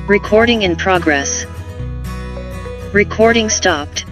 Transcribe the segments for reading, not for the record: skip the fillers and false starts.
Recording in progress. Recording stopped.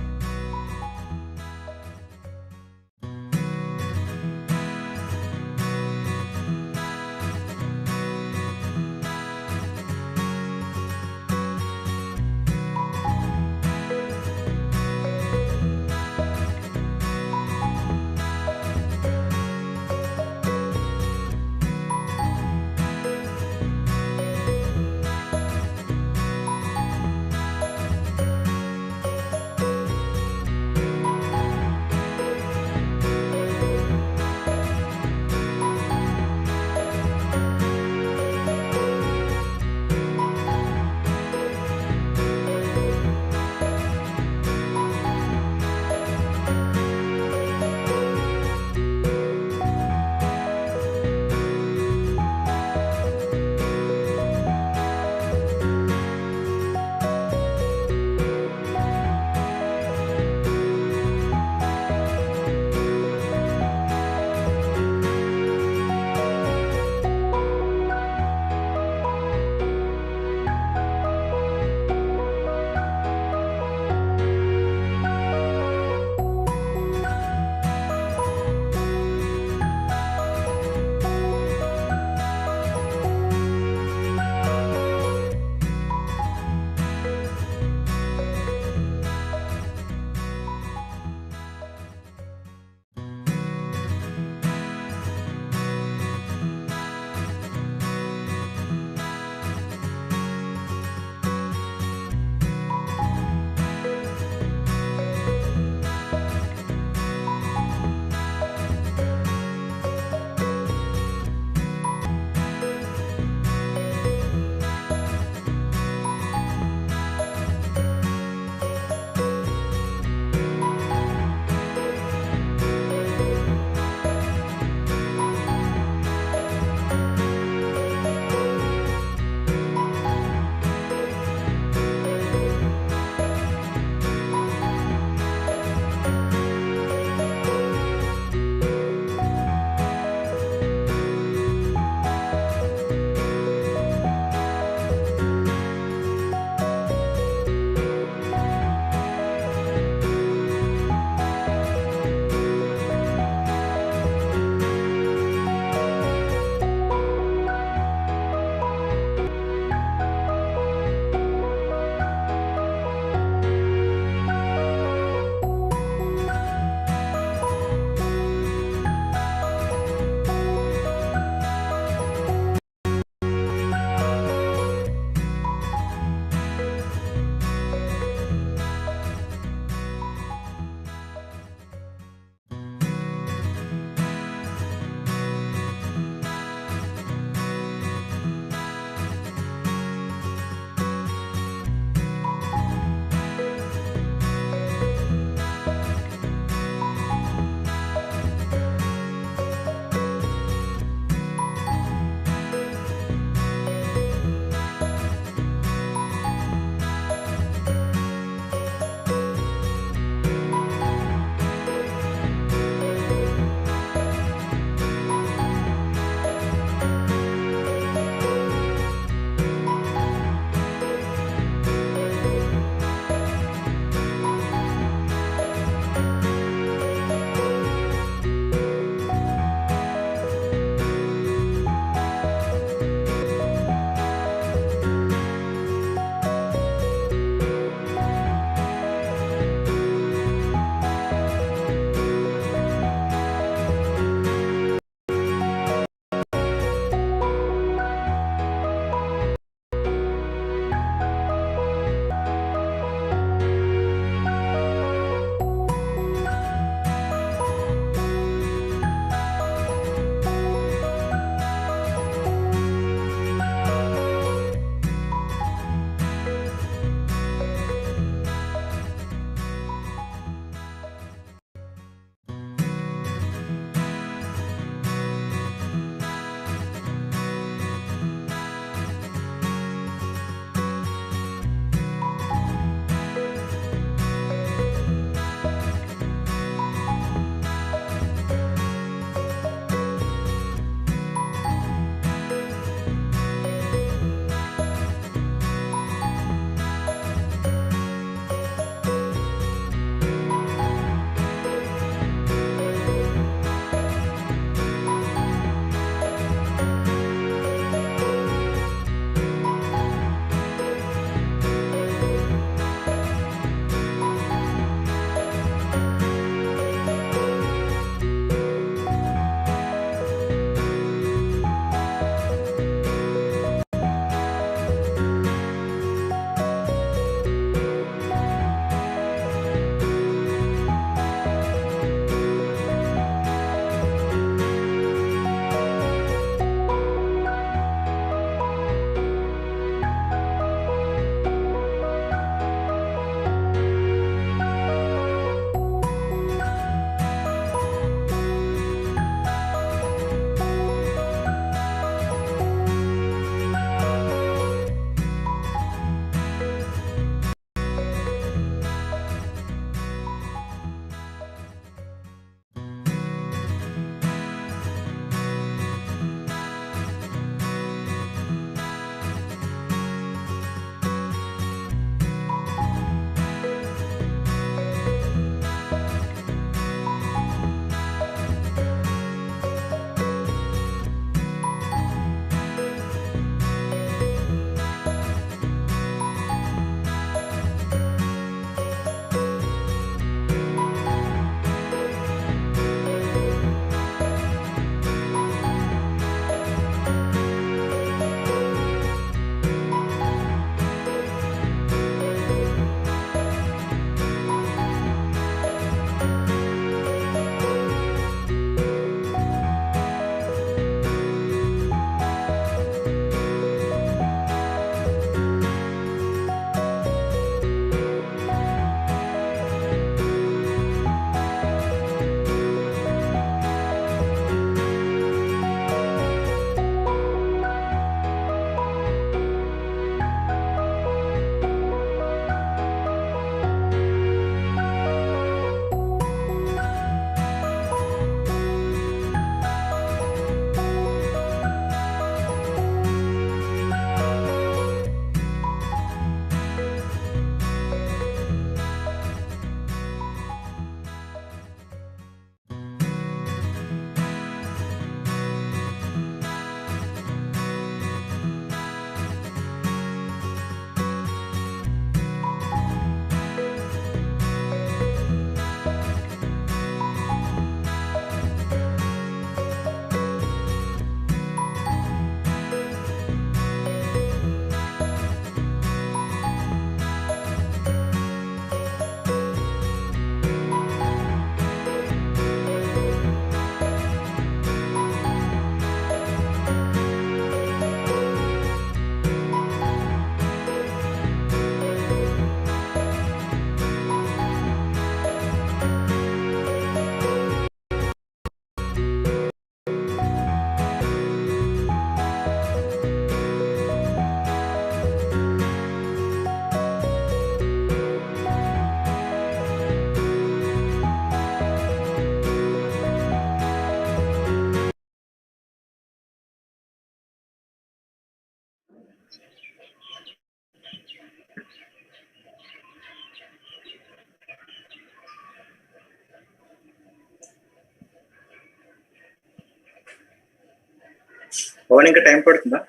Pawan ఇంకా time పడుతుందా?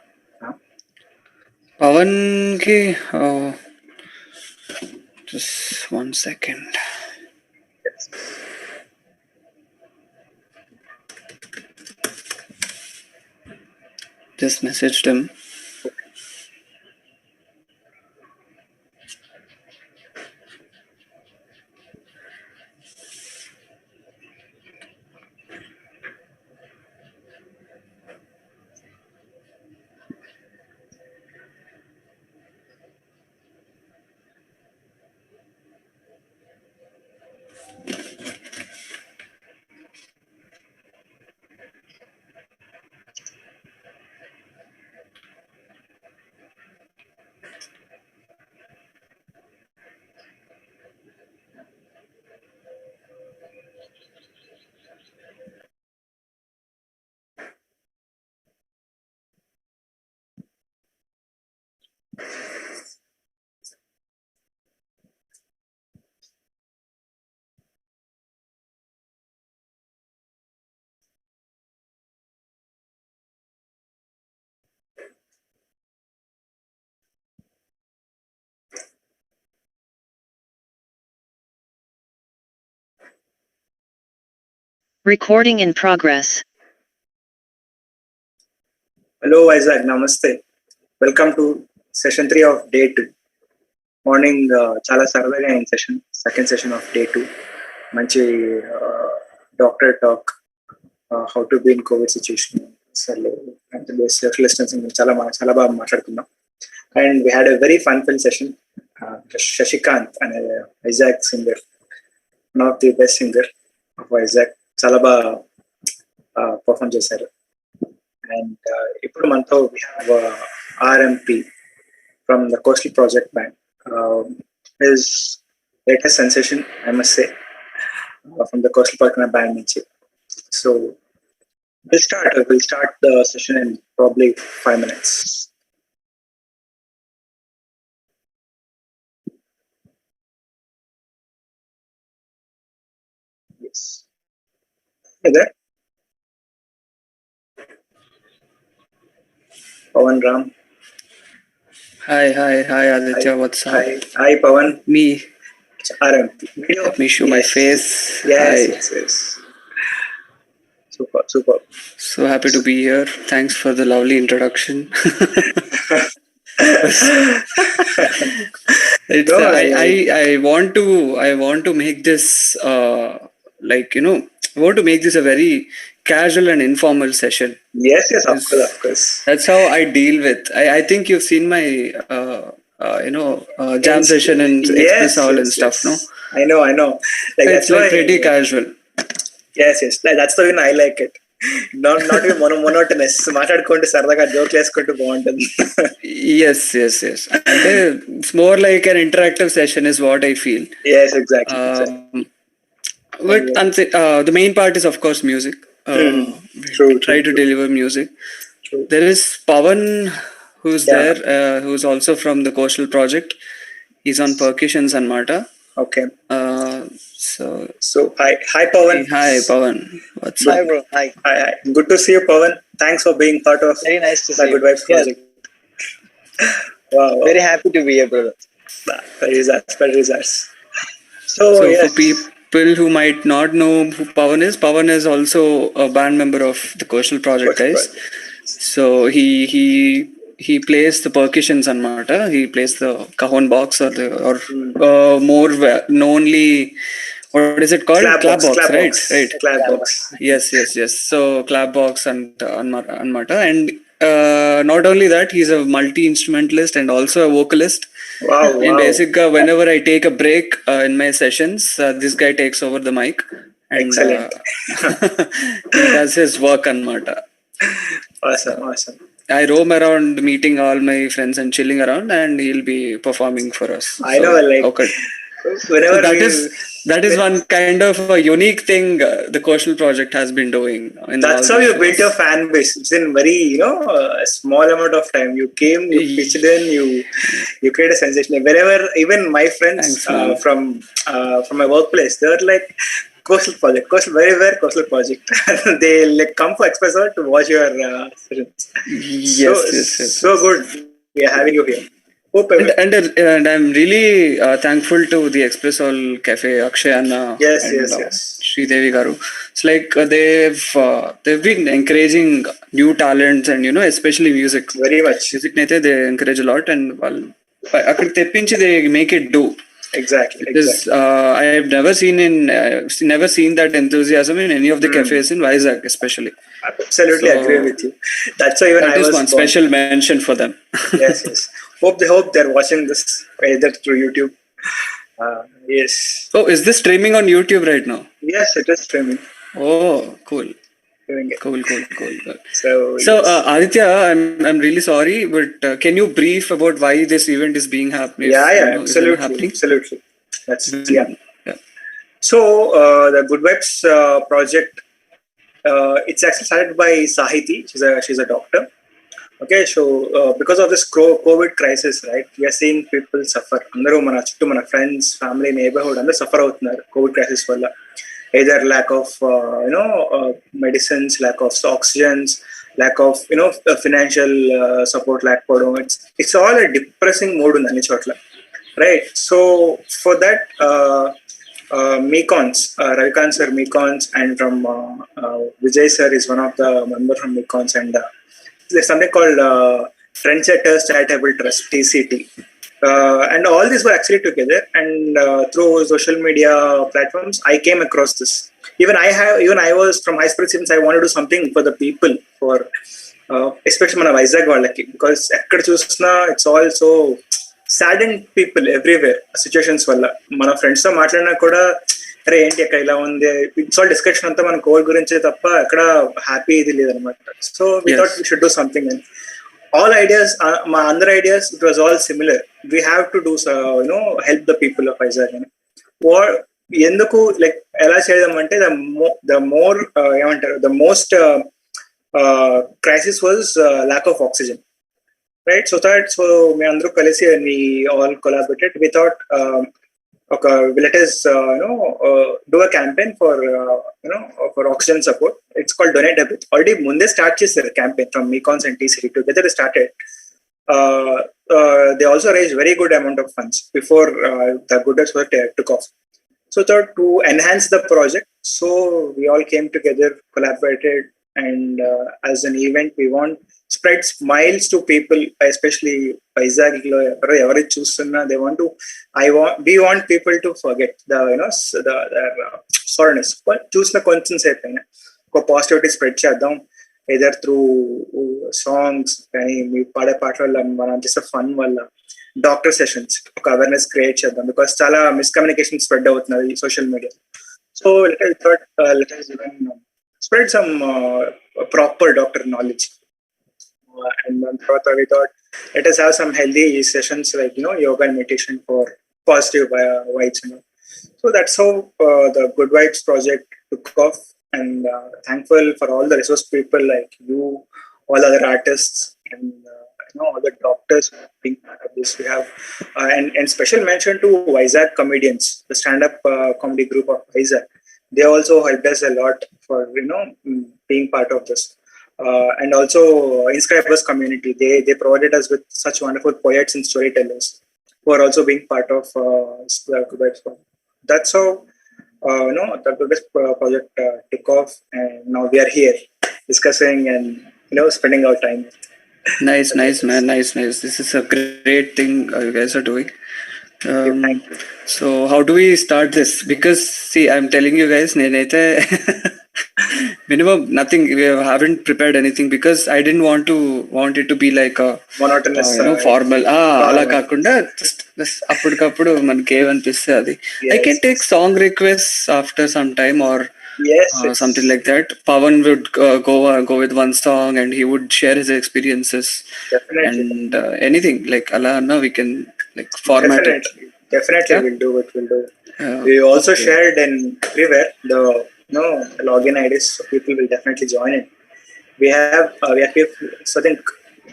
పవన్ కి just 1 second. Just messaged him. Recording in progress. Hello Isaac, namaste. Welcome to session 3 of day 2. Morning చాలా సరదాగా అయిన second session of day 2. మంచి doctor talk, how to be in covid situation, అసలు social distancing చాలా బాగా మాట్లాడుకున్నాం. And we had a very fun fill session. Shashikant అనే Vizag singer, one of the best singer of Vizag, చాలా బాగా పర్ఫామ్ చేశారు. అండ్ ఇప్పుడు మనతో we have RMP from the Coastal Project Band. His latest sensation, I must say, from the Coastal Project Band. So we'll start the session in probably 5 minutes. Yes. Hey there. Pawan Ram. Hi Aditya, what's up? Hi Pawan. Me. RMP. Let me show my face. Yes. Super. So happy to be here. Thanks for the lovely introduction. I want to make this I want to make this a very casual and informal session. Yes, of course. That's how I deal with. I think you've seen my jam session and express all and stuff, no? I know. Like it's like pretty casual. Yes. That's the way I like it. Not even monotonous. మాట్లాడుకుంటూ సరదాగా జోక్లు వేసుకుంటూ బాగుంటుంది. Yes. అంటే it's more like an interactive session is what I feel. Yes, exactly. But the main part is of course music. True. Try to deliver music. True. There is Pawan who's there, who's also from the Coastal Project. He's on percussions and Mata. Okay. So hi Pawan. Hi Pawan. What's up? Hi bro. Hi. Good to see you, Pawan. Thanks for being part of Very nice to the see Good you. Vibes Project. Wow. Very happy to be here, brother. Very results. So yes. For people who might not know who Pawan is also a band member of the Coastal Project, guys. So he plays the percussions and Mata. He plays the cajon box or more knownly, what is it called? Clap box, right? Clap box. Yes. So clap box and Mata, and not only that, he's a multi-instrumentalist and also a vocalist. Wow. In basically, whenever I take a break in my sessions, this guy takes over the mic and Excellent. he does his work on Mata. Awesome. I roam around meeting all my friends and chilling around, and he'll be performing for us. I know, like okay. Whenever that is one kind of a unique thing the Coastal Project has been doing. That's how you built your fan base. It's in very a small amount of time. You came, you pitched in, you create a sensation. Wherever, even my friends from my workplace, they're like, Coastal project, coastal, very very coastal project. They like come for espresso to watch your sessions. So Yes, yes, yes, so yes. good. We are having you here. Hope And I'm really thankful to the Espresso Cafe, Akshay Anna yes, and yes, yes. Sridevi Garu. It's like they've been encouraging new talents and especially music. Very much. Music nete they encourage a lot and అక్కడికి తెప్పించి they make it do. Exactly, It is exactly. I have never seen that enthusiasm in any of the cafes in Vizag especially. Absolutely So agree with you. That's why even that I is was one born. special mention for them. Yes, yes. Hope they're watching this either through YouTube. Yes. Oh, is this streaming on YouTube right now? Yes, it is streaming. Oh, cool. Doing it. Cool. So So, yes. Aditya, I'm really sorry, but can you brief about why this event is being happening? Yeah, Is it absolutely, happening? absolutely. That's yeah. Yeah. So the Good Vibes project, it's actually started by Sahiti. She's a doctor. Okay, so because of this COVID crisis, right, we are seeing people suffer. Andaru mana chuttu mana friends, family, neighborhood, andaru suffer avuthunaru COVID crisis valla. Either lack of medicines, lack of oxygens, lack of financial support, it's all a depressing mood in any chotla, right? So for that, MEECONS, Ravikant sir, MEECONS, and from Vijay sir is one of the member from MEECONS, and there's something called Trendsetters Charitable Trust, TCT. And all these were actually together, and through social media platforms, I came across this. Even I was from high spirit since I wanted to do something for the people, for especially మన వైజాగ్ వాళ్ళకి, because ఎక్కడ చూసినా it's all so saddened people everywhere situations వల్ల. మన friends తో మాట్లాడినా కూడా అరే ఏంటి అక్కడ ఇలా ఉంది, ఇట్స్ ఆల్ డిస్కషన్ అంతా మన కోవిడ్ గురించే తప్ప ఎక్కడ హ్యాపీ ఇది లేదనమాట. So we thought we should do something. And all ideas, my other ideas, it was all similar. We have to do help the people of Vizag. What ఎందుకు like ఎలా చేయడం అంటే the most crisis was lack of oxygen, right? So we అందరూ కలిసి and we all collaborated. We thought okay, let us do a campaign for oxygen support. It's called Donate a Bit. Already munde start chesaru campaign from MEECONS and TCT together started. They also raised very good amount of funds before the Good Vibes project took off. So thought to enhance the project, so we all came together, collaborated, and as an event we want spread smiles to people, especially Vizag lo every chustunna they want to we want people to forget the soreness, but chusna కొంచెం సేపు అయినా ఒక positivity spread చేద్దాం, either through songs కానీ మీ పాడే పాటల వల్ల మనం చేసే ఫన్ వల్ల, డాక్టర్ సెషన్స్, ఒక అవేర్నెస్ క్రియేట్ చేద్దాం, బికాస్ చాలా మిస్కమ్యూనికేషన్ స్ప్రెడ్ అవుతున్నది social media. So let us even spread some proper doctor knowledge. And then we thought let us have some healthy sessions like yoga and meditation for positive vibes. So that's how the Good Vibes project took off, and thankful for all the resource people like you, all other artists, and all the doctors being part of this. We have and special mention to Vizag comedians, the stand-up comedy group of Vizag. They also helped us a lot for being part of this. And also inscribers community, they provided us with such wonderful poets and storytellers who are also being part of the Good Vibes project. That's how the Good Vibes project took off, and now we are here discussing and spending our time. Nice man, nice. This is a great thing you guys are doing. Thank you. So how do we start this? Because see, I'm telling you guys, nenaithe minimum nothing, we haven't prepared anything, because I didn't want it to be like a Monotonous formal అలా కాకుండా just అప్పటికప్పుడు మనకి ఏమనిపిస్తే అది. I can take song requests after some time, or something like that. Pawan would go with one song and he would share his experiences. Definitely. And anything like ala na we can like format definitely it. we'll do it. We also shared in everywhere the login IDs, so people will definitely join in. We have so I think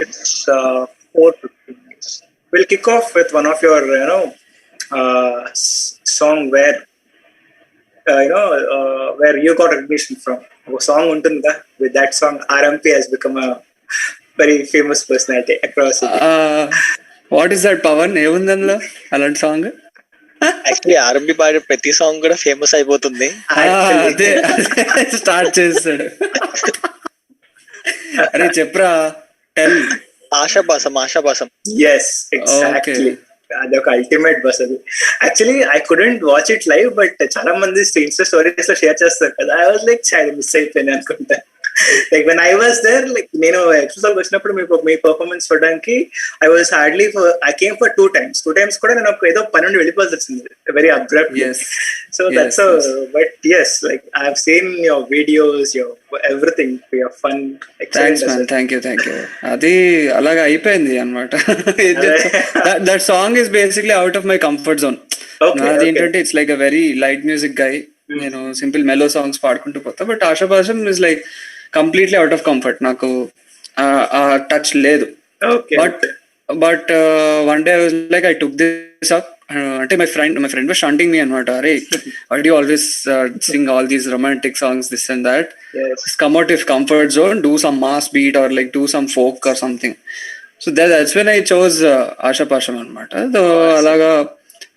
it's 4:15 minutes. We'll kick off with one of your song where where you got recognition from. A song ఉంటుంది with that song RMP has become a very famous personality across India. What is that Pawan, ఏముంది అందులో అలాంటి song? Actually RMP పాడే ప్రతి song కూడా famous అయిపోతుంది. అదే start చేస్తాడు. అరే చెప్పరా, టెల్. ఆశాపాసం. Yes, exactly. అదొక అల్టిమేట్ బస్ అది. Actually I couldn't watch it live, but చాలా మంది ఇన్స్టా స్టోరీస్ లో షేర్ చేస్తారు కదా. ఐ వాజ్ లైక్ చాలా మిస్ అయిపోయాను అనుకుంటా. Like when I was there, like నేను ఎక్స్పోజల్ వచ్చినప్పుడు మీ పర్ఫార్మెన్స్ చూడడానికి I was hardly I came for two times కూడా నేను ఏదో పని నుండి వెళ్ళిపోవాల్సి వచ్చింది, very abrupt. So that's but yes, like I have seen your videos, your everything, your fun. Thanks man, thank you. అది అలాగా అయిపోయింది అనమాట. That song is basically out of my comfort zone. అది ఏంటంటే it's like a very light music guy. నేను simple mellow songs పాడుకుంటూ పోతా. But Ashapasham is like completely out of comfort. నాకు ఆ టచ్ లేదు. But one day I was like I took this up. అంటే my friend was shunting me అనమాట. అరే why do you always Singh all these romantic songs, this and that. Come out of comfort zone, do some mass beat or like do some folk or something. So that's when I chose Ashapasham అనమాట. So అలాగా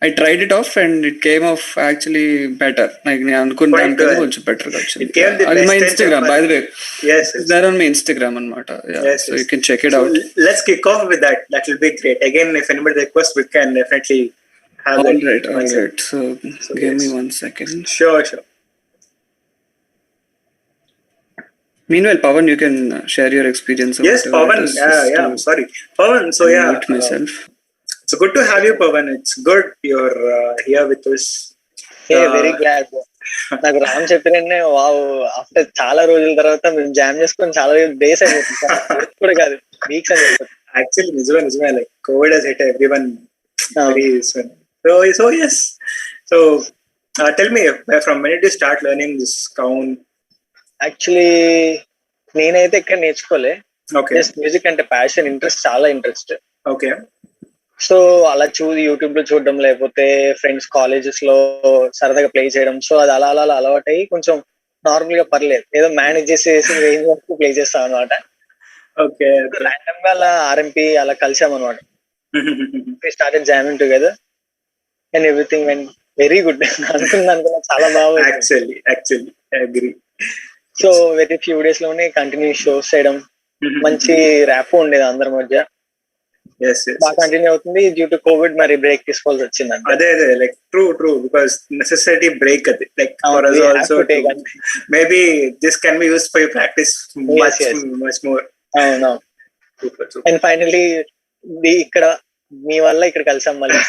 I tried it off and it came off actually better. Like నేను అనుకున్న దానికన్నా కొంచెం better గా వచ్చింది. అది my Instagram, by the way. Yes, it's there on my Instagram అన్నమాట. So you can check it out. Let's kick off with that. That will be great. Again, if anybody requests, we can definitely have all that. All right. So give me 1 second. Sure. Meanwhile, Pawan, you can share your experience. Yes, Pawan. Yeah. Sorry, Pawan. So mute myself. It's good to have you, Pawan. It's good you're here with us. Very glad. నాకు రామ్ చెప్పిన wow, after చాలా రోజుల తర్వాత మేము jam చేసుకొని చాలా days అయిపోతుంది కూడా కాదు, వీక్స్ అని చెప్పారు. యాక్చువల్లీ నిజమే like Covid has hit everyone very soon. So yes, so tell me, from when did you start learning this count? Actually నేనైతే ఇక్కడ నేర్చుకోలే. Okay. జస్ట్ మ్యూజిక్ అంటే ప్యాషన్, ఇంట్రెస్ట్, చాలా ఇంట్రెస్ట్. Okay. సో అలా YouTube లో చూడడం, లేకపోతే friends colleges లో సరదాగా ప్లే చేయడం. సో అది అలా అలవాటు అయ్యి కొంచెం నార్మల్ గా పర్లేదు, ఏదో మేనేజ్ చేసేసి రేంజ్ వరకు ప్లే చేస్తాం అనమాట. ఓకే. ర్యాండమ్ గా అలా ఆర్ఎంపీ అలా కలిసాం అనమాట. Started jamming together and everything went very good. అనుకున్నా చాలా బాగా. Actually I agree. So very few days లోనే కంటిన్యూ షోస్ చేయడం, మంచి ర్యాప్ ఉండేది అందరి మధ్య. బాగా కంటిన్యూ అవుతుంది. డ్యూ టు కోవిడ్ మరి బ్రేక్ తీసుకోవాల్సి వచ్చింది. అదే like true because necessity break అది. Like for us also maybe this can be used for your practice much more. అవును. అండ్ ఫైనల్లీ ఇక్కడ మీ వల్ల ఇక్కడ కలిసాం మళ్ళీ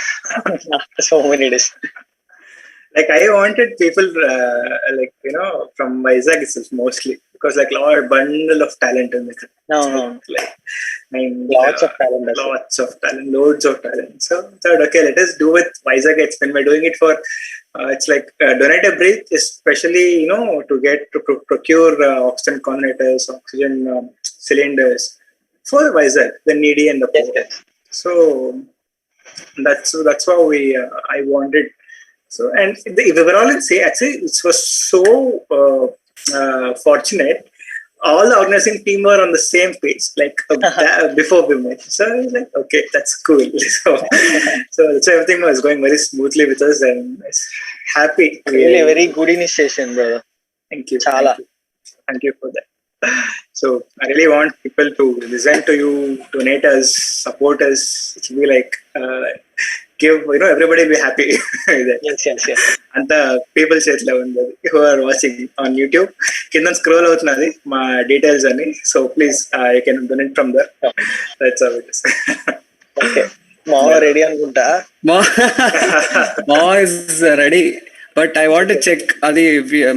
so many days. Like I wanted people from Vizag itself mostly, because like lot bundle of talent in the country. No. Like lots of talent. Loads of talent. So thought, okay, let us do with Vizag. When we're doing it for it's like donate a breath, especially to get to procure oxygen concentrators, oxygen cylinders for Vizag, the needy and the poor. Yes. So that's how I wanted. So, and overall, actually, it was so fortunate. All the organizing team were on the same page, like before we met. So I was like, okay, that's cool. So everything was going very smoothly with us, and I was happy. Really, very good initiation, brother. Thank you. Chala. Thank you for that. So I really want people to listen to you, donate us, support us. It will be like give, everybody will be happy. Yes. And the people who are watching on YouTube, కింద scroll అవుతున్నది మా details అని. So please you can donate from there. That's how it is. Okay. మా ready అనుకుంటా. మా is ready. But I want check, అది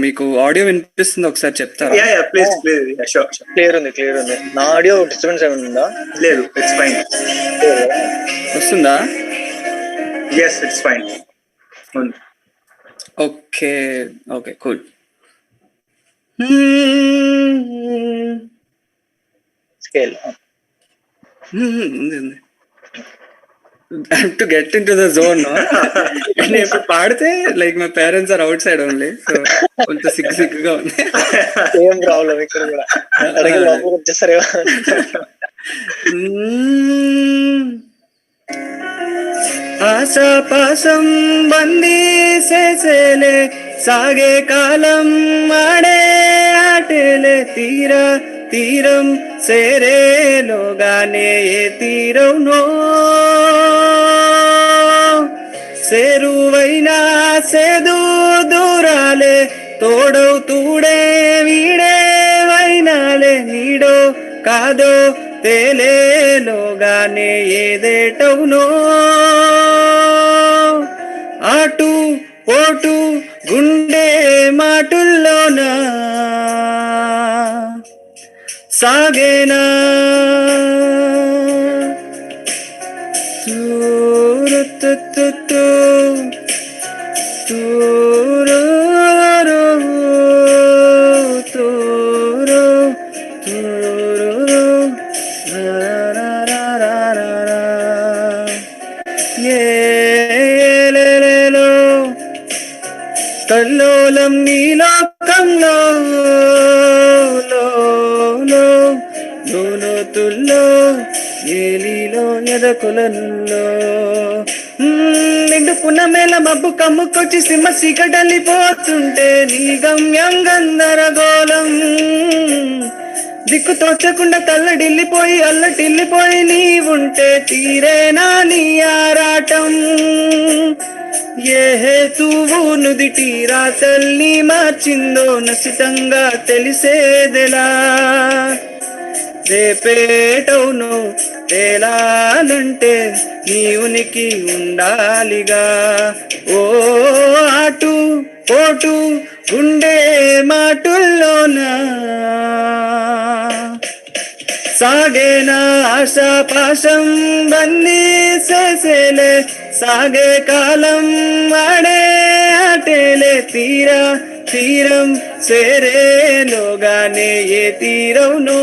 మీకు audio వినిపిస్తుంది ఒకసారి చెప్తారా? Yeah, please. Yeah, sure. Clear ఉంది. నా ఆడియో డిస్టర్బెన్స్ ఏమైనా ఉందా? లేదు, ఇట్స్ ఫైన్. వస్తుందా? Yes, it's fine. Okay, cool. Scale ఉంది. To get into the zone. నేను ఇప్పుడు పాడితే like my parents are outside only, so కొంచెం సిగ్గుగా ఉంది. ఏం ప్రాబ్లం ఇక్కడ కూడా అడిగి లోపలికి వచ్చేస్తారేమో. ఆశాపాసం బందీ సేసేలే సాగే కాలం ఆడే ఆటేలే తీరం సేరేలోగానే ఏ తీరవునో సేరువైనా సేదు దూరాలే తోడవుతూడే వీడే వైనాలే నీడో కాదో తేలేలోగానే ఏదేటవునో ఆటు పోటు గుండె మాటుల్లోన సాగేనా తూరుతుతుతు తూరు తూరు తూరు ఏలేలో కల్లోలం నీలోకంలో లోతుల్లో ఏలిలో ఎదకులలో నిండు పున్నమేల మబ్బు కమ్ముకొచ్చి సింహ సీకటల్లిపోతుంటే నీ గమ్యం గందరగోళం దిక్కు తోచకుండా తల్లడిల్లిపోయి అల్లటిల్లిపోయి నీవుంటే తీరేనా నీ ఆరాటం ఏ హేతువు నుదిటి రాతల్ని మార్చిందో నసితంగా తెలిసేదెలా రేపేటవును తేలాలంటే నీ ఉనికి ఉండాలిగా ఓ ఆటు పోటు గుండె మాటుల్లోనా సాగేనా ఆశాపాశం బందీ సేసేలే సాగే కాలం ఆడే ఆటేలే తీరం సేరేలోగానే ఏ తీరవునో.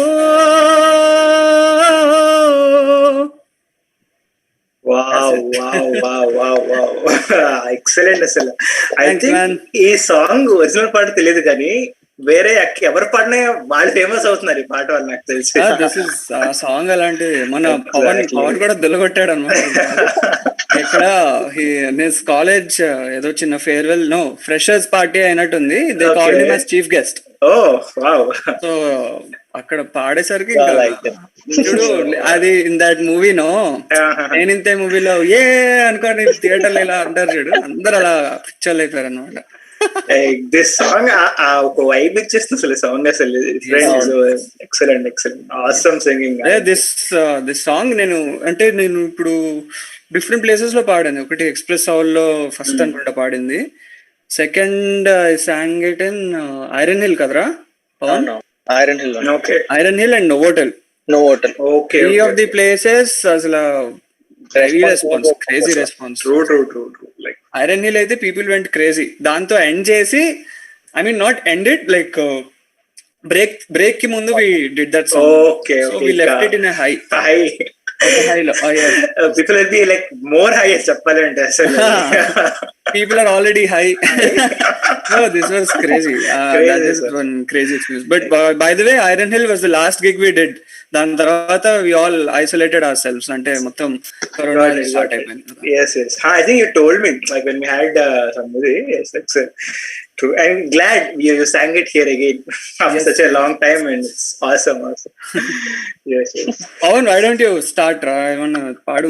ఎక్సలెంట్ అసలు. ఐ థింక్ ఈ సాంగ్ ఒరిజినల్ పాట తెలియదు కానీ వేరే ఎవరు పాడినా వాళ్ళు ఫేమస్ అవుతున్నారు ఈ పాట వల్ల నాకు తెలిసి. ఆ సాంగ్ అలాంటి మన పవన్ కూడా దులగొట్టాడు అనమాట. ఇక్కడ కాలేజ్ ఏదో చిన్న ఫేర్వెల్ ఫ్రెషర్స్ పార్టీ అయినట్టుంది. They called him as chief guest. So అక్కడ పాడేసరికి చూడు అది ఇన్ దట్ మూవీ నేనింతే మూవీలో ఏ అనుకోని థియేటర్లో ఇలా అంటారు చూడు, అందరు అలా పిక్చర్లు అయిపోయారు అనమాట. దిస్ సాంగ్ ఒక వైబ్ ఇచ్చేస్తుంది అసలు సాంగ్ అసలు. Excellent awesome singing. This song నేను ఇప్పుడు డిఫరెంట్ ప్లేసెస్ లో పాడాను. ఒకటి ఎక్స్ప్రెస్ హౌల్ లో ఫస్ట్ అనుకుంటా పాడింది. Second song it in Iron Hill కదరా Pavan? Iron Hill and Novotel. Three of the places అసలు క్రేజీ రెస్పాన్స్. ఐరన్ హిల్ అయితే పీపుల్ వెంట్ క్రేజీ. దాంతో ఎండ్ చేసి not end it like break కి ముందు we did that song. So we left it in a high. People will be like more high చెప్పాలంటే అసలు. People are already high. No, this was crazy. That is one crazy experience. But by the way, Iron Hill was the last gig we did. దాని తర్వాత we all isolated ourselves. అంటే మొత్తం corona start అయిపోయింది. Yes. I think you told me like when we had somebody. Yes, that's true. I'm glad you sang it here again after such a long time, and it's awesome. Yes. Pawan, why don't you start? ఏమన్నా పాడు.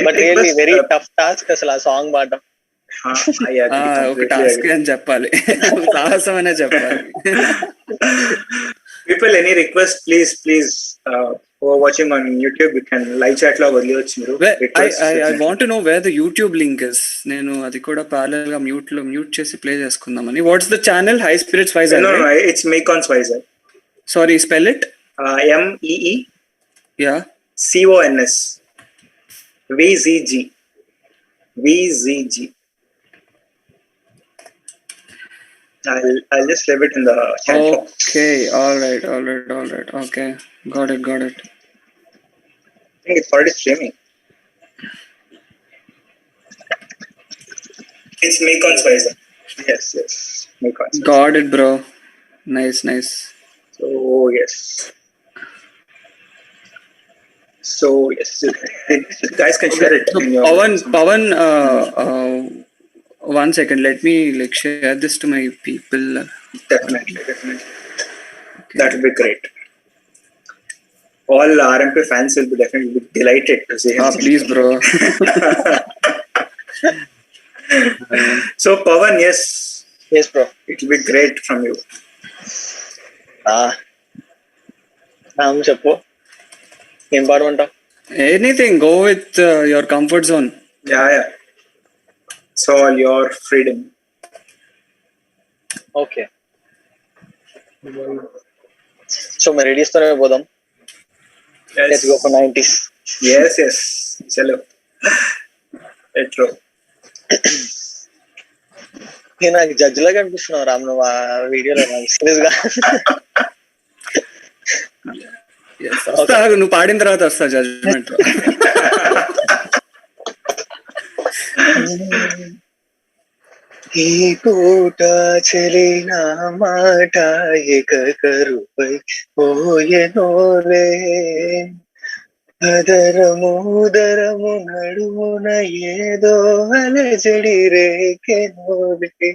But really very tough task అసలు ఆ song పాడడం. ఒక task అని చెప్పాలి, సాహసం అనే చెప్పాలి. People, any request, please who are watching on YouTube, you can live chat లో వదిలేయొచ్చు మీరు. I want to know where the YouTube link is. నేను అది కూడా parallel గా మ్యూట్ చేసి ప్లే చేసుకుందామని. What's the channel? High Spirits Vizag. No, it's MEECONS Vizag. Sorry, spell it. MEE. Yeah. CONS. VZG. I'll just leave it in the chat box. Okay, all right. Okay, got it. think it's already streaming. It's MEECONS wise. Yes. MEECONS. Got it, bro. Nice. So yes. You guys can share it So, in your. Pawan, 1 second. Let me share this to my people. Definitely. That would be great. All RMP fans will be definitely delighted to see him. Please, bro. So Pawan, yes, bro. it will be great from you. చెప్పు ఏం పాడమంటావు? Anything. Go with your comfort zone. Yeah. It's all your freedom. Okay, so మరి రెడీస్తోనే పోదాం. Let's go for 90s. Yes. Chalo. Retro. నాకు judge లాగా అనిపిస్తున్నావు రామ్ నువ్వు ఆ వీడియోలో. నాకు సీరియస్ గా వస్తా, నువ్వు పాడిన తర్వాత వస్తా జడ్జ్మెంట్. ఈ పూట చెలిన మాట ఇక కరుపై పోయెనోలే, అదరము నడుమున ఏదో అలజడి రేకెనోలే,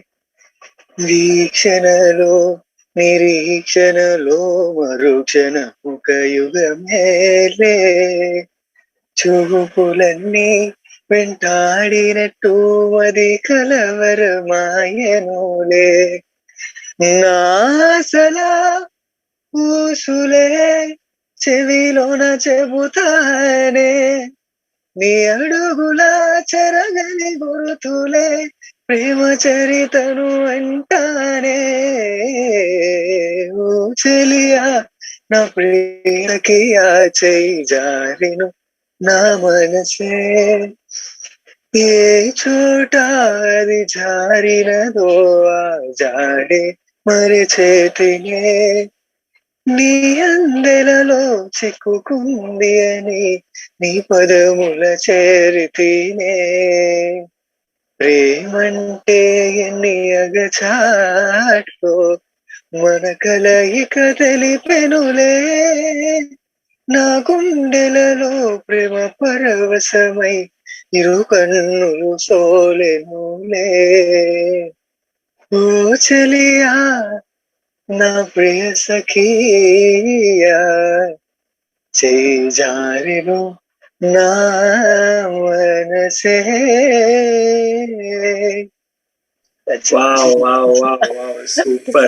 వీక్షణలో నిరీక్షణలో మరుక్షణ ఒక యుగమేలే, చూపులన్నీ వెంటాడినట్టు అది కలవరమాయనులే, నాసలా ఊసులే చెవిలోన చెబుతానే, నీ అడుగుల చెరగని గురుతులే ప్రేమ చరితను అంటానే, ఓ చెలియా నా ప్రియకి ఆ చేయి జారిను నా మనసే, ఏ చోట అది జారినదో ఆ జాడే మరిచేతినే, నీ అందెలలో చిక్కుకుంది అని నీ పదముల చేరితేనే, ప్రేమంటే ఎన్ని అగచాట్లో మన కలయిక తెలిపెనులే, నా గుండెలలో ప్రేమ పరవశమై ఇరు కన్నులు సోలెనులే, ఓ చెలియా నా ప్రియ సఖియా చేయి జారిను నా మనసే. Wow. Super.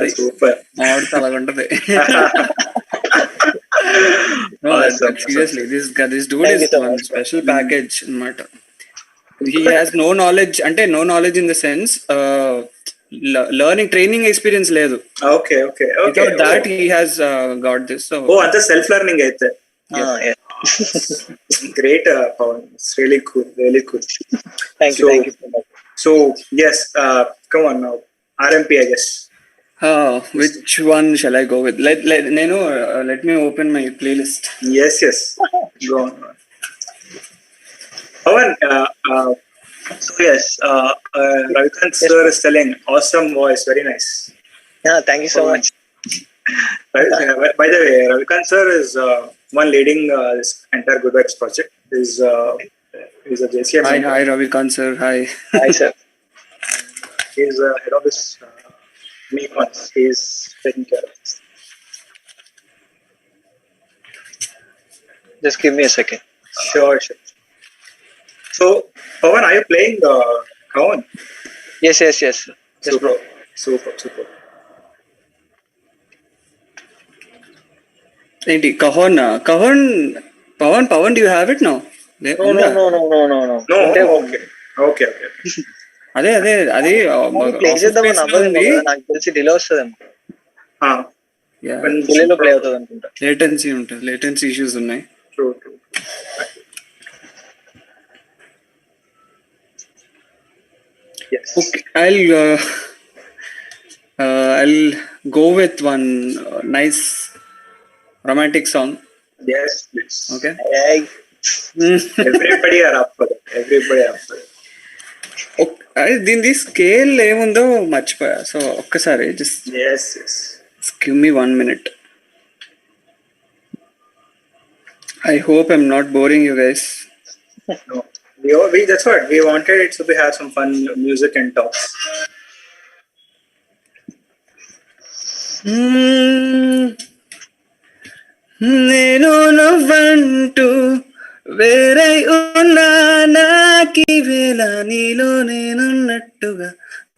మామిడితో అలాగ ఉంటది. Awesome. Seriously, this dude Thank is you so one much, bro. special package అన్నమాట. He has no knowledge, అంటే no knowledge in the sense learning training experience లేదు. Okay. Without that he has got this. So అంత self learning అయితే. Great, Pawan. It's really cool. Thank you so much. So yes, come on now. RMP, I guess. which one shall I go with? Let me open my playlist. Yes. Go on. Pawan, so yes, Ravikant sir is telling awesome voice, very nice. Thank you so much. By the way, Ravikant sir is one leading this entire Good Vibes project. He's a JCM. Hi Ravikant sir. Hi sir. He's head of this MEECONS. He's taking care of this. Just give me a second. Sure. So, Pawan, are you playing Kawan? Yes. Yes, bro. Super. ఏంటి కహోన్ Pawan, do you have it now? No. Okay. అదే play చేద్దామని అవ్వదేమో కదా, నాకు తెలిసి delay వస్తుందేమో. డిలేలో play అవుతుంది అనుకుంటా. Latency issues ఉన్నాయి. True. Yes. Okay, I'll go with one nice romantic song. Yes, please. Okay. Hey. Everybody are up for it. Everybody up for it. దీని స్కేల్ ఏముందో మర్చిపోయా. సో ఒక్కసారి just Yes. Give me 1 minute. I hope I'm not boring you guys. No. We that's what we wanted it to be, have some fun music and talks. నేను నువ్వంటూ వేరే ఉన్నా నాకి వేళ నీలో నేనున్నట్టుగా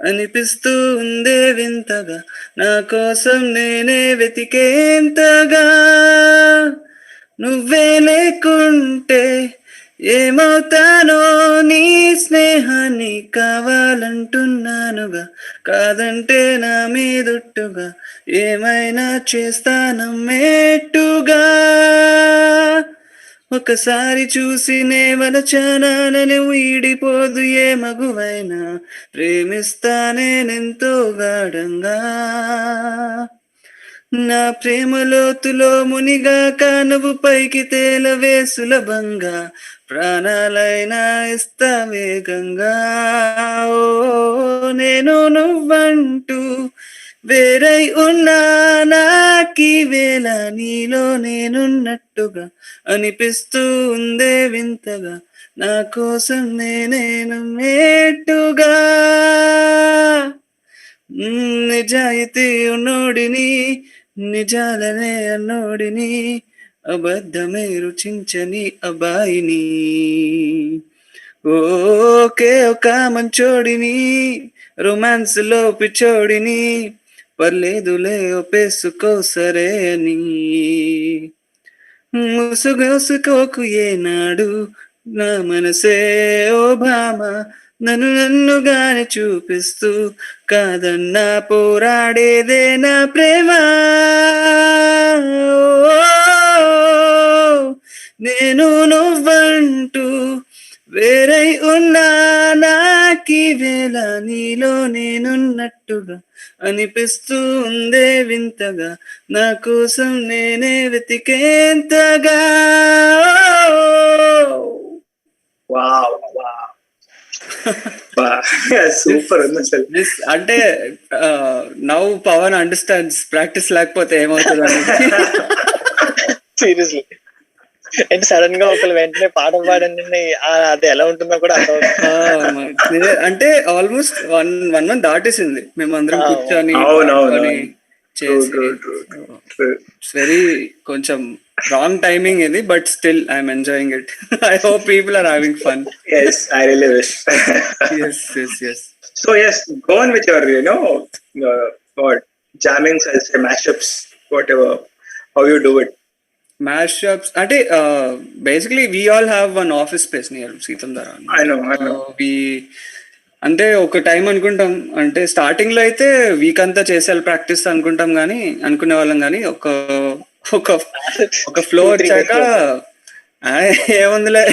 అనిపిస్తూ ఉందే వింతగా, నా కోసం నేనే వెతికేంతగా. నువ్వే లేకుంటే ఏమవుతానో, నీ స్నేహాన్ని కావాలంటున్నానుగా, కాదంటే నా మీదుట్టుగా ఏమైనా చేస్తానమ్మేట్టుగా. ఒకసారి చూసి నే వలచానని వీడిపోదు ఏ మగువైనా, ప్రేమిస్తానేనెంతో గాఢంగా. నా ప్రేమ లోతులో మునిగాక నువ్వు పైకి తేలవే సులభంగా, ప్రాణాలైనా ఇస్తా వేగంగా. ఓ నేను నువ్వంటూ వేరై ఉన్నా నాకీ వేళ నీలో నేనున్నట్టుగా అనిపిస్తూ ఉందే వింతగా, నా కోసం నేనే నమ్మేట్టుగా. నిజాయితీ ఉన్నోడిని, నిజాలనే అన్నోడిని, అబద్ధమే రుచించని అబ్బాయిని, ఓకే ఒక మంచోడిని, రొమాన్స్ లో పిచ్చోడిని, పర్లేదులే ఒప్పేసుకో సరే అని. ముసుగోసుకోకు ఏనాడు నా మనసే ఓ భామ, నన్నుగానే చూపిస్తూ కాదన్నా పోరాడేదే నా ప్రేమ. నేను నువ్వంటూ వేరై ఉన్నా నాకీ వేళ నీలో నేనున్నట్టుగా అనిపిస్తూ ఉందే వింతగా, నా కోసం నేనే వెతికేంతగా. వావ్ సూపర్ ఉంది అసలు. అంటే నౌ పవన్ అండర్స్టాండ్స్ ప్రాక్టీస్ లేకపోతే ఏమవుతుంది అనేది. సీరియస్లీ అంటే సడన్ గా ఒకళ్ళు వెంటనే పాట పాడండి అది ఎలా ఉంటుందో కూడా అర్థం. అంటే ఆల్మోస్ట్ 1 month దాటేసింది మేమందరం కూర్చొని చేసి. ఇట్స్ వెరీ కొంచెం రాంగ్ టైమింగ్ ఇది, but still I'm enjoying it. I hope people are having fun. Yes, I really wish. Yes. So yes, go on with your what jamming, mashups, whatever, how you do it. Mashups అంటే basically we all have one office space near Seethammadhara. I know. అంటే ఒక time అనుకుంటాం, అంటే starting లో అయితే week అంతా చేసేయాలి practice అనుకుంటాం కానీ అనుకునే వాళ్ళం, కానీ ఒక ఫ్లో వచ్చాక ఏముందిలే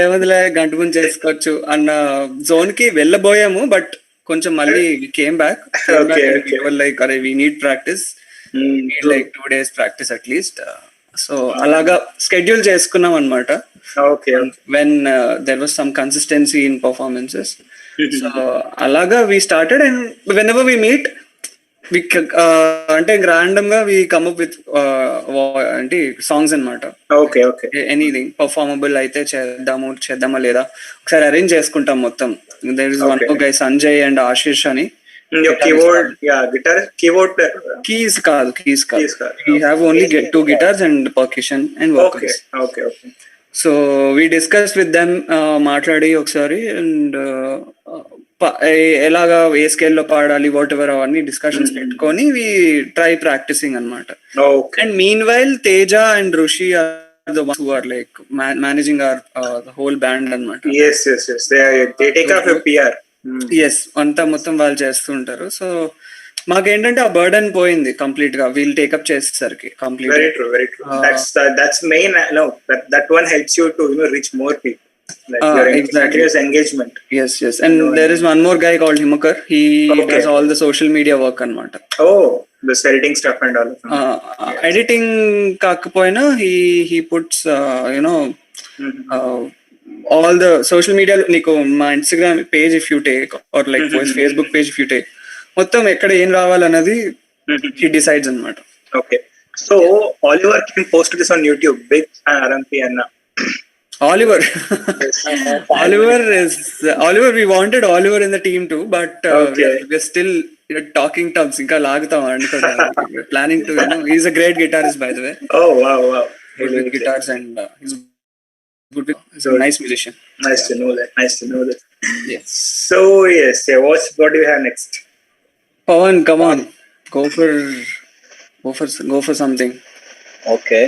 ఏముందిలే గంట ముందు చేసుకోవచ్చు అన్న జోన్ కి వెళ్ళబోయాము. బట్ కొంచెం మళ్ళీ కేమ్ బ్యాక్ లైక్ అరే we need practice, like 2 days practice at least. So అలాగా స్కెడ్యూల్ చేసుకున్నాం అనమాట. When there was some consistency in performances. So అలాగా we started, and whenever we meet అంటే ర్యాండమ్ గా we come up with అంటే songs అనమాట. Anything పర్ఫార్మబుల్ అయితే చేద్దామా లేదా ఒకసారి అరేంజ్ చేసుకుంటాం మొత్తం. there is one more guy Sanjay and Ashish అని. Keys కాదు. We have only 2 guitars and percussion and vocals. Okay. So we discussed with them, మాట్లాడి ఒకసారి, అండ్ ఎలాగా ఏ స్కేల్ లో పాడాలి వాట్ ఎవర్ అవన్నీ డిస్కషన్స్ పెట్టుకొని వి ట్రై ప్రాక్టీసింగ్ అనమాట. And meanwhile Teja and Rushi are the ones who are like managing our the whole band అనమాట. Yes. They take off your PR. Yes, అంతా మొత్తం వాళ్ళు చేస్తుంటారు. సో మాకేంటంటే ఆ బర్డన్ పోయింది కంప్లీట్ గా వీళ్ళు టేకప్ చేసేసరికి complete. Very true. That's main. No, that one helps you to reach more people. Like your continuous engagement. Yes. And there is one more guy called Himakar. He does all the social media work anamata. this editing stuff and all. Editing కాకపోయినా he puts all the social media, నీకు మా Instagram page if you take or like Facebook page if you take, మొత్తం ఎక్కడ ఏం రావాలన్నది he decides అన్నమాట. Okay, so Oliver can post this on YouTube, big RMP and Oliver we wanted Oliver in the team too, but we're still talking terms, ఇంకా లాగుతాం అనుకోండి. Planning to, he's a great guitarist by the way. Oh wow. Good with guitars and he's good with, he's a nice musician. Nice to know that. Yes. So yes, what do you have next? Pawan, come on, go for something. Okay.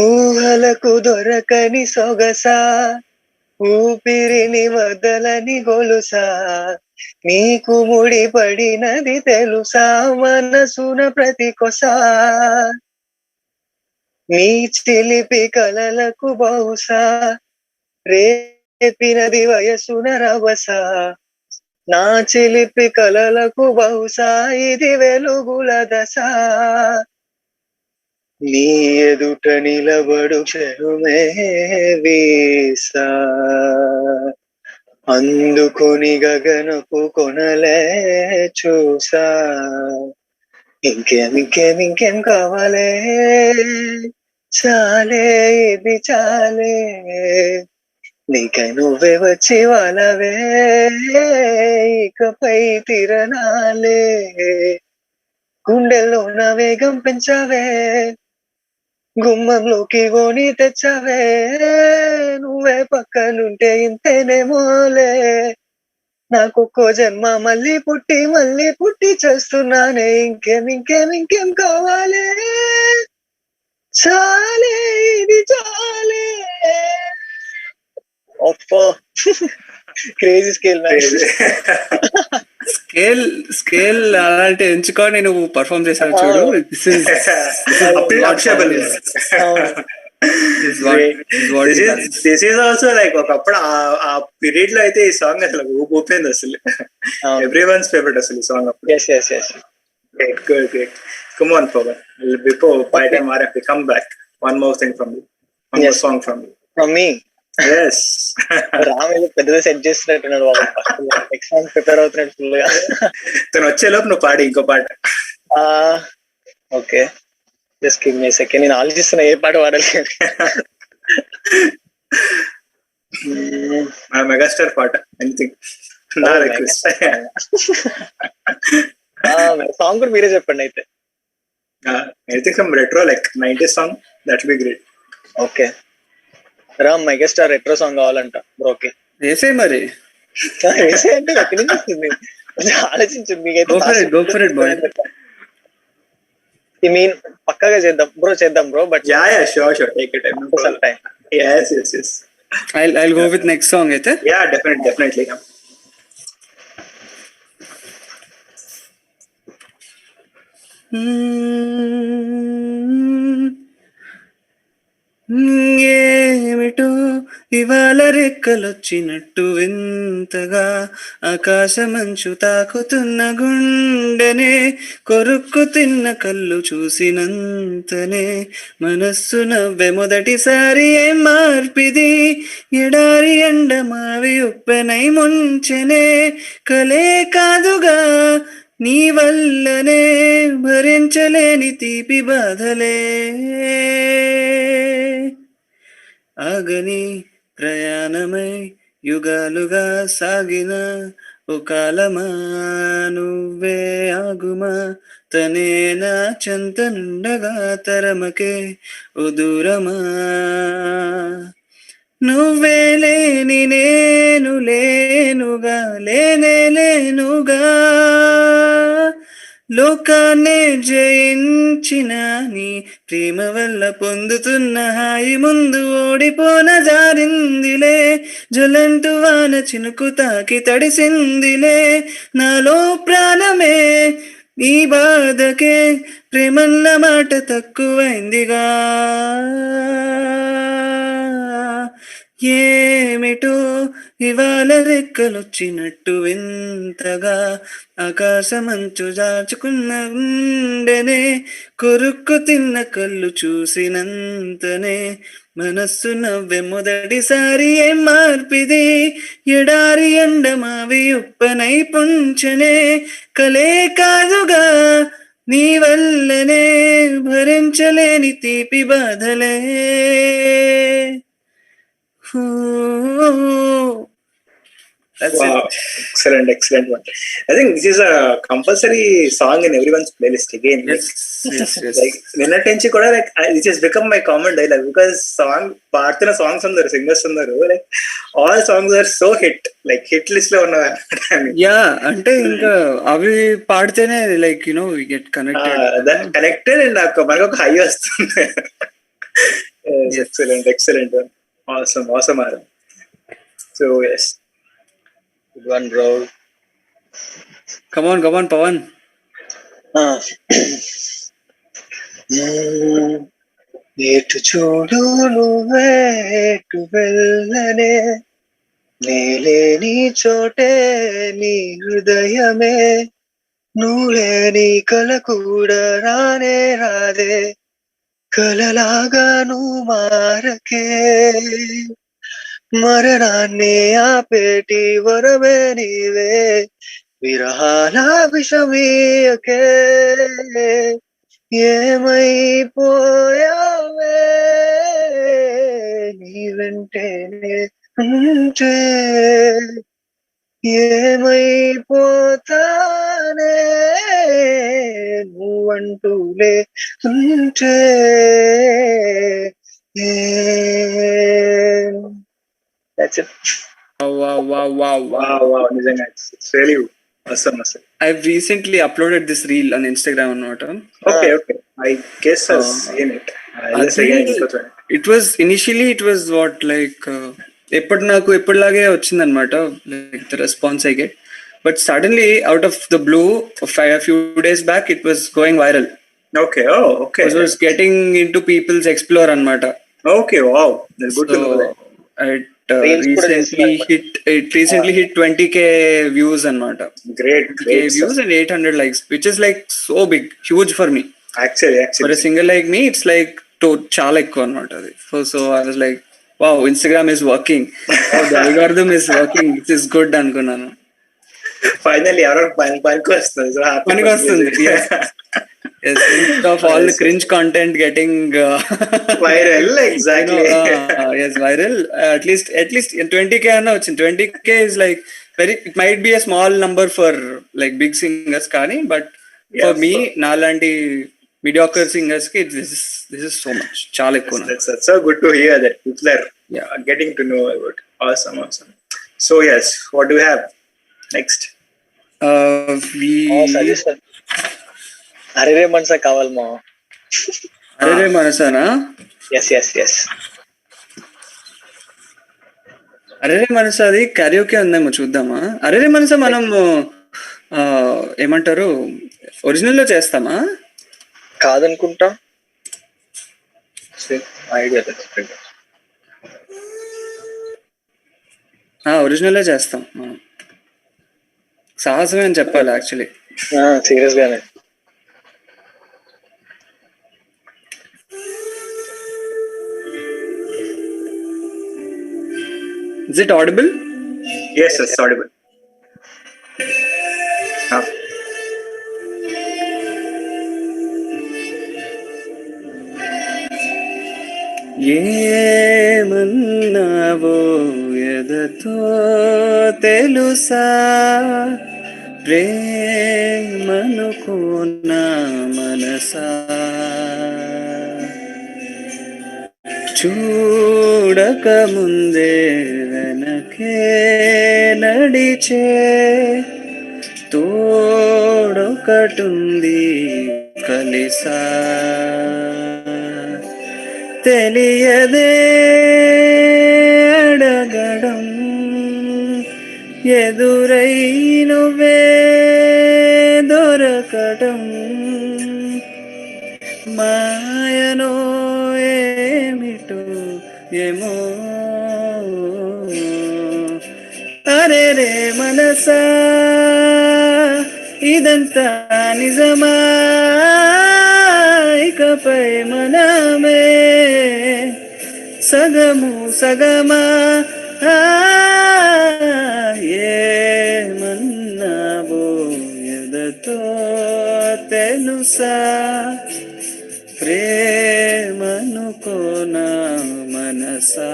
ఊహలకు దొరకని సొగసా, ఊపిరిని వదలని గొలుసా, నీకు ముడి పడినది తెలుసా, మనసున ప్రతి కొసా, నీ చిలిపి కలలకు బహుశా, రేపినది వయసున రవసా, నా చిలిపి కలలకు బహుశా, ఇది వెలుగుల దశ, నీ ఎదుట నిలబడు క్షణమే వీసా, అందుకొని గగనపు కొనలే చూసా, ఇంకేం కావాలే, చాలే ఇది చాలే, నీకై నువ్వే వచ్చి వాళ్ళవే, ఇకపై తిరణాలే, గుండెల్లో నా వేగం పెంచావే, గుమ్మంలోకి గోని తెచ్చావే, నువ్వే పక్కనుంటే ఇంతేనేమోలే, నాకొక్కో జన్మ మళ్ళీ పుట్టి చేస్తున్నానే, ఇంకేం కావాలే, చాలే ఇది చాలే. క్రేజీ స్కేల్ అలాంటి ఎంచుకొని నువ్వు పర్ఫార్మ్ చేసావు చూడు. దిస్ ఇస్ ఆల్సో లైక్ ఒకప్పుడు ఆ పీరియడ్ లో అయితే ఈ సాంగ్ అసలు ఊపింది అసలు. ఎవ్రీవన్స్ ఫేవరెట్ అసలు ఈ సాంగ్ అప్పుడు. Great. Come on, Pawan. Before by time RMP come back, one more thing from you. One more song from you. From me? Yes. Ram ఏదో పెద్దగా సెట్ చేస్తున్నట్టున్నాడు బాబు. ఎగ్జామ్ ప్రిపేర్ అవుతున్నాడు ఫుల్ గా. తను వచ్చేలోపు నువ్వు పాడి ఇంకో పాట. Okay, just give me a second. నేను ఆలోచిస్తున్నా ఏ పాట పాడాలి. మెగాస్టార్ పాట, ఎనీథింగ్. నా రిక్వెస్ట్. సాంగ్ కూడా మీరే చెప్పండి అయితే. Anything from retro, like 90s song, that will be great. Okay, Ram megastar retro song కావాలంట బ్రోకి. వేసే మరి వేసే అంటే ఎక్కడి నుంచి వస్తుంది ఆలోచించండి. మీకైతే ఐ మీన్ పక్కాగా చేద్దాం bro. But sure take your time. some time. Yes. I'll go with next song అయితే. Yeah, definitely. ఏమిటో ఇవాళ రెక్కలొచ్చినట్టు వింతగా ఆకాశమంచు తాకుతున్న గుండెనే, కొరుక్కు తిన్న కళ్ళు చూసినంతనే మనస్సు నవ్వే మొదటిసారి ఏం మార్పిది, ఎడారి ఎండ మావి ఉప్పెనై ముంచెనే, కలే కాదుగా నీ వల్లనే భరించలేని తీపి బాధలే, ఆగని ప్రయాణమై యుగాలుగా సాగిన ఓ కాలమా, నువ్వే ఆగుమా, తనే నా చెంతనుండగా తరమకే ఓ దూరమా, నువ్వే లేని నేను లేనుగా, లేనుగా, లోకాన్నే జయించిన నీ ప్రేమ వల్ల పొందుతున్న హాయి ముందు ఓడిపోన జారిందిలే, జలంటు వాన చినుకు తాకి తడిసిందిలే, నాలో ప్రాణమే ఈ బాధకే ప్రేమన్న మాట తక్కువైందిగా, ఏమిటో ఇవాళ రెక్కలొచ్చినట్టు వింతగా ఆకాశమంచు దాచుకున్న ఉండెనే కొరుక్కు తిన్న కళ్ళు చూసినంతనే మనస్సు నవ్వె మొదటిసారి ఏం మార్పిది ఎడారి ఎండమావి ఉప్పనై పుంచనే కలే కాదుగా నీ వల్లనే భరించలేని తీపి బాధలే. That's Wow, it. excellent one. I think this is a compulsory song in everyone's playlist again. Yes, yes, yes. Like నిన్నటి నుంచి కూడా like it has become my common dialogue because పాడుతున్న సాంగ్స్ ఉన్నారు, సింగర్స్ ఉన్నారు, like all songs are so hit, like hit list లో ఉన్నవి అన్నమాట. Yeah అంటే ఇంకా అవి పాడితేనే like we get connected and మనకు ఒక హై వస్తుంది. Excellent awesome Aaron. So yes, good one bro. Come on Pavan. ఎటు చూడు నువ్వేటు వెళ్ళనే నేలేని చోటే నీ హృదయమే నువ్వులేని కల కూడా రానే రాదే కలలాగా నువ్వు మారకే మరణాన్ని ఆపేటి వరమే నీవే విరహాల విషమీయకే ఏమైపోయావే నీ వెంటనే ఉంటే ఏమైపోతానే నువ్వంటూలే ఉంటే. That's it. Wow, నిజంగా it's really awesome. I've recently uploaded this reel on Instagram అన్నమాట. Okay. I guess I've seen it. It was what like ఎప్పటిలాగే వచ్చిందనమాట like the response I get, but suddenly out of the blue a few days back it was going viral. Okay. It was getting into people's explore అన్నమాట. Okay, wow, that's good to know that. It recently hit 20k views అన్నమాట. Great views and 800 likes, which is like so big, huge for me. Actually for a singer like me it's like చాలా ఎక్కువ అన్నమాట అది. So I was like, wow, Instagram is working. The algorithm is working. This is good అనుకున్నాను. Finally ఎవరో పనికి వస్తుంది. Yes. Yes, instead of all the cringe content getting viral, exactly. Yes, viral. At least 20k అన్న వచ్చింది. 20k is like it might be a small number for like big singers కానీ, but for me నాలాంటి mediocre singers కి this is so much, చాలా ఎక్కువ. That's so good to hear that people are getting to know about it. Awesome. So yes, what do we have next? Suggestion. అరే మనసా కావాలి మా. అరే మనసానా? yes. అరే మనసాది karaoke ఉందేమో చూద్దామా? అరే మనసా మనం ఏమంటారు ఒరిజినల్ లో చేస్తామా? కాదనుకుంటా. ఐడియా ఒరిజినలే చేస్తాం మనం. సాహసమే అని చెప్పాలి యాక్చువల్లీ. సీరియస్ గానే. Is it audible? Yes, it's audible. ఏమన్నావో ఎదతో తెలుసా ప్రేమనుకున్నా మనసా చూడక ముందే వెనకే నడిచే తోడొకటుంది కలిసా తెలియదే అడగడం ఎదురై నువ్వే దొరకడం మాయనో ఏమిటో ఏమో మనసా ఇదంతా నిజమా ఇకపై మనమే సగము సగమా ఏమన్నావో ఎదతో తెలుసా ప్రేమనుకోనా మనసా.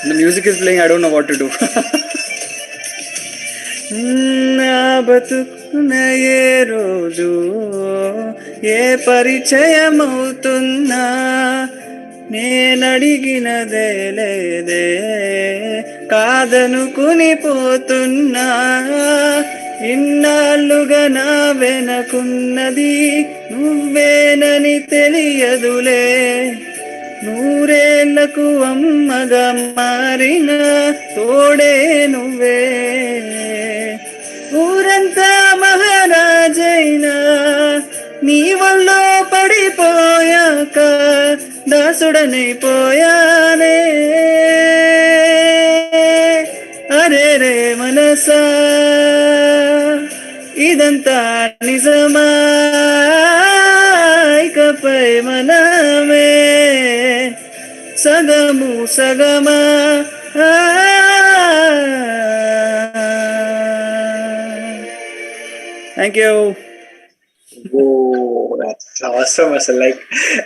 The music is playing, I don't know what to do. నా బతుకున ఏ రోజు ఏ పరిచయమవుతున్నా నేనడిగినదే లేదే కాదనుకుని పోతున్నా ఇన్నాళ్ళుగా నా వెనకున్నది నువ్వేనని తెలియదులే నూరేళ్లకు అమ్మగా మారిన తోడే నువ్వే ఊరంతా మహారాజైనా నీ వల్లో పడిపోయాక దాసుడనైపోయానే అరే రే మనసా ఇదంతా నిజమా ఇకపై మనమే సగము సగమా. Thank you. Oh, that's awesome. Like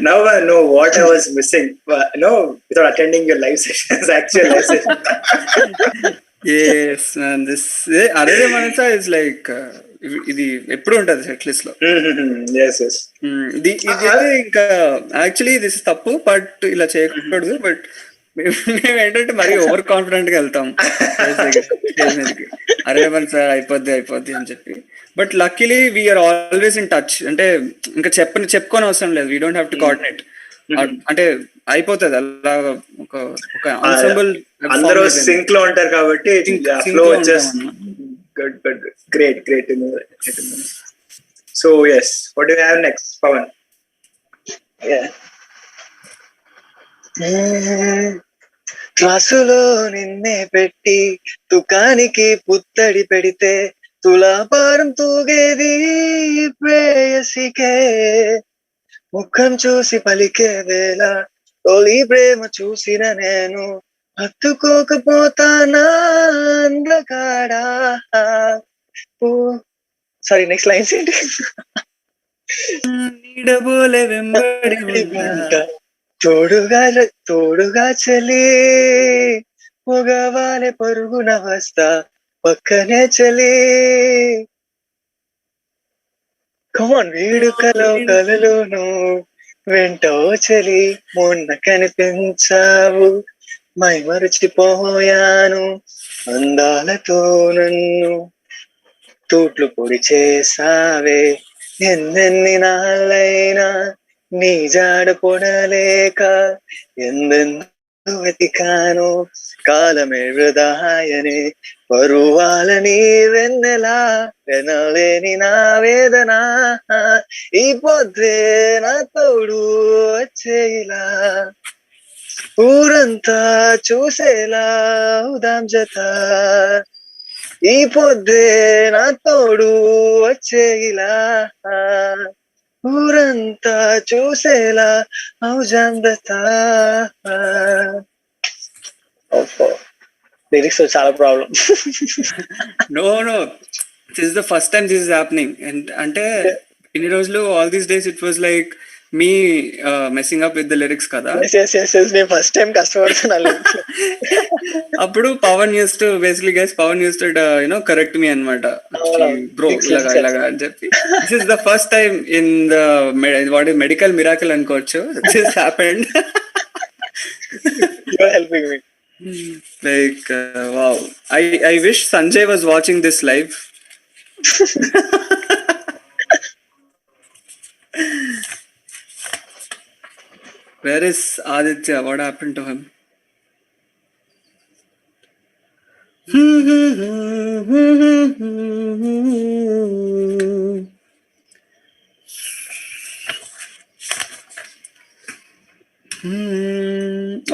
now I know what I was missing. Without attending your live sessions, actual live sessions. Yes, man. This Arare Manasa is like ఇది ఎప్పుడు ఉంటుంది సెట్ లిస్ట్ లో. ఇది ఇంకా యాక్చువల్లీ దిస్ తప్పు but ఇలా చేయకూడదు but మేము ఏంటంటే మరీ ఓవర్ కాన్ఫిడెంట్ గా వెళ్తాం స్టేజ్ మీదకి అరే సార్ అయిపోద్ది అని చెప్పి. But luckily we're always in touch. అంటే ఇంకా చెప్పుకొని అవసరం లేదు. We don't have to coordinate. అంటే అయిపోతుంది అలా ఒక ఆన్సెంబుల్ అందరూ సింక్ లో ఉంటారు కాబట్టి great. So yes, what do you have next, Pawan? క్లాసులో నిన్నే పెట్టి తుకానికి పుత్తడి పెడితే తులాభారం తూగేది ప్రేయసికే ముఖం చూసి పలికే వేళ తొలి ప్రేమ చూసిన నేను హత్తుకోకపోతానా అందగాడా. సారీ నెక్స్ట్ లైన్స్ ఏంటి? నీడబోలే వెంబడి తోడుగా చలి పొగవాలే పరుగున వస్తా పక్కనే చలి కమాన్ వేడుకలో కలలోను వెంటో చలి మొన్న కనిపించావు మై మరచిపోయాను అందాలతో నన్ను తూట్లు పొడి చేసావే ఎన్నెన్ని నాళ్ళైనా నీ జాడ పొడలేక ఎందెందు వెతికాను కాలమే వృధాయనే పరువాలని వెన్నెలా వెనలేని నా వేదన ఈ పొద్దే నా తోడు వచ్చేలా ఊరంతా చూసేలా ఉదాం జత ఈ పొద్దే నా తోడు వచ్చేలా ఊరంతా చూసేలా ఔజందత. లిరిక్స్ చాలా problem. No this is the first time this is happening. అంటే ఇన్ని రోజులు all these days it was like me messing up with the lyrics కదా. నేను ఫస్ట్ టైం కష్టపడుతున్నాను. అప్పుడు Pavan use to basically guys Pavan use to correct me అనమాట bro ఇలాగా అని చెప్పి. This is the first time in the what is medical miracle అనుకోవచ్చు. This happened. You are helping me. Like wow, I wish Sanjay was watching this live. Where is Aditya? What happened to him?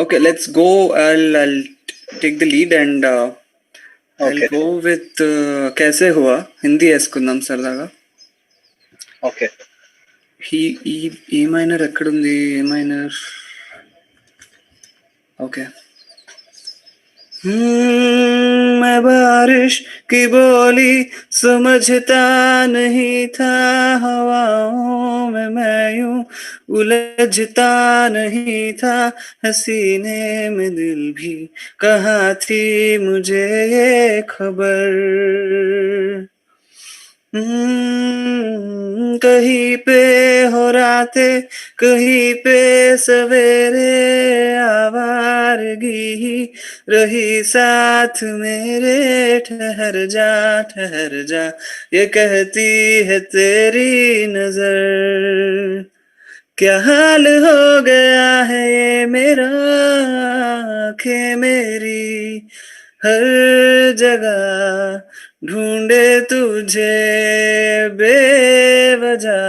Okay, let's go. I'll take the lead and I'll Okay. go with कैसे हुआ हिंदी వేసుకుందాం సరదాగా. Okay. ఈ minor ఎక్కడుంది? ఏ minor? Okay. मैं बारिश की बोली समझता नहीं था, हवाओं में मैं यूं उलझता नहीं था, हसीने में दिल भी कहाँ थी मुझे ये खबर. कहीं पे हो रातें, कहीं पे सवेरे, आवारगी ही रही साथ मेरे. ठहर जा ये कहती है तेरी नजर. क्या हाल हो गया है ये मेरा, आँखें मेरी हर जगह ढूंढे तुझे बेवजह.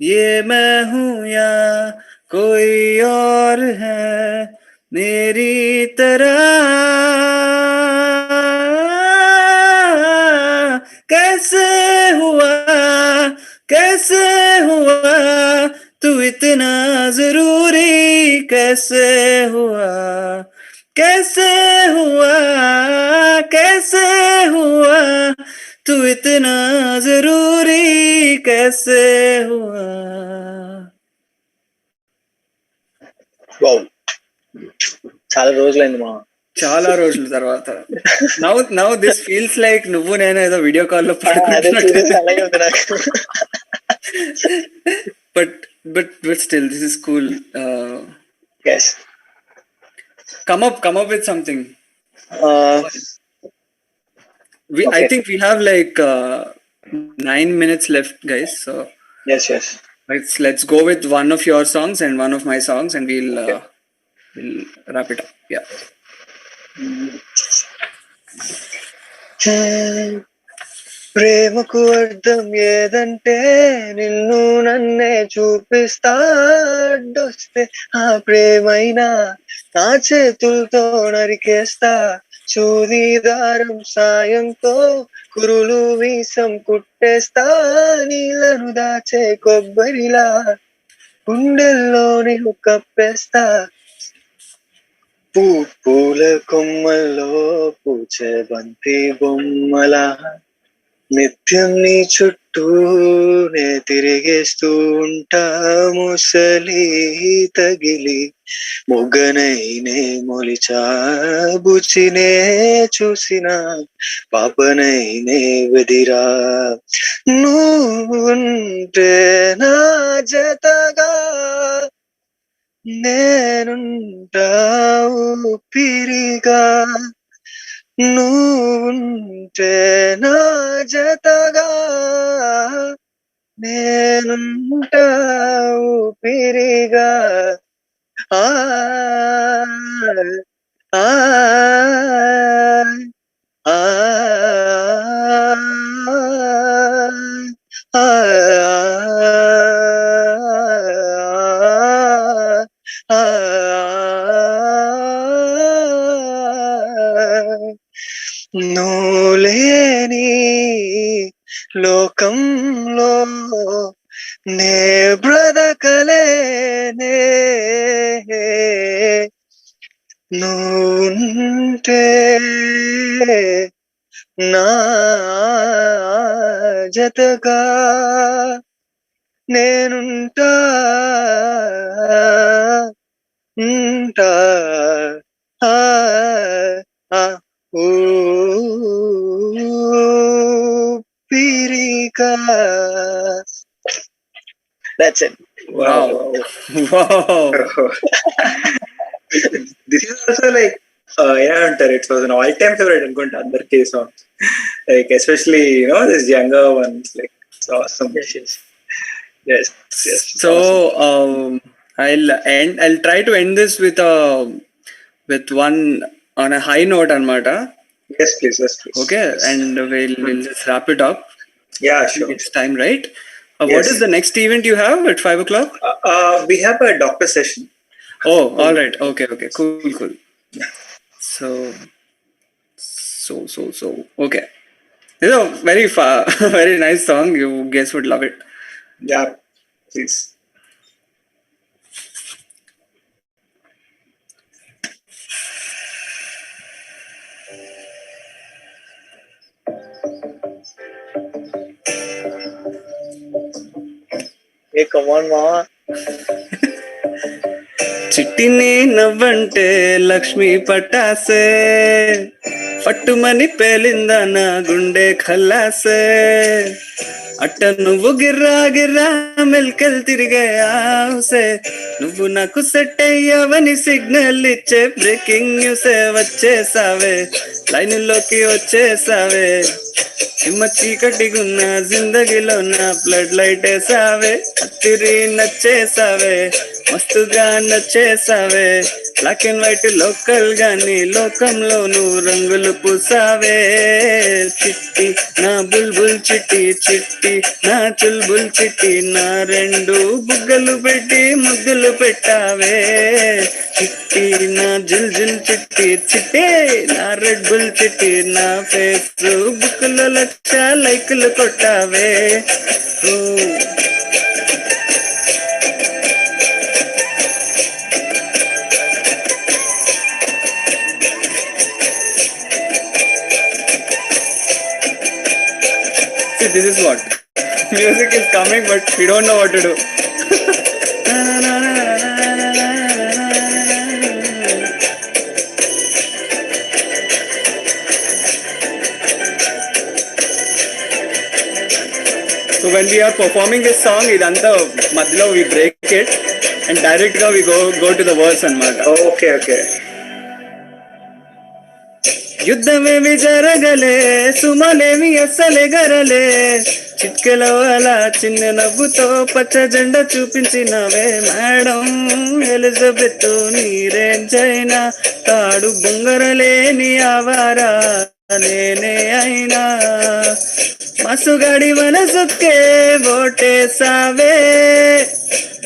ये मैं हूँ या कोई और है मेरी तरह. कैसे हुआ तू इतना जरूरी, कैसे हुआ तू इतना जरूरी, कैसे हुआ. వావ్, చాలా రోజులైంది మా. చాలా రోజుల తర్వాత. నౌ దిస్ ఫీల్స్ లైక్ నువ్వు నేను ఏదో వీడియో కాల్ లో అదే సీరియస్ అలాగే ఉంది నాకు. but still this is cool. Yes. Come up with something. Okay. I think we have like 9 minutes left, guys, so yes let's go with one of your songs and one of my songs and we'll wrap it up. Yeah. ప్రేమకు అర్థం ఏదంటే నిన్ను నన్నే చూపిస్తా, అడ్డొస్తే ఆ ప్రేమైనా నా చేతులతో నరికేస్తా. చూది దారం సాయంతో కురులు వీసం కుట్టేస్తా, నీళ్ళను దాచే కొబ్బరిలా గుండెల్లో నీవు కప్పేస్తా. పూల కొమ్మల్లో పూచే బంతి బొమ్మలా నిత్యం నీ చుట్టూ నే తిరిగేస్తూ ఉంటా. ముసలి తగిలి మొగ్గనైనే మొలిచా, బుచినే చూసిన పాపనైనే వెదిరా. నువ్వుంటే నా జతగా నేనుంటా ఊపిరిగా. నువ్వుంటే నా జతగా నేనుంటా ఊపిరిగా. ఆ ఆ ఆ నువ్వులేని లోకంలో నే బ్రతకలేనే, నువ్వుంటే నా జతగా నేనుంటా ఉంటా. ఊపిరిగా. That's it. Wow. This is also like ఏమంటారు, it's was an all time favorite అనుకుంటా అందరికి songs, like especially this younger ones, like it's awesome. Yes. So I'll try to end this with one on a high note anamata. Yes, please. Yes, please. Okay, Yes. and we'll just wrap it up. Yeah, I think sure. it's time, right? What Yes. is the next event you have at 5 o'clock? We have a doctor session. Oh, all right. Okay. Cool. So, okay. This is a very very nice song. You guys would love it. Yeah, please. ఏ కమాన్ మావా. చిట్టిని నవ్వంటే లక్ష్మి పట్టాసే పట్టుమని పేలిందా నా గుండె ఖల్లాసే అట్ట నువ్వు గిర్రా మెల్కెల్ తిరిగే ఆసే నువ్వు నాకు set అయ్యావని signal ఇచ్చే బ్రేకింగ్ న్యూసే వచ్చేసావే లైన్లోకి వచ్చేసావే చిమ్మ చీకటిగున్న జిందగీలో నా ఫ్లడ్ లైట్ వేసావే అత్తిరి నచ్చేసావే మస్తుగా నచ్చేసావే బ్లాక్ అండ్ వైట్ లోకల్ గాని లోకంలో నువ్వు రంగులు పూసావే చిట్టి నా బుల్బుల్ చిట్టి నా చుల్బుల్ చిట్టి నా రెండు బుగ్గలు పెట్టి ముగ్గులు పెట్టావే చిట్టి నా జిల్ చిట్టి నా రెడ్ బుల్ చిట్టి నా ఫేస్ బుక్కులో లక్ష లైకులు కొట్టావే ఓ See, this is what music is coming, but we don't know what to do. So when we are performing this song, idantha madhilo we break it and direct ga we go to the verse anamata. Okay. యుద్ధమేమి జరగలే సుమలేమి అస్సలే గరలే చిట్కెలో అలా చిన్న నవ్వుతో పచ్చ జెండా చూపించినవే madam Elizabeth నీరేంజైనా తాడు బొంగరలేని ఆవారా నేనే అయినా మసుగాడి మనసుకే ఓటేసావే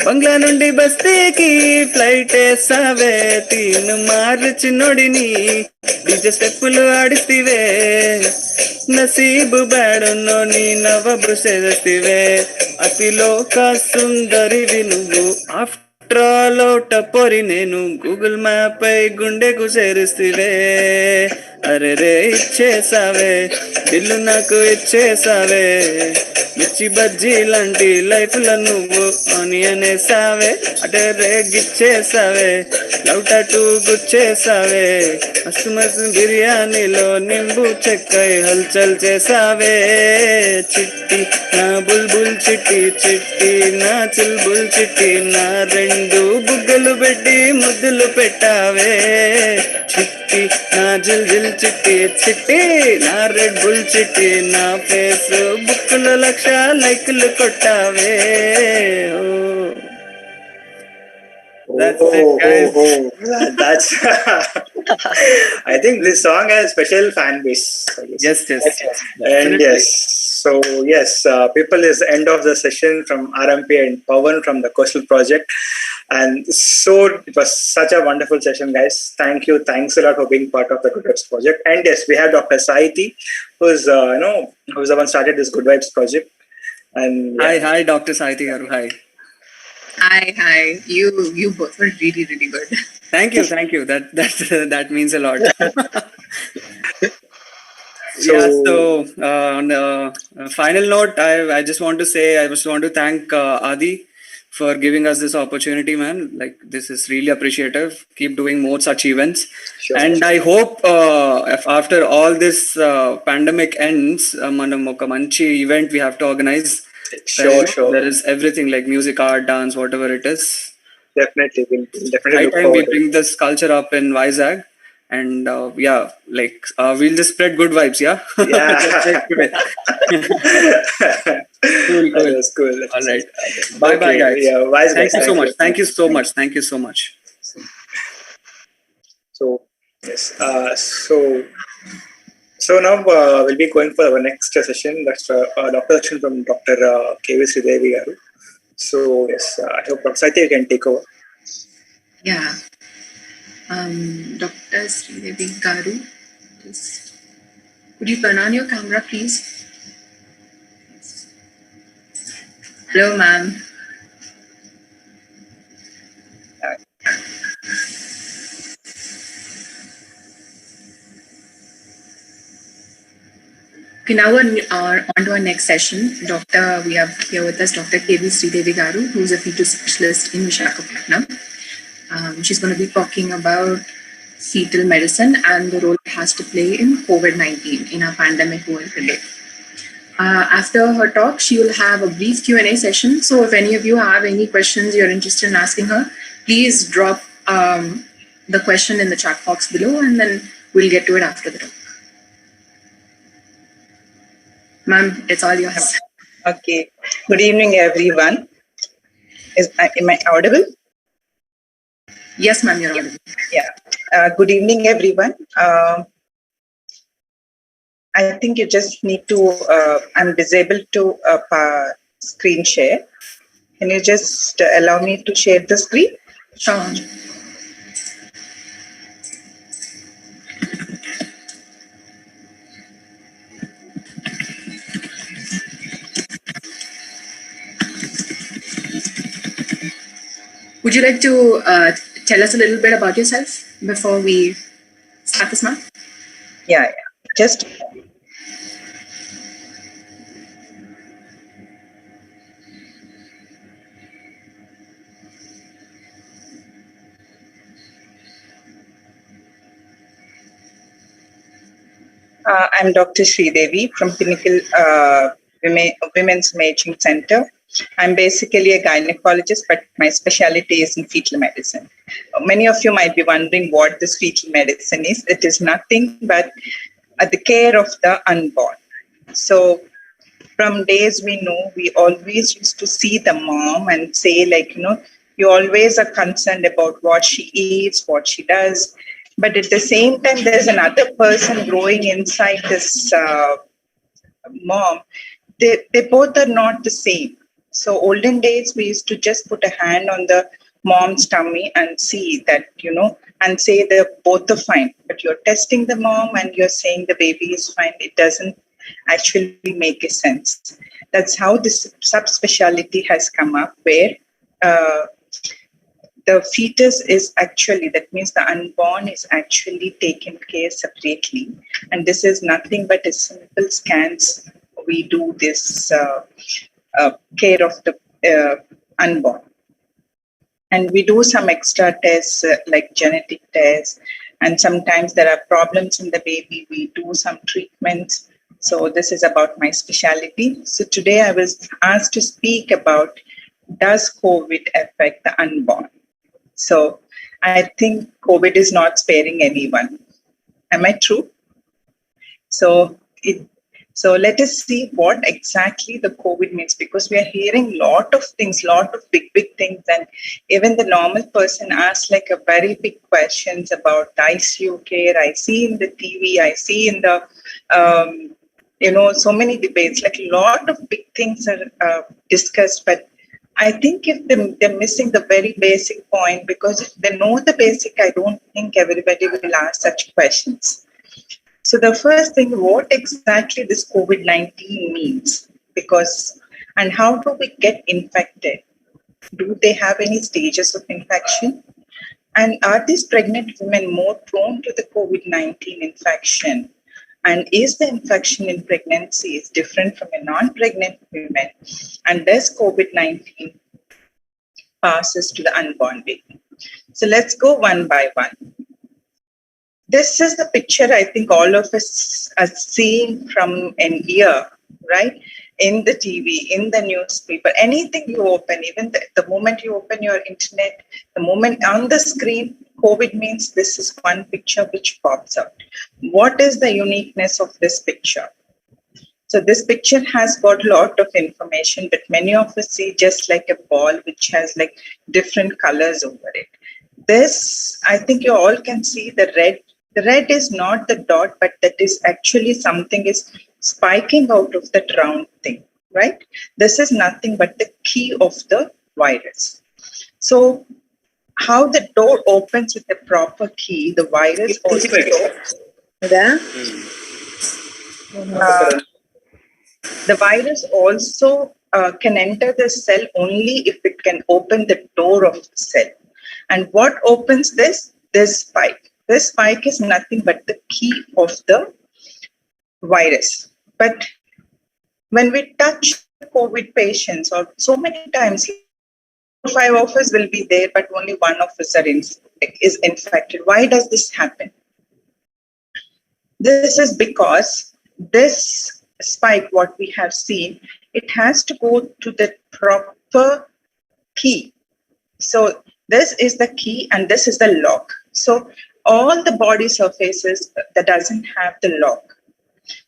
బంగ్లా నుండి బస్తీకి ఫ్లైట్ వేసావే తీను మారు చిన్నోడిని డీజే స్టెప్పులు ఆడిస్తివే నసీబు బ్యాడున్నో నీ నవ్వు సేదస్తివే అతిలోక సుందరివి నువ్వు ఆఫ్టర్ ఆల్ టపోరి నేను గూగుల్ మ్యాప్ పై గుండెకు చేరుస్తివే అరే రే ఇచ్చేసావే దిల్లు నాకు ఇచ్చేసావే మిర్చి బజ్జీ లాంటి లైఫ్ లో నువ్వు అని అనేసావే అటే రేగిచ్చేసావే లవ్ టాటూ గుచ్చేసావే మస్తు బిర్యానీలో నింబు చెక్కై హల్చల్ చేసావే చిట్టి నా బుల్బుల్ చిట్టి నా చిల్బుల్ చిట్టి నా రెండు బుగ్గలు పెట్టి ముద్దులు పెట్టావే చిట్టి నా జిల్ చిట్టి నా రెడ్ బుల్ చిట్టి నా ఫేస్ బుక్కులో లక్ష లైకులు కొట్టావే That's it, guys. That's. I think this song has special fan base. Yes. And yes, so yes, people is end of the session from RMP and Pawan from the Coastal Project, and so it was such a wonderful session, guys. Thanks a lot for being part of the Good Vibes Project. And yes, we have Dr. Sridevi, who's who's the one started this Good Vibes Project. And yeah. Hi, Dr. Sridevi garu. Hi. You both were really good. Thank you. That means a lot. So on the final note, I just want to thank Adi for giving us this opportunity, man. Like, this is really appreciative. Keep doing more such events. Sure. And I hope if after all this pandemic ends, manam oka manchi event we have to organize. Sure. There is everything like music, art, dance, whatever it is. Definitely, we'll definitely Right look time we forward to bring this culture up in Vizag. And we'll just spread good vibes, yeah? Cool. That's cool. All right. Bye, guys. Yeah, wise guys. Thank you so much. Thank you so much. So yes. So So now we'll be going for our next session. That's Dr. Section from Dr. K.V. Sridevi garu. So yes, I hope Dr. Saiti can take over. Yeah. Dr. Sridevi garu, could you turn on your camera, please? Hello, ma'am. Okay, now we're on to our next session. We have here with us Dr. K.V. Sridevi garu, who's a fetal specialist in Visakhapatnam. She's going to be talking about fetal medicine and the role it has to play in COVID-19 in our pandemic world today. After her talk, she will have a brief Q&A session. So if any of you have any questions you're interested in asking her, please drop the question in the chat box below, and then we'll get to it after the talk. Ma'am, it's all yours. Okay. Good evening, everyone. Am I audible? Yes, ma'am, you're audible. Yeah. Good evening, everyone. I think you just need to, I'm disabled to screen share. Can you just allow me to share the screen? Sure. Would you like to tell us a little bit about yourself before we start this, ma'am? Yeah. Just. I'm Dr. Sridevi from Pinnacle Women's Imaging Center. I'm basically a gynecologist, but my specialty is in fetal medicine. Many of you might be wondering what this fetal medicine is. It is nothing but the care of the unborn. So from days we know, we always used to see the mom and say, like, you always are concerned about what she eats, what she does. But at the same time, there's another person growing inside this mom. They both are not the same. So olden days, we used to just put a hand on the mom's tummy and see that, and say they're both are fine. But you're testing the mom and you're saying the baby is fine. It doesn't actually make a sense. That's how this subspecialty has come up, where the fetus is actually, that means the unborn is actually taken care separately. And this is nothing but a simple scans. We do this care of the unborn. And we do some extra tests like genetic tests. And sometimes there are problems in the baby. We do some treatments. So this is about my specialty. So today I was asked to speak about, does COVID affect the unborn? So I think COVID is not sparing anyone. Am I true? So let us see what exactly the COVID means, because we are hearing lot of things, lot of big things, and even the normal person asks like a very big questions about ICU care. I see in the TV, I see in the so many debates, like a lot of big things are discussed, but I think if they're missing the very basic point, because if they know the basic, I don't think everybody will ask such questions. So the first thing, what exactly this COVID-19 means, and how do we get infected? Do they have any stages of infection? And are these pregnant women more prone to the COVID-19 infection? And is the infection in pregnancy is different from a non-pregnant woman? And does COVID-19 passes to the unborn baby? So let's go one by one. This is the picture I think all of us are seeing from an year, right? In the TV, in the newspaper, anything you open, even the moment you open your internet, the moment on the screen, COVID means this is one picture which pops out. What is the uniqueness of this picture? So this picture has got a lot of information, but many of us see just like a ball which has like different colors over it. This, I think you all can see the red The red is not the dot, but that is actually something is spiking out of that round thing, right? This is nothing but the key of the virus. So how the door opens with the proper key, the virus also the virus also can enter the cell only if it can open the door of the cell. And what opens this? This spike. This spike is nothing but the key of the virus. But when we touch COVID patients, or so many times, 5 of us will be there, but only 1 of us is infected. Why does this happen? This is because this spike, what we have seen, it has to go to the proper key. So this is the key and this is the lock. So all the body surfaces that doesn't have the lock.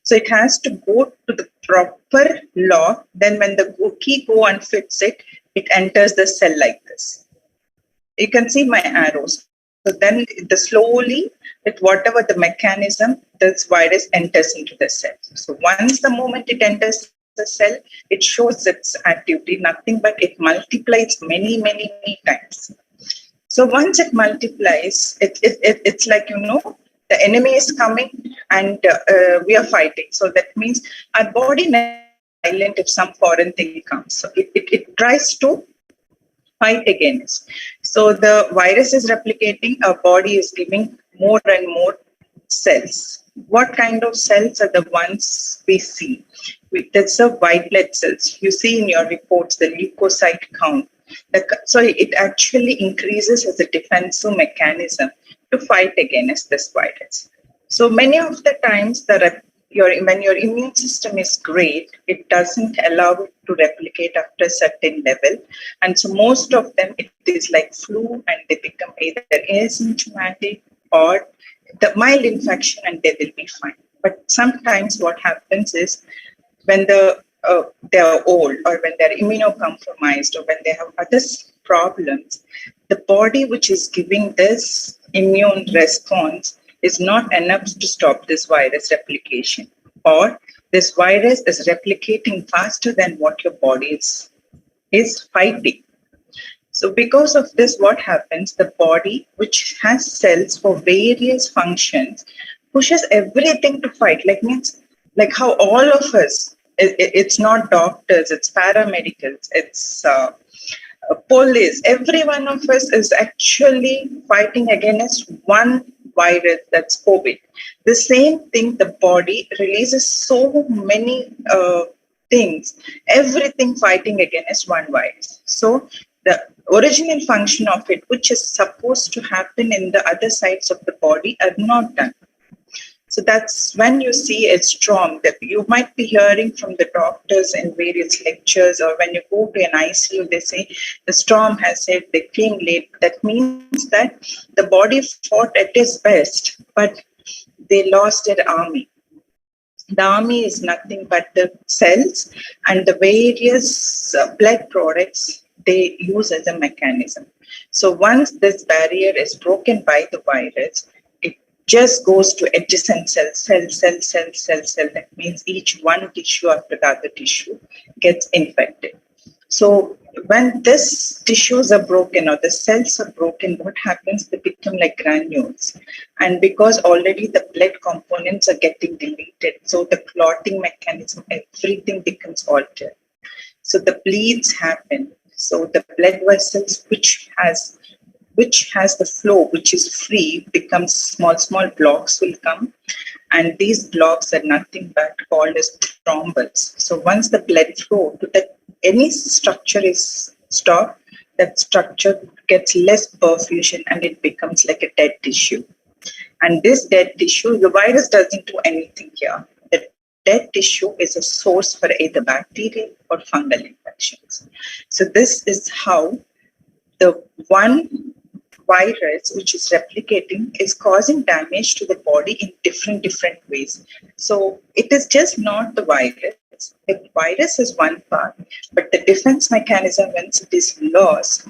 So it has to go to the proper lock. Then when the key go and fits it, it enters the cell like this. You can see my arrows. So then slowly, with whatever the mechanism, this virus enters into the cell. So once the moment it enters the cell, it shows its activity, nothing but it multiplies many, many, many times. So once it multiplies, it's like, the enemy is coming and we are fighting. So that means our body is silent if some foreign thing comes. So it tries to fight against. So the virus is replicating, our body is giving more and more cells. What kind of cells are the ones we see? That's the white blood cells. You see in your reports the leukocyte count. So it actually increases as a defensive mechanism to fight against this virus. So many of the times when your immune system is great, it doesn't allow it to replicate after a certain level. And so most of them, it is like flu and they become either asymptomatic or the mild infection and they will be fine. But sometimes what happens is when they're old or when they're immunocompromised or when they have other problems, the body which is giving this immune response is not enough to stop this virus replication, or this virus is replicating faster than what your body is fighting. So because of this, what happens? The body, which has cells for various functions, pushes everything to fight. Like how all of us, it's not doctors, it's paramedicals, it's police. Every one of us is actually fighting against one virus, that's COVID. The same thing, the body releases so many things, everything fighting against one virus. So the original function of it, which is supposed to happen in the other sides of the body, are not done. So that's when you see a storm that you might be hearing from the doctors in various lectures, or when you go to an ICU, they say the storm has said they came late. That means that the body fought at its best, but they lost their army. The army is nothing but the cells and the various blood products they use as a mechanism. So once this barrier is broken by the virus, just goes to adjacent cell. That means each one tissue after the other tissue gets infected. So when these tissues are broken or the cells are broken, what happens? They become like granules. And because already the blood components are getting deleted, so the clotting mechanism, everything becomes altered. So the bleeds happen. So the blood vessels, which has the flow, which is free, becomes small blocks will come. And these blocks are nothing but called as thrombus. So once the blood flow to any structure is stopped, that structure gets less perfusion and it becomes like a dead tissue. And this dead tissue, the virus doesn't do anything here. The dead tissue is a source for either bacterial or fungal infections. So this is how the one virus which is replicating is causing damage to the body in different ways. So it is just not the virus. The virus is one part, but the defense mechanism, once it is lost,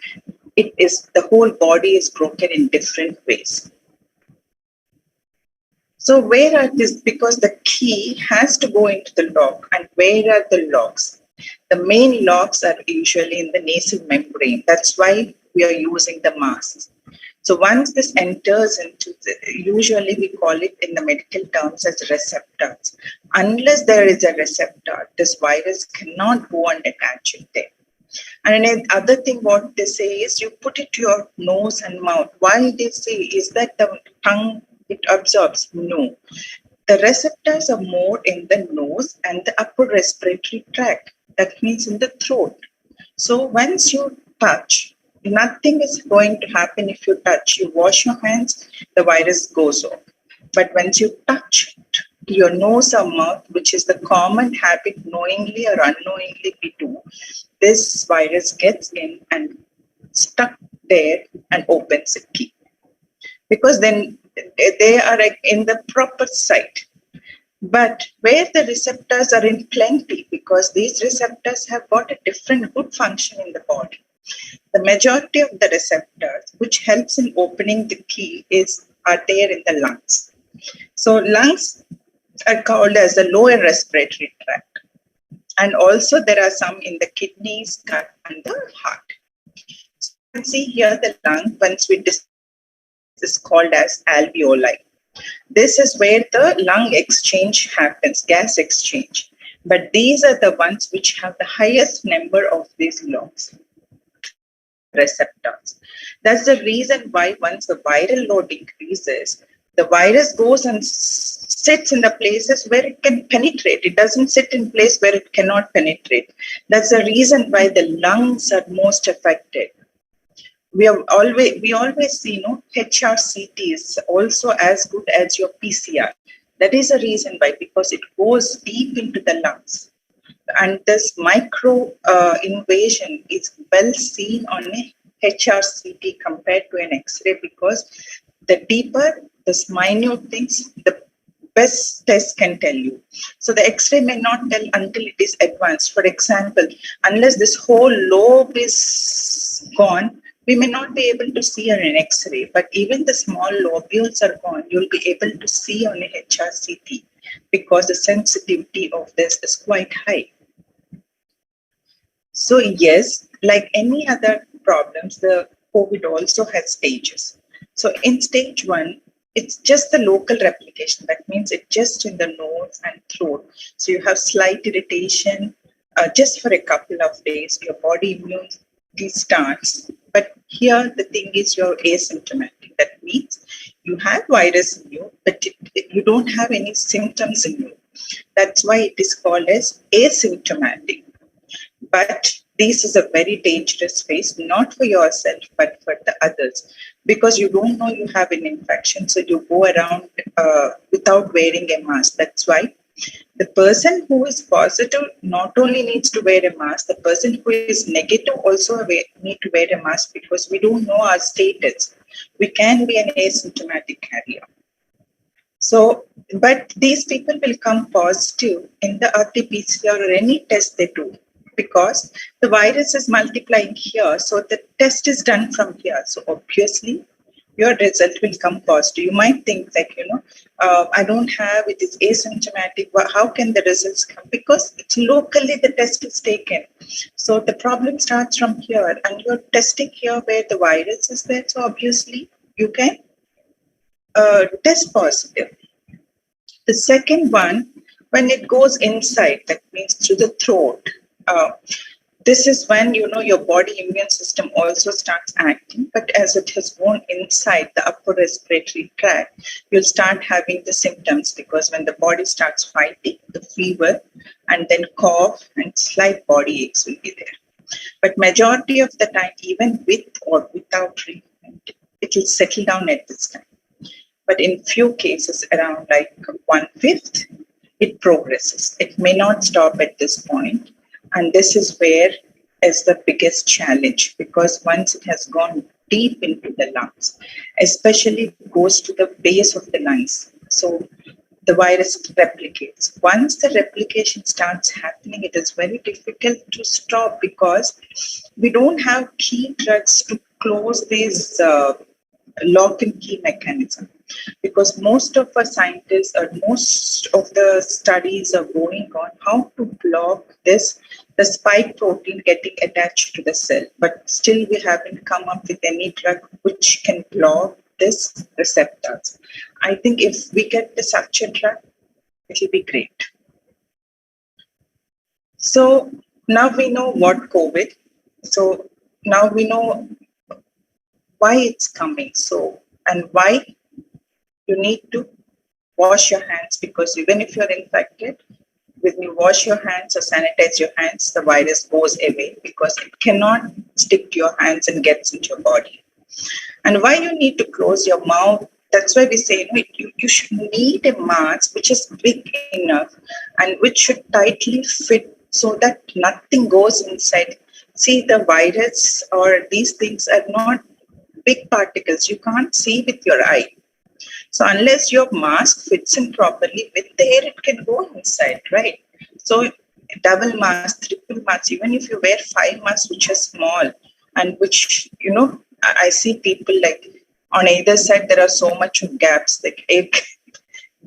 it is the whole body is broken in different ways. So where are this? Because the key has to go into the lock. And where are the locks? The main locks are usually in the nasal membrane. That's why we are using the masks. So once this enters into usually we call it in the medical terms as receptors. Unless there is a receptor, this virus cannot go and attach it there. And another thing what they say is you put it to your nose and mouth. Why they say is that the tongue, it absorbs? No. The receptors are more in the nose and the upper respiratory tract. That means in the throat. So once you touch, nothing is going to happen if you touch. You wash your hands, the virus goes off. But once you touch your nose or mouth, which is the common habit, knowingly or unknowingly we do, this virus gets in and stuck there and opens the key. Because then they are in the proper site. But where the receptors are in plenty, because these receptors have got a different good function in the body. The majority of the receptors, which helps in opening the key, are there in the lungs. So lungs are called as the lower respiratory tract. And also there are some in the kidneys, gut, and the heart. So you can see here the lung, once we discuss, is called as alveoli. This is where the lung exchange happens, gas exchange. But these are the ones which have the highest number of these locks, receptors. That's the reason why once the viral load increases, the virus goes and sits in the places where it can penetrate. It doesn't sit in place where it cannot penetrate. That's the reason why the lungs are most affected. We always see, HRCT is also as good as your PCR. That is the reason why, because it goes deep into the lungs. And this micro invasion is well seen on a HRCT compared to an X-ray, because the deeper, the minute things, the best test can tell you. So the X-ray may not tell until it is advanced. For example, unless this whole lobe is gone, we may not be able to see on an X-ray, but even the small lobules are gone, you'll be able to see on a HRCT, because the sensitivity of this is quite high. So yes, like any other problems, the COVID also has stages. So in stage 1, it's just the local replication. That means it's just in the nose and throat. So you have slight irritation just for a couple of days. Your body immunity starts. But here the thing is you're asymptomatic. That means you have virus in you, but you don't have any symptoms in you. That's why it is called as asymptomatic. But this is a very dangerous phase, not for yourself, but for the others, because you don't know you have an infection. So you go around without wearing a mask. That's why the person who is positive not only needs to wear a mask, the person who is negative also need to wear a mask, because we don't know our status. We can be an asymptomatic carrier. So, but these people will come positive in the RT-PCR or any test they do, because the virus is multiplying here. So the test is done from here. So obviously your result will come positive. You might think like, I don't have, it is asymptomatic. How can the results come? Because it's locally the test is taken. So the problem starts from here, and you're testing here where the virus is there. So obviously you can test positive. The second one, when it goes inside, that means through the throat, this is when, your body immune system also starts acting. But as it has gone inside the upper respiratory tract, you'll start having the symptoms, because when the body starts fighting, the fever and then cough and slight body aches will be there. But majority of the time, even with or without treatment, it will settle down at this time. But in few cases, around like 1/5, it progresses. It may not stop at this point. And this is where is the biggest challenge, because once it has gone deep into the lungs, especially goes to the base of the lungs. So the virus replicates. Once the replication starts happening, it is very difficult to stop, because we don't have key drugs to close this lock and key mechanism. because most of our scientists or most of the studies are going on how to block this, the spike protein getting attached to the cell. But still we haven't come up with any drug which can block this receptors. I think if we get such a drug, it will be great. So now we know what COVID. So now we know why it's coming. So, and why you need to wash your hands, because even if you're infected, when you wash your hands or sanitize your hands, the virus goes away because it cannot stick to your hands and gets into your body. And why you need to close your mouth, that's why we say you should need a mask which is big enough and which should tightly fit so that nothing goes inside. See, the virus or these things are not big particles. You can't see with your eye. So unless your mask fits in properly with the air, it can go inside, right? So double mask, triple mask, even if you wear 5 masks which are small and which, I see people like on either side, there are so much of gaps, like air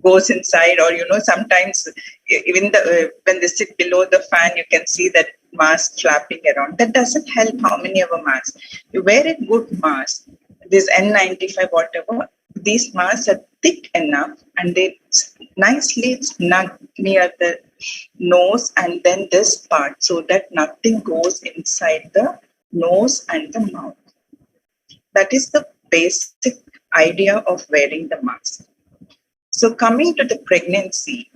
goes inside, or, sometimes even when they sit below the fan, you can see that mask flapping around. That doesn't help how many of a mask. You wear a good mask, this N95, whatever, these masks are thick enough and they nicely snug near the nose and then this part so that nothing goes inside the nose and the mouth. That is the basic idea of wearing the mask. So coming to the pregnancy,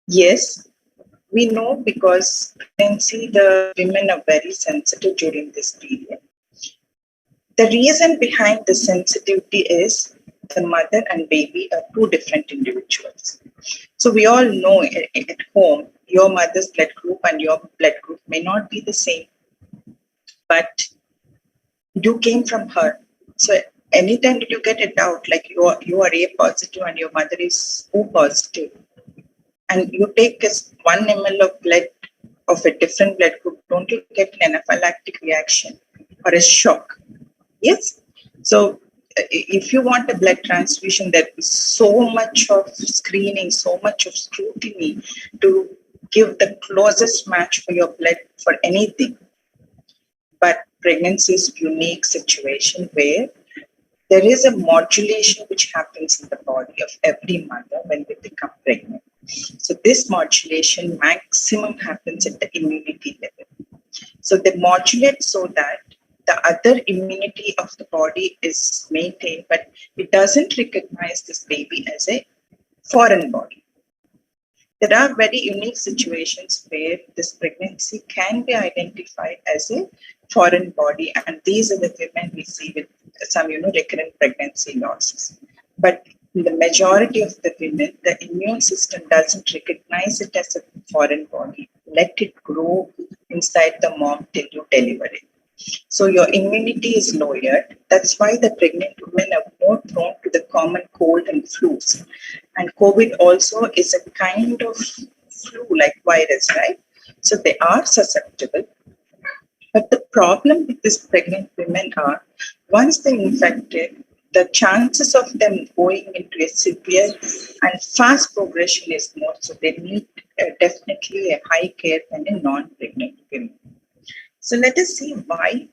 yes, we know because pregnancy, the women are very sensitive during this period. The reason behind the sensitivity is the mother and baby are two different individuals. So we all know at home, your mother's blood group and your blood group may not be the same, but you came from her. So anytime that you get a doubt, like you are A positive and your mother is O positive, and you take 1 ml of blood of a different blood group, don't you get an anaphylactic reaction or a shock? Yes. So if you want a blood transfusion, there is so much of screening, so much of scrutiny to give the closest match for your blood for anything. But pregnancy is a unique situation where there is a modulation which happens in the body of every mother when they become pregnant. So this modulation maximum happens at the immunity level. So they modulate so that the other immunity of the body is maintained, but it doesn't recognize this baby as a foreign body. There are very unique situations where this pregnancy can be identified as a foreign body, and these are the women we see with some, recurrent pregnancy losses. But in the majority of the women, the immune system doesn't recognize it as a foreign body. Let it grow inside the mom till you deliver it. So your immunity is lowered. That's why the pregnant women are more prone to the common cold and flus. And COVID also is a kind of flu-like virus, right? So they are susceptible. But the problem with these pregnant women are, once they're infected, the chances of them going into a severe and fast progression is more. So they need definitely a high care than a non-pregnant women. So let us see why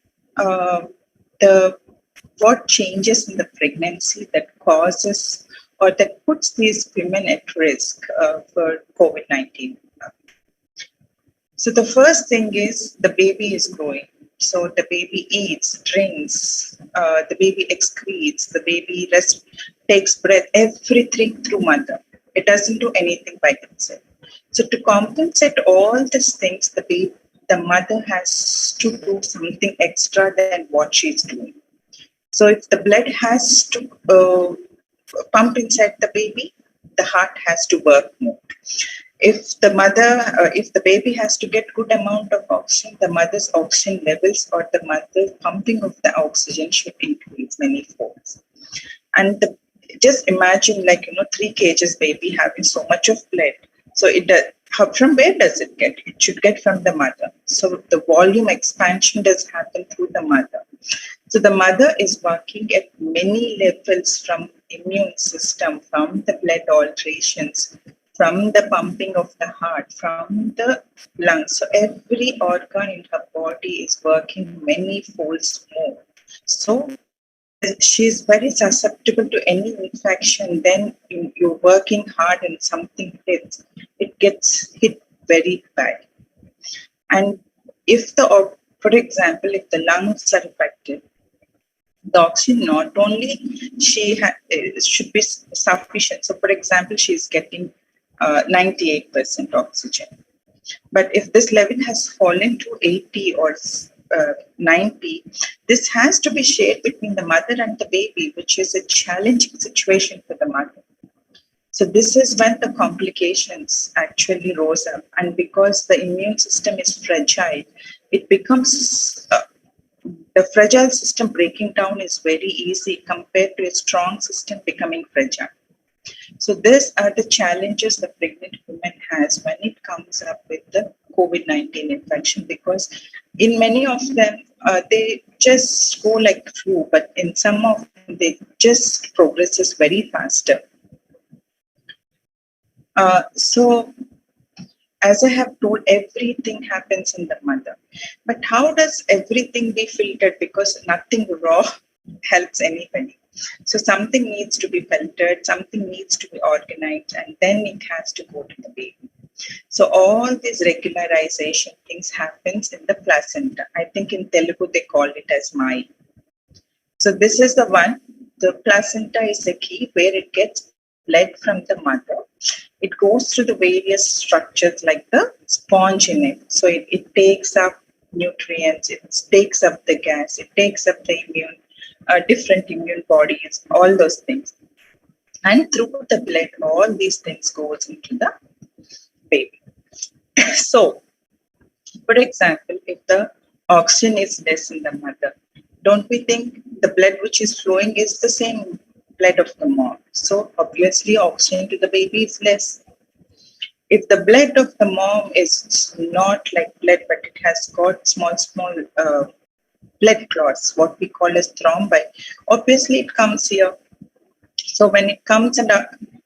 what changes in the pregnancy that causes or that puts these women at risk for COVID-19. So the first thing is the baby is growing. So the baby eats, drinks, the baby excretes, the baby takes breath, everything through mother. It doesn't do anything by itself. So to compensate all these things, the mother has to do something extra than what she's doing. So if the blood has to pump inside the baby, the heart has to work more. If the baby has to get good amount of oxygen, the mother's oxygen levels or the mother's pumping of the oxygen should increase many folds. And just imagine 3 kgs baby having so much of blood. So from where does it get? It should get from the mother. So the volume expansion does happen through the mother. So the mother is working at many levels from immune system, from the blood alterations, from the pumping of the heart, from the lungs. So every organ in her body is working many folds more. So she's very susceptible to any infection. Then you're working hard and something hits, it gets hit very bad. And if for example, if the lungs are affected, the oxygen not only should be sufficient. So, for example, she's getting 98% oxygen. But if this level has fallen to 80 or 90, this has to be shared between the mother and the baby, which is a challenging situation for the mother. So this is when the complications actually rose up. And because the immune system is fragile, it becomes, the fragile system breaking down is very easy compared to a strong system becoming fragile. So these are the challenges the pregnant woman has when it comes up with the COVID-19 infection, because in many of them, they just go like flu, but in some of them, they just progresses very faster. So as I have told, everything happens in the mother. But how does everything be filtered? Because nothing raw helps anybody. So something needs to be filtered, something needs to be organized, and then it has to go to the baby. So all these regularization things happens in the placenta. I think in Telugu they call it as mai. So this is the one. The placenta is the key where it gets blood from the mother. It goes through the various structures like the sponge in it. So it takes up nutrients, it takes up the gas, it takes up the different immune bodies, all those things. And through the blood, all these things goes into the baby. So, for example, if the oxygen is less in the mother, don't we think the blood which is flowing is the same blood of the mom? So obviously oxygen to the baby is less. If the blood of the mom is not like blood, but it has got small blood clots, what we call as thrombi, obviously it comes here. So when it comes and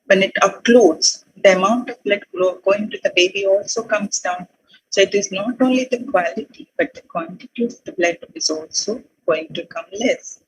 when it occludes, the amount of blood going to the baby also comes down. So it is not only the quality, but the quantity of the blood is also going to come less.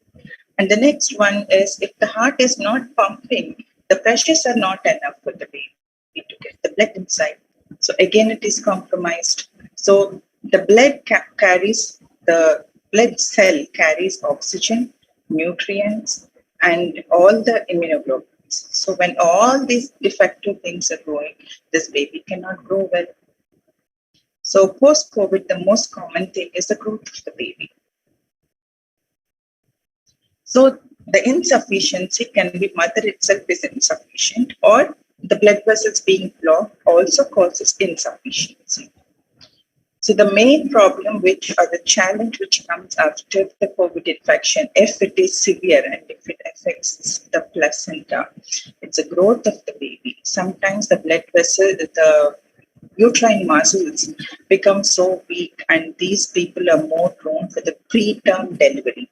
And the next one is, if the heart is not pumping, the pressures are not enough for the baby to get the blood inside. So again, it is compromised. So the blood carries, the blood cell carries oxygen, nutrients, and all the immunoglobulins. So when all these defective things are growing, this baby cannot grow well. So post-COVID, the most common thing is the growth of the baby. So the insufficiency can be mother itself is insufficient, or the blood vessels being blocked also causes insufficiency. So the main problem, which or the challenge which comes after the COVID infection, if it is severe and if it affects the placenta, it's the growth of the baby. Sometimes the blood vessel, the uterine muscles become so weak, and these people are more prone for the preterm delivery.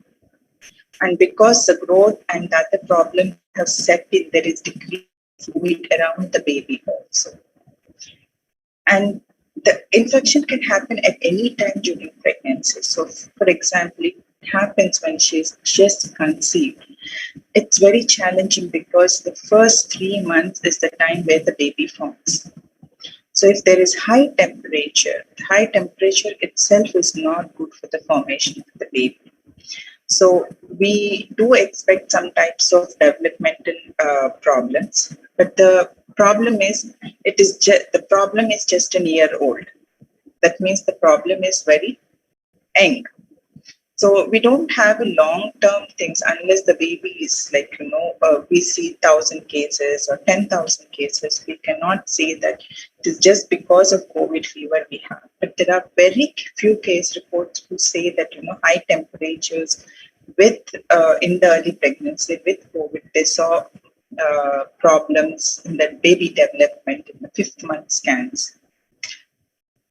And because the growth and the other problem have set in, there is decreased fluid around the baby also. And the infection can happen at any time during pregnancy. So, for example, it happens when she's just conceived. It's very challenging because the first 3 months is the time where the baby forms. So if there is high temperature itself is not good for the formation of the baby. So we do expect some types of developmental problems, but the problem is the problem is just a year old. That means the problem is very young. So we don't have a long-term things unless the baby is like, we see 1,000 cases or 10,000 cases. We cannot say that it is just because of COVID fever we have. But there are very few case reports who say that, high temperatures with in the early pregnancy with COVID, they saw problems in the baby development in the 5th month scans.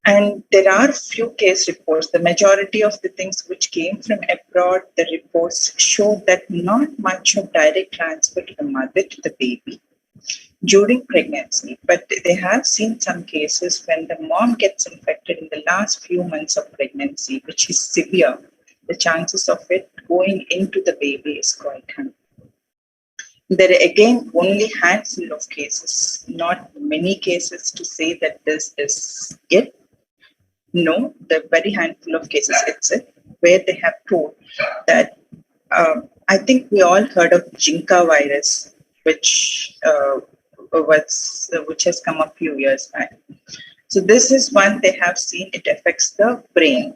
And there are few case reports. The majority of the things which came from abroad, the reports showed that not much of direct transfer to the mother to the baby during pregnancy, but they have seen some cases when the mom gets infected in the last few months of pregnancy, which is severe. The chances of it going into the baby is quite high. There are again only handful of cases, not many cases to say that this is it. No, there are very handful of cases itself where they have told that. I think we all heard of Jinka virus, which which has come a few years back. So this is one they have seen. It affects the brain.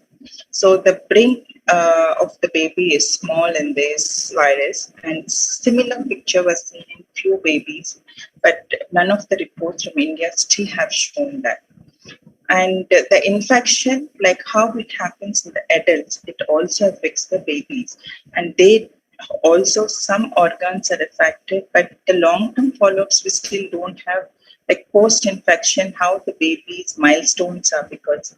So the brain of the baby is small in this virus, and similar picture was seen in few babies, but none of the reports from India still have shown that. And the infection, like how it happens in the adults, it also affects the babies, and they also some organs are affected, but the long-term follow-ups we still don't have, like post-infection, how the baby's milestones are, because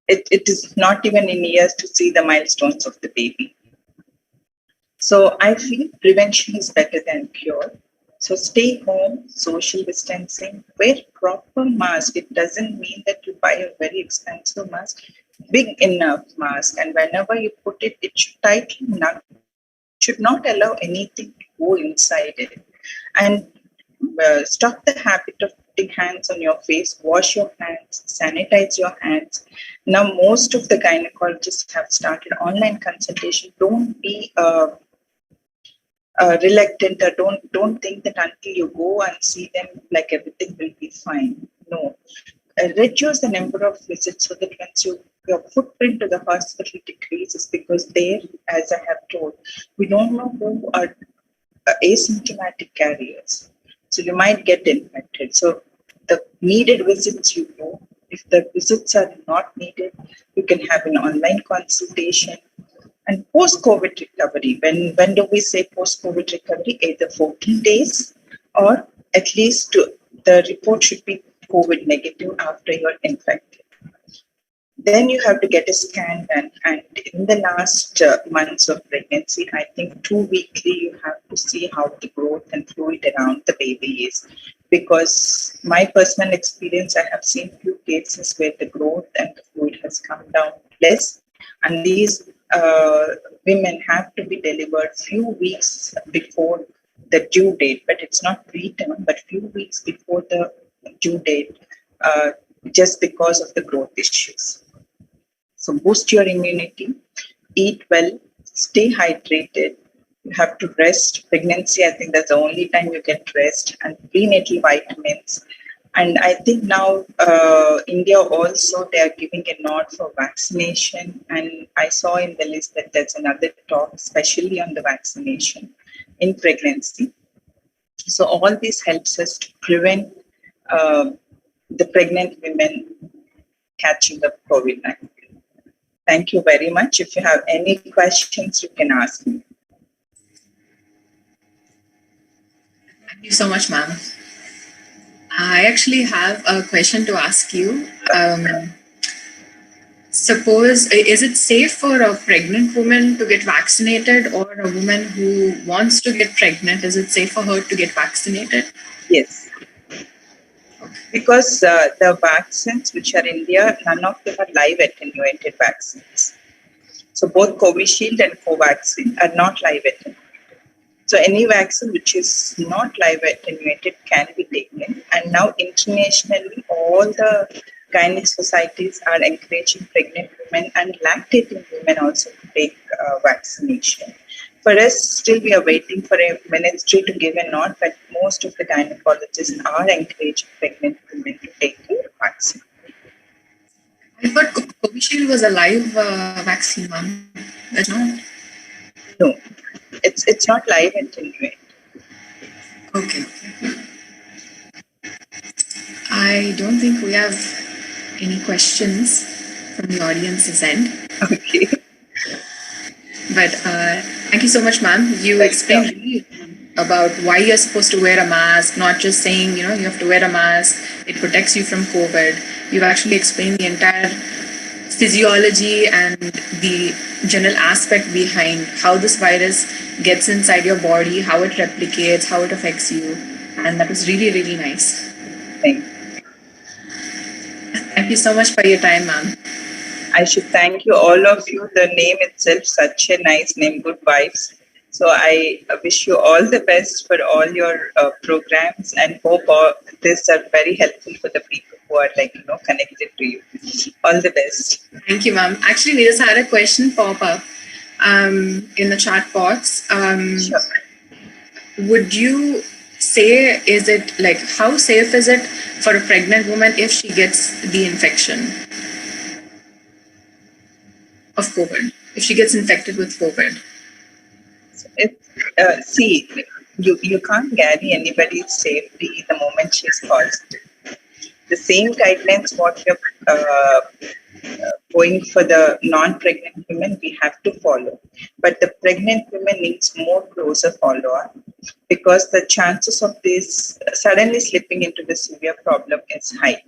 it is not even in years to see the milestones of the baby. So I feel prevention is better than cure. So stay home, social distancing, wear proper mask. It doesn't mean that you buy a very expensive mask, big enough mask, and whenever you put it, it should tighten up. Should not allow anything to go inside it. And stop the habit of putting hands on your face, wash your hands, sanitize your hands. Now, most of the gynecologists have started online consultation. Don't be reluctant, or don't think that until you go and see them, like everything will be fine. No, reduce the number of visits so that once your footprint to the hospital decreases, because there, as I have told, we don't know who are asymptomatic carriers. So you might get infected. So the needed visits you do. If the visits are not needed, you can have an online consultation. And post-COVID recovery, when do we say post-COVID recovery? Either 14 days or at least the report should be COVID negative after you're infected. Then you have to get a scan done. And in the last months of pregnancy, I think 2 weekly, you have to see how the growth and fluid around the baby is. Because my personal experience, I have seen few cases where the growth and the fluid has come down less. And these women have to be delivered few weeks before the due date, but it's not preterm, but few weeks before the due date, just because of the growth issues. So boost your immunity, eat well, stay hydrated. You have to rest. Pregnancy, I think that's the only time you get rest, and prenatal vitamins. And I think now India also, they are giving a nod for vaccination. And I saw in the list that there's another talk, especially on the vaccination in pregnancy. So all this helps us to prevent the pregnant women catching up COVID-19. Thank you very much. If you have any questions, you can ask me. Thank you so much, ma'am. I actually have a question to ask you. Suppose, is it safe for a pregnant woman to get vaccinated, or a woman who wants to get pregnant, is it safe for her to get vaccinated? Yes. Because the vaccines which are in India, none of them are live attenuated vaccines. So both Covishield and Covaxin are not live attenuated. So any vaccine which is not live attenuated can be taken. And now internationally, all the gynec societies are encouraging pregnant women and lactating women also to take vaccination. For us, still we are waiting for a ministry to give a nod, but most of the gynecologists are encouraging pregnant women to take the vaccine. I thought Covishield was a live vaccine, ma'am. That's not? No, it's not live attenuated. Okay. I don't think we have any questions from the audience's end. Okay. But thank you so much, ma'am. You explained really about why you're supposed to wear a mask, not just saying, you have to wear a mask, it protects you from COVID. You've actually explained the entire physiology and the general aspect behind how this virus gets inside your body, how it replicates, how it affects you. And that was really, really nice. Thank you. Thank you so much for your time, ma'am. I should thank you, all of you. The name itself, such a nice name, good vibes. So I wish you all the best for all your programs, and hope all this are very helpful for the people who are connected to you. All the best. Thank you, ma'am. Actually, we just had a question pop up in the chat box. Sure. Would you say, is it like, how safe is it for a pregnant woman if she gets the infection of COVID, if she gets infected with COVID? See, you can't guarantee anybody's safety the moment she's positive. The same guidelines what you're going for the non-pregnant women, we have to follow. But the pregnant women needs more closer follow-up, because the chances of this suddenly slipping into the severe problem is high.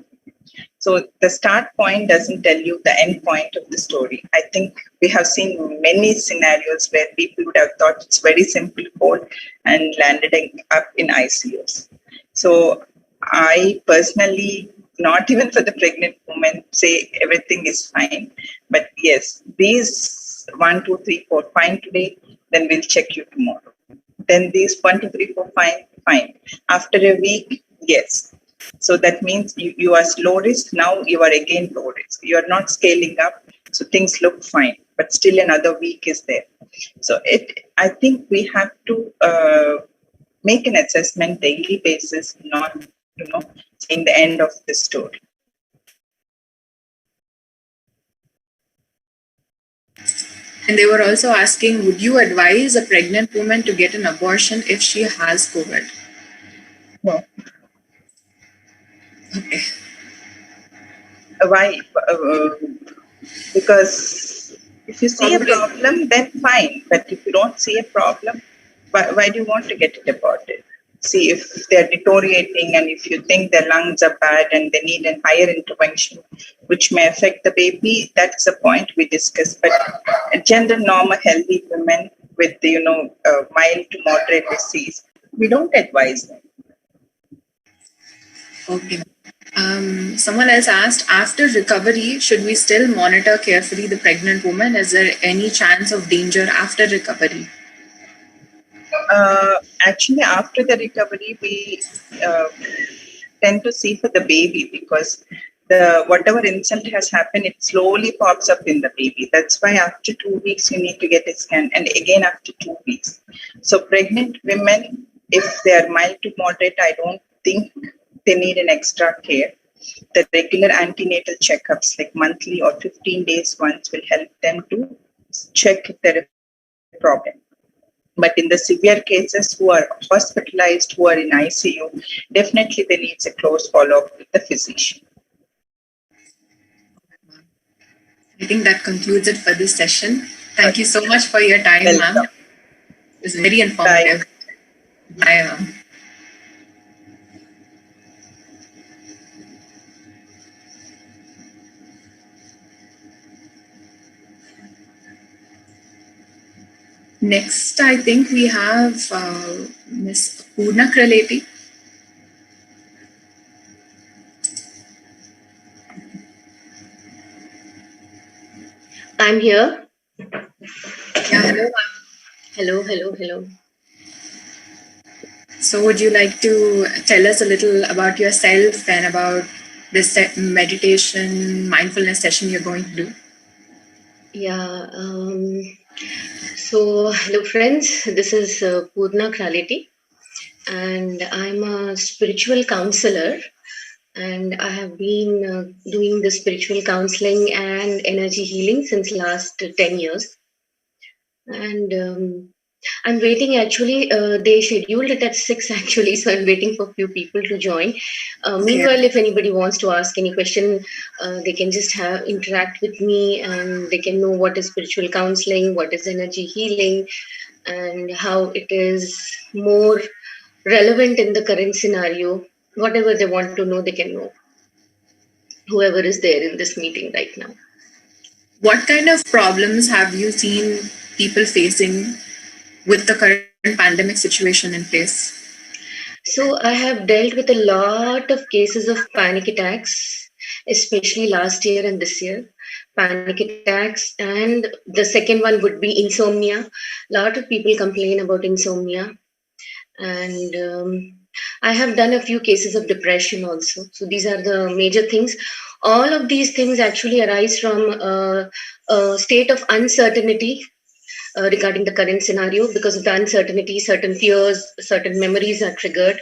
So the start point doesn't tell you the end point of the story. I think we have seen many scenarios where people would have thought it's very simple cold and landed up in ICUs. So I personally, not even for the pregnant woman, say everything is fine. But yes, these 1, 2, 3, 4 fine today, then we'll check you tomorrow. Then these 1, 2, 3, 4 fine. After a week, yes. So that means you are low risk, now you are again low risk. You are not scaling up, so things look fine, but still another week is there. So I think we have to make an assessment daily basis, not in the end of the story. And they were also asking, would you advise a pregnant woman to get an abortion if she has COVID? No. Okay. Why? Because if you see a problem, then fine. But if you don't see a problem, why do you want to get it aborted? See, if they're deteriorating and if you think their lungs are bad and they need a higher intervention, which may affect the baby, that's the point we discussed. But gender normal, healthy women with mild to moderate disease, we don't advise them. Okay. Someone else asked, after recovery, should we still monitor carefully the pregnant woman? Is there any chance of danger after recovery? Actually, after the recovery, we tend to see for the baby, because whatever insult has happened, it slowly pops up in the baby. That's why after 2 weeks, you need to get a scan, and again after 2 weeks. So pregnant women, if they are mild to moderate, I don't think they need an extra care. The regular antenatal checkups, like monthly or 15 days once, will help them to check if there is a problem. But in the severe cases who are hospitalized, who are in ICU, definitely they need a close follow-up with the physician. I think that concludes it for this session. Thank you so much for your time, ma'am. It was very informative. Bye, ma'am. Next, I think we have Miss Poorna Kraleti. I'm here. Yeah, hello. Hello. So would you like to tell us a little about yourself and about this meditation, mindfulness session you're going to do? Yeah. So, hello, friends. This is Poorna Kraleti, and I'm a spiritual counselor. And I have been doing the spiritual counseling and energy healing since last 10 years. And I'm waiting, actually, they scheduled it at 6 actually, so I'm waiting for a few people to join. Meanwhile, if anybody wants to ask any question, they can just interact with me, and they can know what is spiritual counseling, what is energy healing, and how it is more relevant in the current scenario. Whatever they want to know, they can know. whoever is there in this meeting right now. What kind of problems have you seen people facing with the current pandemic situation in place? So I have dealt with a lot of cases of panic attacks, especially last year and this year. Panic attacks, and the second one would be insomnia. A lot of people complain about insomnia, and I have done a few cases of depression also. So these are the major things. All of these things actually arise from a state of uncertainty regarding the current scenario. Because of the uncertainty, certain fears, certain memories are triggered,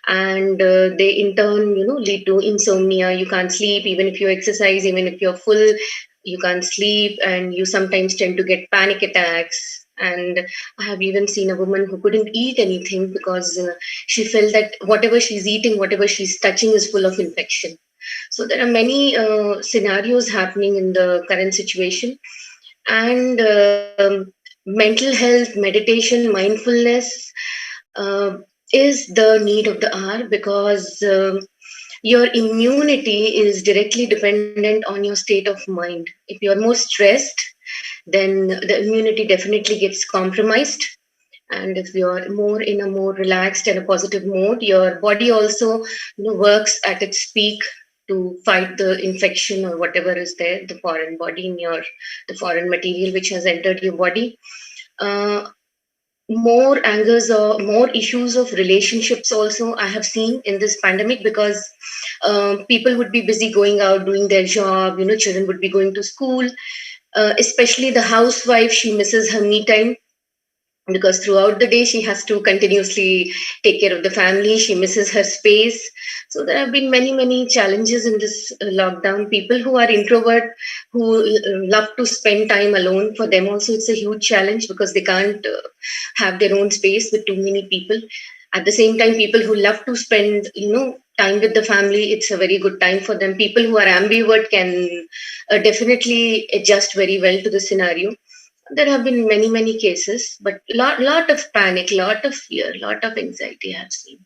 and they in turn, lead to insomnia. You can't sleep even if you exercise, even if you're full, you can't sleep, and you sometimes tend to get panic attacks. And I have even seen a woman who couldn't eat anything because she felt that whatever she's eating, whatever she's touching is full of infection. So there are many scenarios happening in the current situation. And mental health, meditation, mindfulness uh, is the need of the hour, because your immunity is directly dependent on your state of mind. If you're more stressed, then the immunity definitely gets compromised. And if you're more in a more relaxed and a positive mode, your body also works at its peak to fight the infection or whatever is there, the foreign body in your, the foreign material which has entered your body. uh, More angers or more issues of relationships also I have seen in this pandemic, because people would be busy going out doing their job, children would be going to school. Especially the housewife, she misses her me time, because throughout the day she has to continuously take care of the family. She misses her space. So there have been many challenges in this lockdown. People who are introvert, who love to spend time alone, for them also it's a huge challenge, because they can't have their own space with too many people. At the same time, people who love to spend time with the family, it's a very good time for them. People who are ambivert can definitely adjust very well to the scenario. There have been many cases, but lot of panic, lot of fear, lot of anxiety I have seen.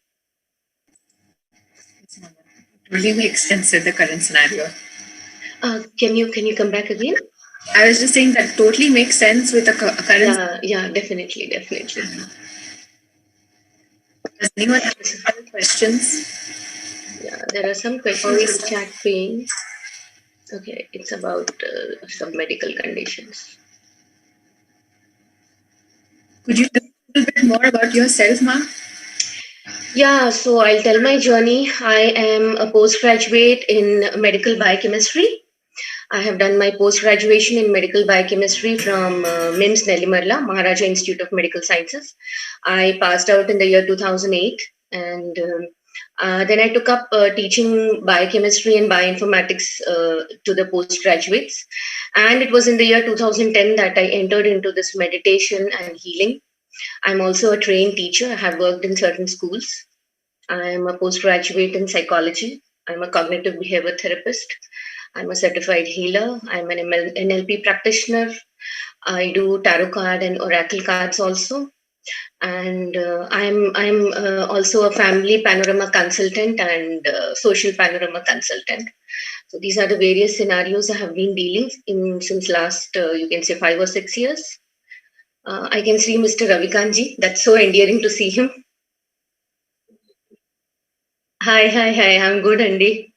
Really makes sense with the current scenario. Can you come back again? I was just saying that totally makes sense with the current. Yeah, definitely. Does anyone have any questions? Yeah, there are some questions in the chat pane. Okay, it's about some medical conditions. Could you tell a little bit more about yourself, Ma? Yeah, so I'll tell my journey. I am a postgraduate in medical biochemistry. I have done my post-graduation in medical biochemistry from MIMS Nellimarla, Maharaja Institute of Medical Sciences. I passed out in the year 2008, and then I took up teaching biochemistry and bioinformatics to the postgraduates. And it was in the year 2010 that I entered into this meditation and healing. I'm also a trained teacher. I have worked in certain schools. I'm a postgraduate in psychology. I'm a cognitive behavior therapist. I'm a certified healer. I'm an NLP practitioner. I do tarot card and oracle cards also. And I'm also a family panorama consultant and social panorama consultant. So these are the various scenarios I have been dealing in since last, you can say, 5 or 6 years. I can see Mr. Ravikanji. That's so endearing to see him. Hi. I'm good, Andy.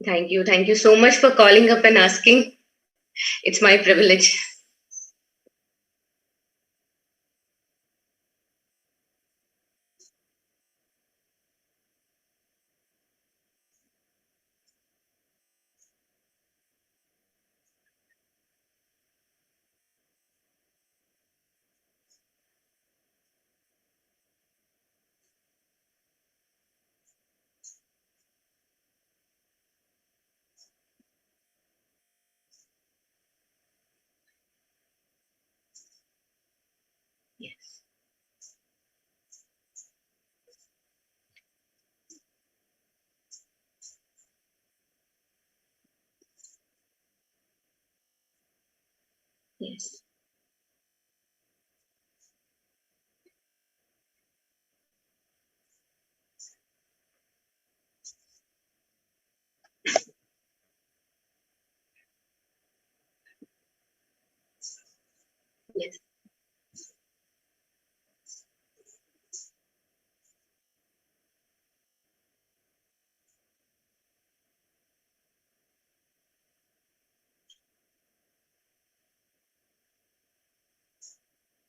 Thank you. Thank you so much for calling up and asking. It's my privilege. Yes. Yes. Yes.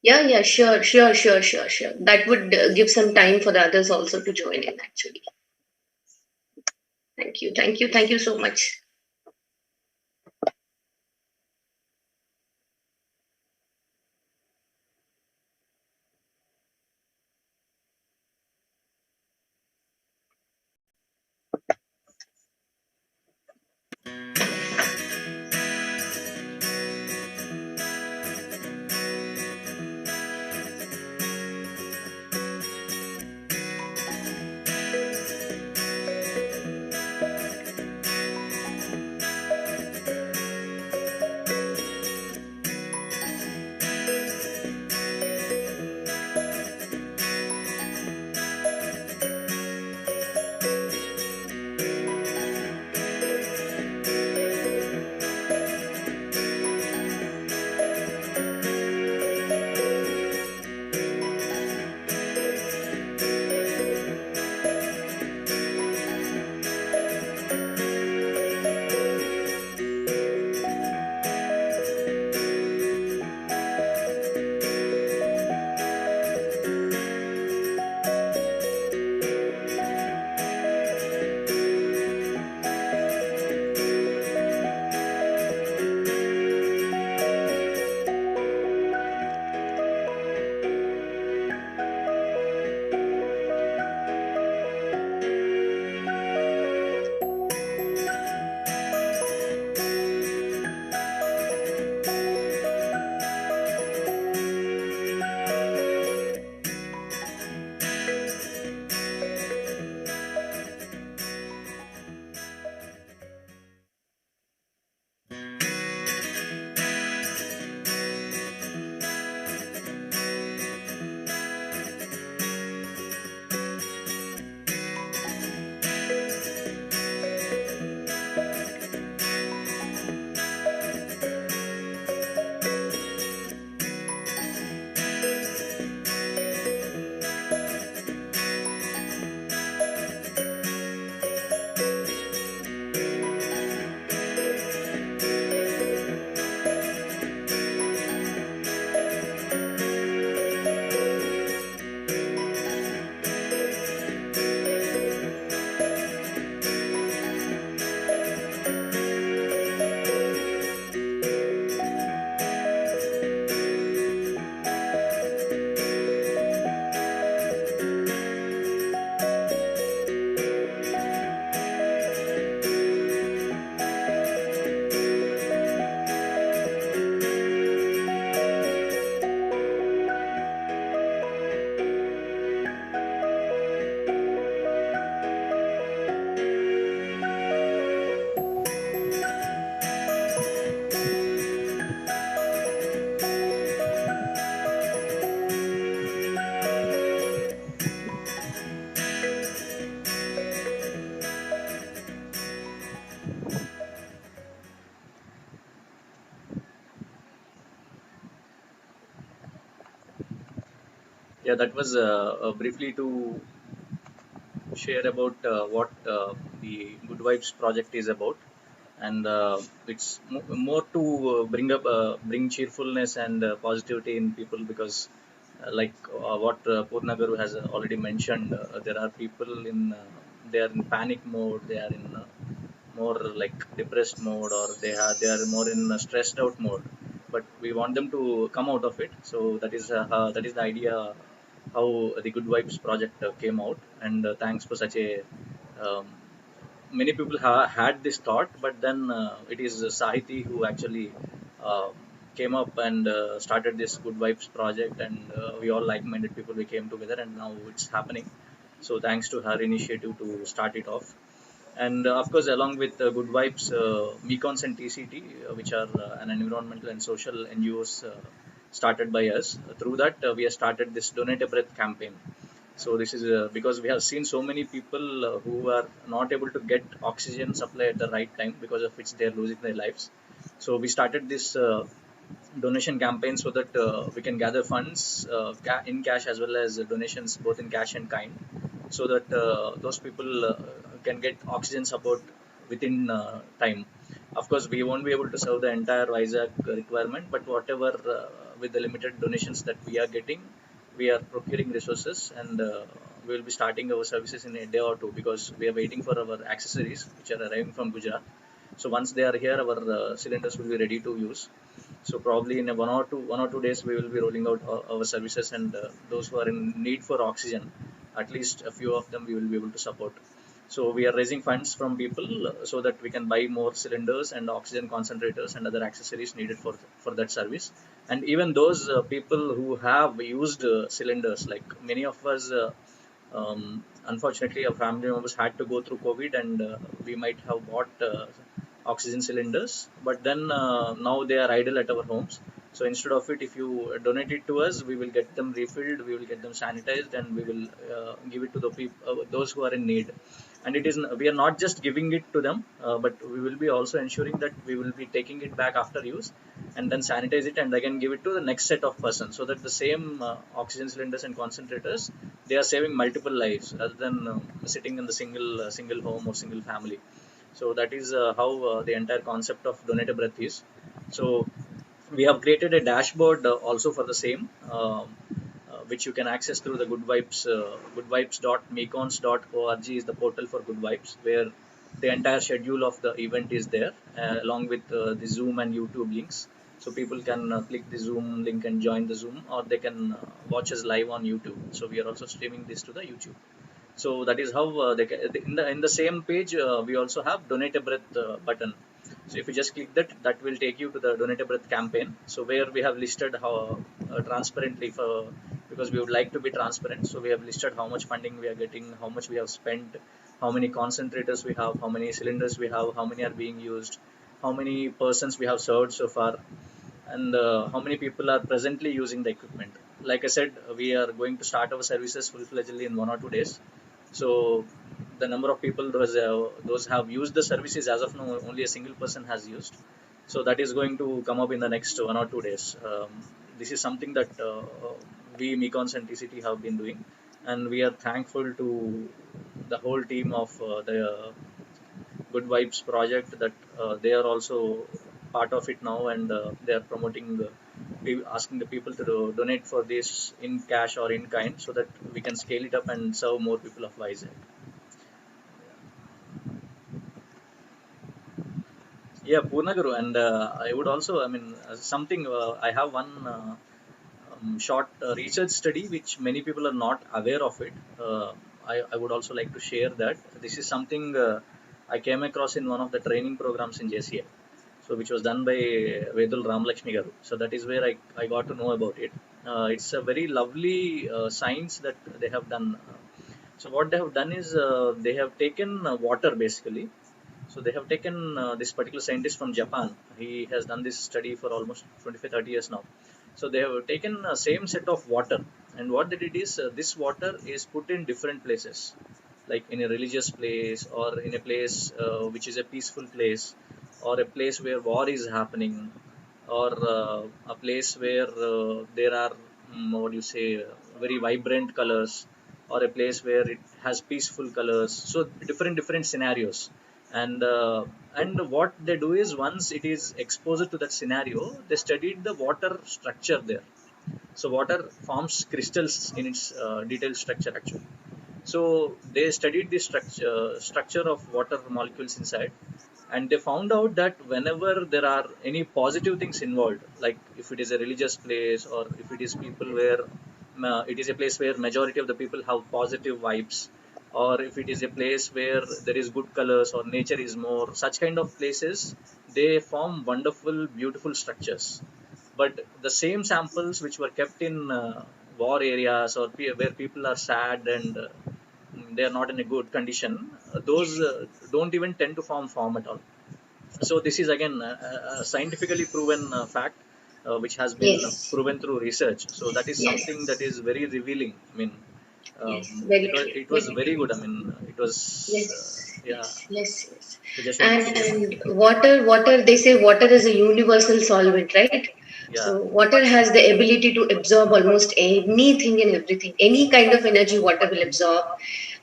Yeah, sure. That would give some time for the others also to join in, actually. Thank you so much. Yeah, that was briefly to share about what the Good Vibes project is about, and it's more to bring cheerfulness and positivity in people because, like what Poorna Garu has already mentioned, there are people in they are in panic mode, they are in more like depressed mode, or they are more in stressed out mode, but we want them to come out of it. So that is the idea how the Good Vibes project came out. And thanks for such a um, many people had this thought, but then it is Sahiti who actually um came up and started this Good Vibes project, and we all like-minded people, we came together, and now it's happening. So thanks to her initiative to start it off. And of course, along with Good Vibes, MEECONS and TCT, which are an environmental and social NGOs started by us. Through that, we have started this Donate a Breath campaign. So this is because we have seen so many people who are not able to get oxygen supply at the right time, because of which they are losing their lives. So we started this donation campaign so that we can gather funds in cash as well as donations both in cash and kind, so that those people can get oxygen support within time. Of course, we won't be able to serve the entire Vizag requirement, but whatever with the limited donations that we are getting, we are procuring resources, and we will be starting our services in a day or two, because we are waiting for our accessories which are arriving from Gujarat. So once they are here, our cylinders will be ready to use. So probably in a 1 or 2 days, we will be rolling out our services, and those who are in need for oxygen, at least a few of them we will be able to support. So we are raising funds from people so that we can buy more cylinders and oxygen concentrators and other accessories needed for that service. And even those people who have used cylinders, like many of us. Unfortunately, our family members had to go through COVID, and we might have bought oxygen cylinders, but then now they are idle at our homes. So instead of it, if you donate it to us, we will get them refilled, we will get them sanitized, and we will give it to the people, those who are in need. And it is, we are not just giving it to them, but we will be also ensuring that we will be taking it back after use, and then sanitize it and again give it to the next set of persons, so that the same oxygen cylinders and concentrators, they are saving multiple lives rather than sitting in the single home or single family. So that is how the entire concept of donate a breath is. So we have created a dashboard also for the same, which you can access through the Good Vibes. Goodvibes.meecons.org is the portal for Good Vibes, where the entire schedule of the event is there, along with the Zoom and YouTube links. So people can click the Zoom link and join the Zoom, or they can watch us live on YouTube. So we are also streaming this to the YouTube. So that is how in the same page we also have donate a breath button. So if you just click that, that will take you to the donate a breath campaign. So where we have listed how transparently, for because we would like to be transparent. So we have listed how much funding we are getting, how much we have spent, how many concentrators we have, how many cylinders we have, how many are being used, how many persons we have served so far, and how many people are presently using the equipment. Like I said, we are going to start our services full-fledgedly in 1 or 2 days. So the number of people those have used the services as of now, only a single person has used. So that is going to come up in the next 1 or 2 days. This is something that we MEECONS and TCT have been doing, and we are thankful to the whole team of the Good Vibes project, that they are also part of it now, and they are promoting, asking the people to donate for this in cash or in kind, so that we can scale it up and serve more people of Vizag. Yeah, Poorna Guru, and I would also, I mean, something, I have one short research study which many people are not aware of it. I would also like to share that. This is something I came across in one of the training programs in JCA, so which was done by Vedul Ramlakshmi Garu. So that is where I got to know about it. It's a very lovely science that they have done. So what they have done is they have taken water basically. So they have taken this particular scientist from Japan. He has done this study for almost 25-30 years now. So they have taken same set of water, and what they did is this water is put in different places, like in a religious place, or in a place which is a peaceful place, or a place where war is happening, or a place where there are what do you say, very vibrant colors, or a place where it has peaceful colors. So different scenarios, and what they do is, once it is exposed to that scenario, they studied the water structure there. So water forms crystals in its detailed structure actually. So they studied the structure of water molecules inside, and they found out that whenever there are any positive things involved, like if it is a religious place, or if it is people where it is a place where majority of the people have positive vibes, or if it is a place where there is good colors or nature is more, such kind of places, they form wonderful beautiful structures. But the same samples which were kept in war areas, or where people are sad and they are not in a good condition, those don't even tend to form at all. So this is again a scientifically proven fact, which has been Yes. proven through research. So that is something that Yes. is very revealing. I mean, Yes. Very true. it was Very very true. good. I mean, it was Yes. yeah. Yes. Yes. Yes. So just want to share. And water. They say water is a universal solvent, right? Yeah. So water has the ability to absorb almost anything and everything. Any kind of energy water will absorb.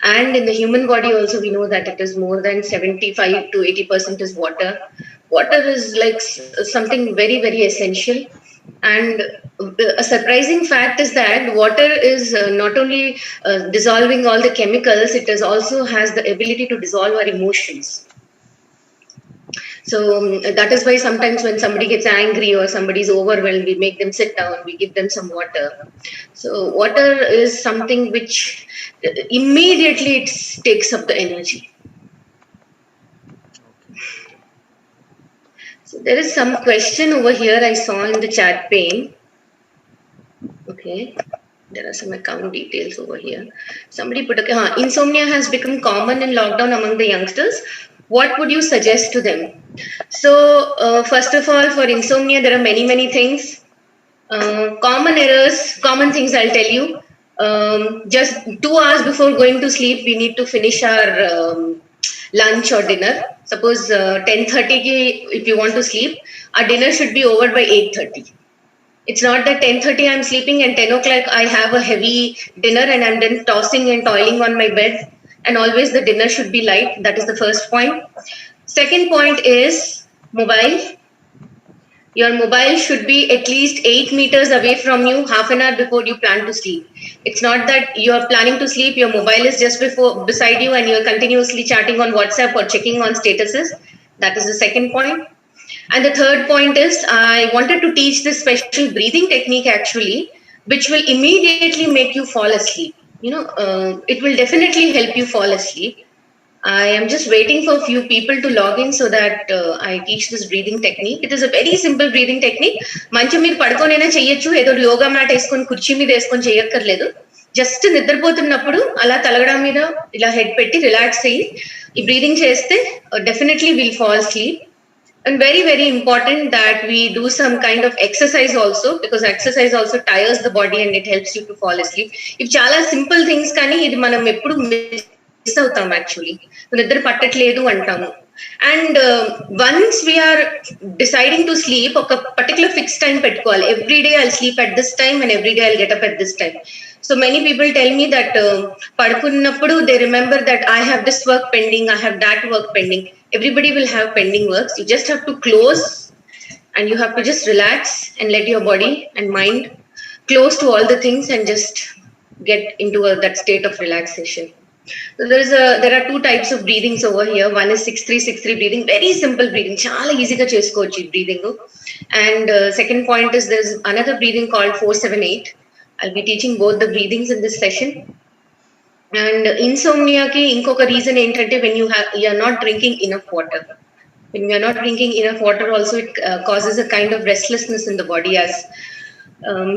And in the human body also we know that it is more than 75 to 80% is water. Water is like something very, very essential. And a surprising fact is that water is not only dissolving all the chemicals, it is also has the ability to dissolve our emotions. So that is why sometimes when somebody gets angry or somebody is overwhelmed, we make them sit down, we give them some water. So water is something which immediately it takes up the energy. Okay. So there is some question over here I saw in the chat pane. Okay. There are some account details over here. Somebody put, okay, insomnia has become common in lockdown among the youngsters. What would you suggest to them? So, first of all, for insomnia, there are many, many things. Common errors, common things I'll tell you. Just 2 hours before going to sleep, we need to finish our lunch or dinner. Suppose 10:30, if you want to sleep, our dinner should be over by 8:30. It's not that 10:30 I'm sleeping and 10 o'clock I have a heavy dinner and I'm then tossing and toiling on my bed. And always the dinner should be light. That is the first point. Second point is mobile. Your mobile should be at least 8 meters away from you half an hour before you plan to sleep. It's not that you're planning to sleep, your mobile is just beside you and you're continuously chatting on WhatsApp or checking on statuses. That is the second point. And the third point is I wanted to teach this special breathing technique actually, which will immediately make you fall asleep. It will definitely help you fall asleep. I am just waiting for a few people to log in so that I teach this breathing technique. It is a very simple breathing technique. మంచం మీద పడుకోనైనా చెయ్యొచ్చు, ఏదో yoga mat వేసుకొని కుర్చీ మీద వేసుకొని చెయ్యక్కర్లేదు. Just నిద్రపోతున్నప్పుడు అలా తలగడం మీద ఇలా హెడ్ పెట్టి రిలాక్స్ అయ్యి ఈ బ్రీదింగ్ చేస్తే definitely will fall sleep. And very, very important that we do some kind of exercise also, because exercise also tires the body and it helps you to fall asleep. If chala simple things kani idi manam eppudu miss అవుతాం actually. నిద్ర పట్టట్లేదు అంటాము. And once we are deciding to sleep, ఒక particular fixed time పెట్టుకోవాలి. Every day I'll sleep at this time and every day I'll get up at this time. So many people tell me that పడుకున్నప్పుడు they remember that I have this work pending, I have that work pending. Everybody will have pending works. You just have to close and you have to just relax and let your body and mind close to all the things and just get into that state of relaxation. So there are two types of breathings over here. One is 6-3-6-3 breathing, very simple breathing. Chala easy ga chesukochu breathing. And second point is there's another breathing called 4-7-8. I'll be teaching both the breathings in this session. And insomnia ki inkoka reason entante when you are not drinking enough water. When you are not drinking enough water also it causes a kind of restlessness in the body, as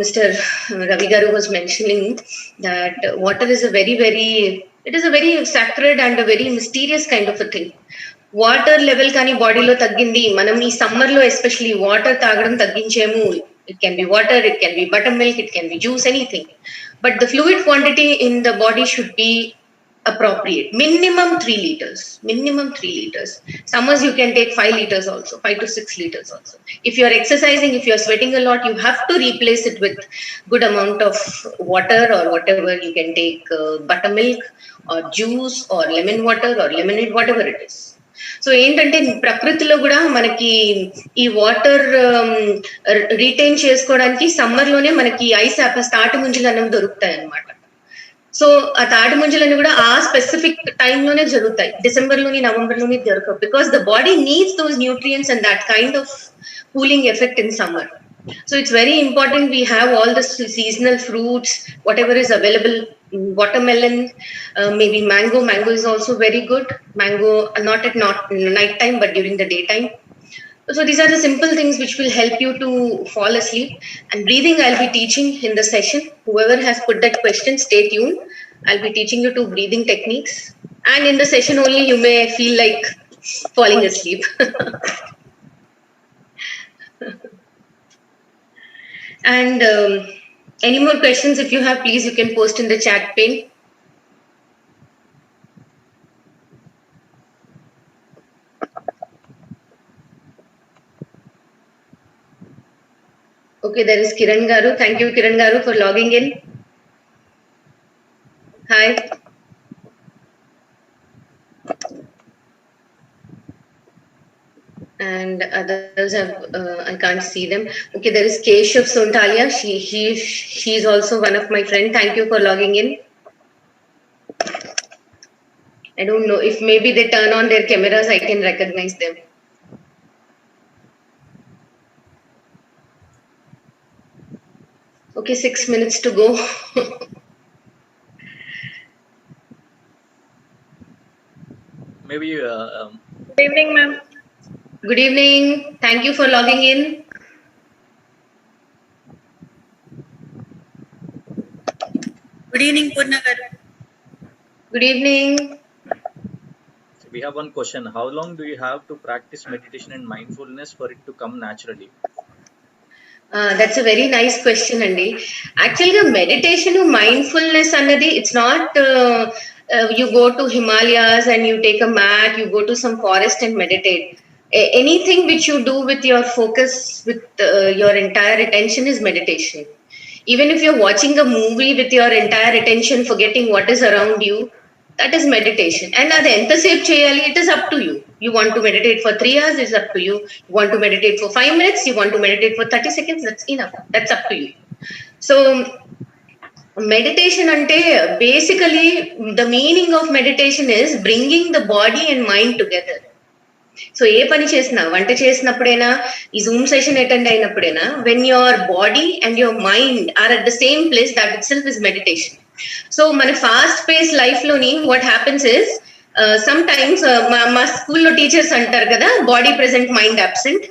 Mr. Ravi Garu was mentioning that water is it is a very sacred and a very mysterious kind of a thing. Water level kani body lo taggindi, manam ee summer lo especially water తాగడం తగ్గించేము. It can be water, it can be buttermilk, it can be juice, anything. But the fluid quantity in the body should be appropriate. Minimum 3 liters. Minimum 3 liters. Summers you can take 5 liters also, 5 to 6 liters also. If you are exercising, if you are sweating a lot, you have to replace it with good amount of water or whatever. You can take buttermilk or juice or lemon water or lemonade, whatever it is. So ఏంటంటే ప్రకృతిలో కూడా మనకి ఈ water retain చేసుకోవడానికి summer లోనే మనకి ice apples తాటి ముంజలు అనేవి దొరుకుతాయి అన్నమాట. సో ఆ తాటి ముంజలన్నీ కూడా ఆ స్పెసిఫిక్ టైంలోనే జరుగుతాయి, డిసెంబర్ లోని నవంబర్ లోని దొరకవు, because the body needs those nutrients and that kind of cooling effect in summer. So it's very important we have all the seasonal fruits, whatever is available. Watermelon, maybe mango. Mango is also very good. Mango not at night time but during the daytime. So these are the simple things which will help you to fall asleep. And breathing I'll be teaching in the session. Whoever has put that question, stay tuned. I'll be teaching you 2 breathing techniques, and in the session only you may feel like falling asleep. And any more questions if you have, please you can post in the chat pane. Okay, there is Kiran Garu. Thank you, Kiran Garu, for logging in. Hi. And others have I can't see them. Okay, there is Keshav Sontalia. She's also one of my friend. Thank you for logging in. I don't know if maybe they turn on their cameras, I can recognize them. Okay, 6 minutes to go. Maybe. Good evening, ma'am. Good evening. Thank you for logging in. Good evening, Poorna. Good evening. We have one question. How long do you have to practice meditation and mindfulness for it to come naturally? That's a very nice question, Andy. Actually, meditation, mindfulness, Anadi, it's not you go to Himalayas and you take a mat, you go to some forest and meditate. Anything which you do with your focus, with your entire attention is meditation. Even if you're watching a movie with your entire attention, forgetting what is around you, that is meditation. And at the ఎంతసేపు చేయాలి, it is up to you. You want to meditate for 3 hours, it's up to you. You want to meditate for 5 minutes, you want to meditate for 30 seconds, that's enough. That's up to you. So meditation ante basically the meaning of meditation is bringing the body and mind together. So ఏ పని చేసినా, వంట చేసినప్పుడైనా, ఈ zoom session attend అయినప్పుడైనా, when your body and your mind are at the same place, that itself is meditation. So మన fast pace life లోని what happens is sometimes మా స్కూల్లో టీచర్స్ అంటారు కదా, body present mind absent.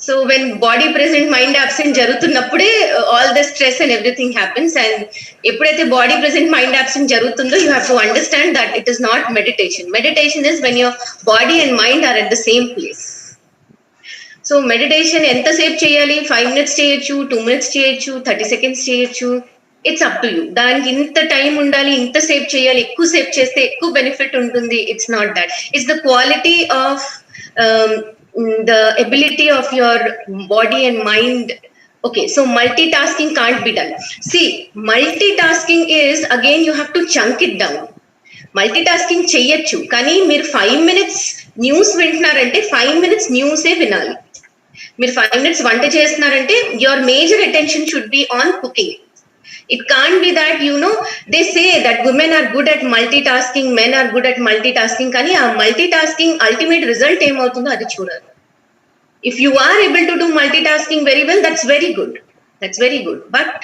So when body present mind absent జరుగుతున్నప్పుడే all the stress and everything happens. And ఎప్పుడైతే body present mind absent జరుగుతుందో you have to understand that it is not meditation. Meditation is when your body and mind are at the same place. So meditation ఎంతసేపు చేయాలి? 5 minutes చేయొచ్చు, 2 minutes చేయొచ్చు, 30 seconds చేయొచ్చు. It's up to you. దానికి ఇంత time ఉండాలి, ఇంతసేపు చేయాలి, ఎక్కువసేపు చేస్తే ఎక్కువ బెనిఫిట్ ఉంటుంది. It's not that. It's the quality of the ability of your body and mind. Okay, so multitasking can't be done. See, multitasking is, again, you have to chunk it down. Multitasking చెయ్యొచ్చు, కానీ మీరు 5 minutes news వింటున్నారంటే 5 minutes న్యూసే వినాలి. మీరు 5 minutes వంట చేస్తున్నారంటే your major attention should be on cooking. It can't be that, they say that women are good at multitasking, men are good at multitasking, కానీ ఆ multitasking ultimate result ఏమవుతుందో అది చూడాలి. If you are able to do multitasking very well, that's very good. That's very good. But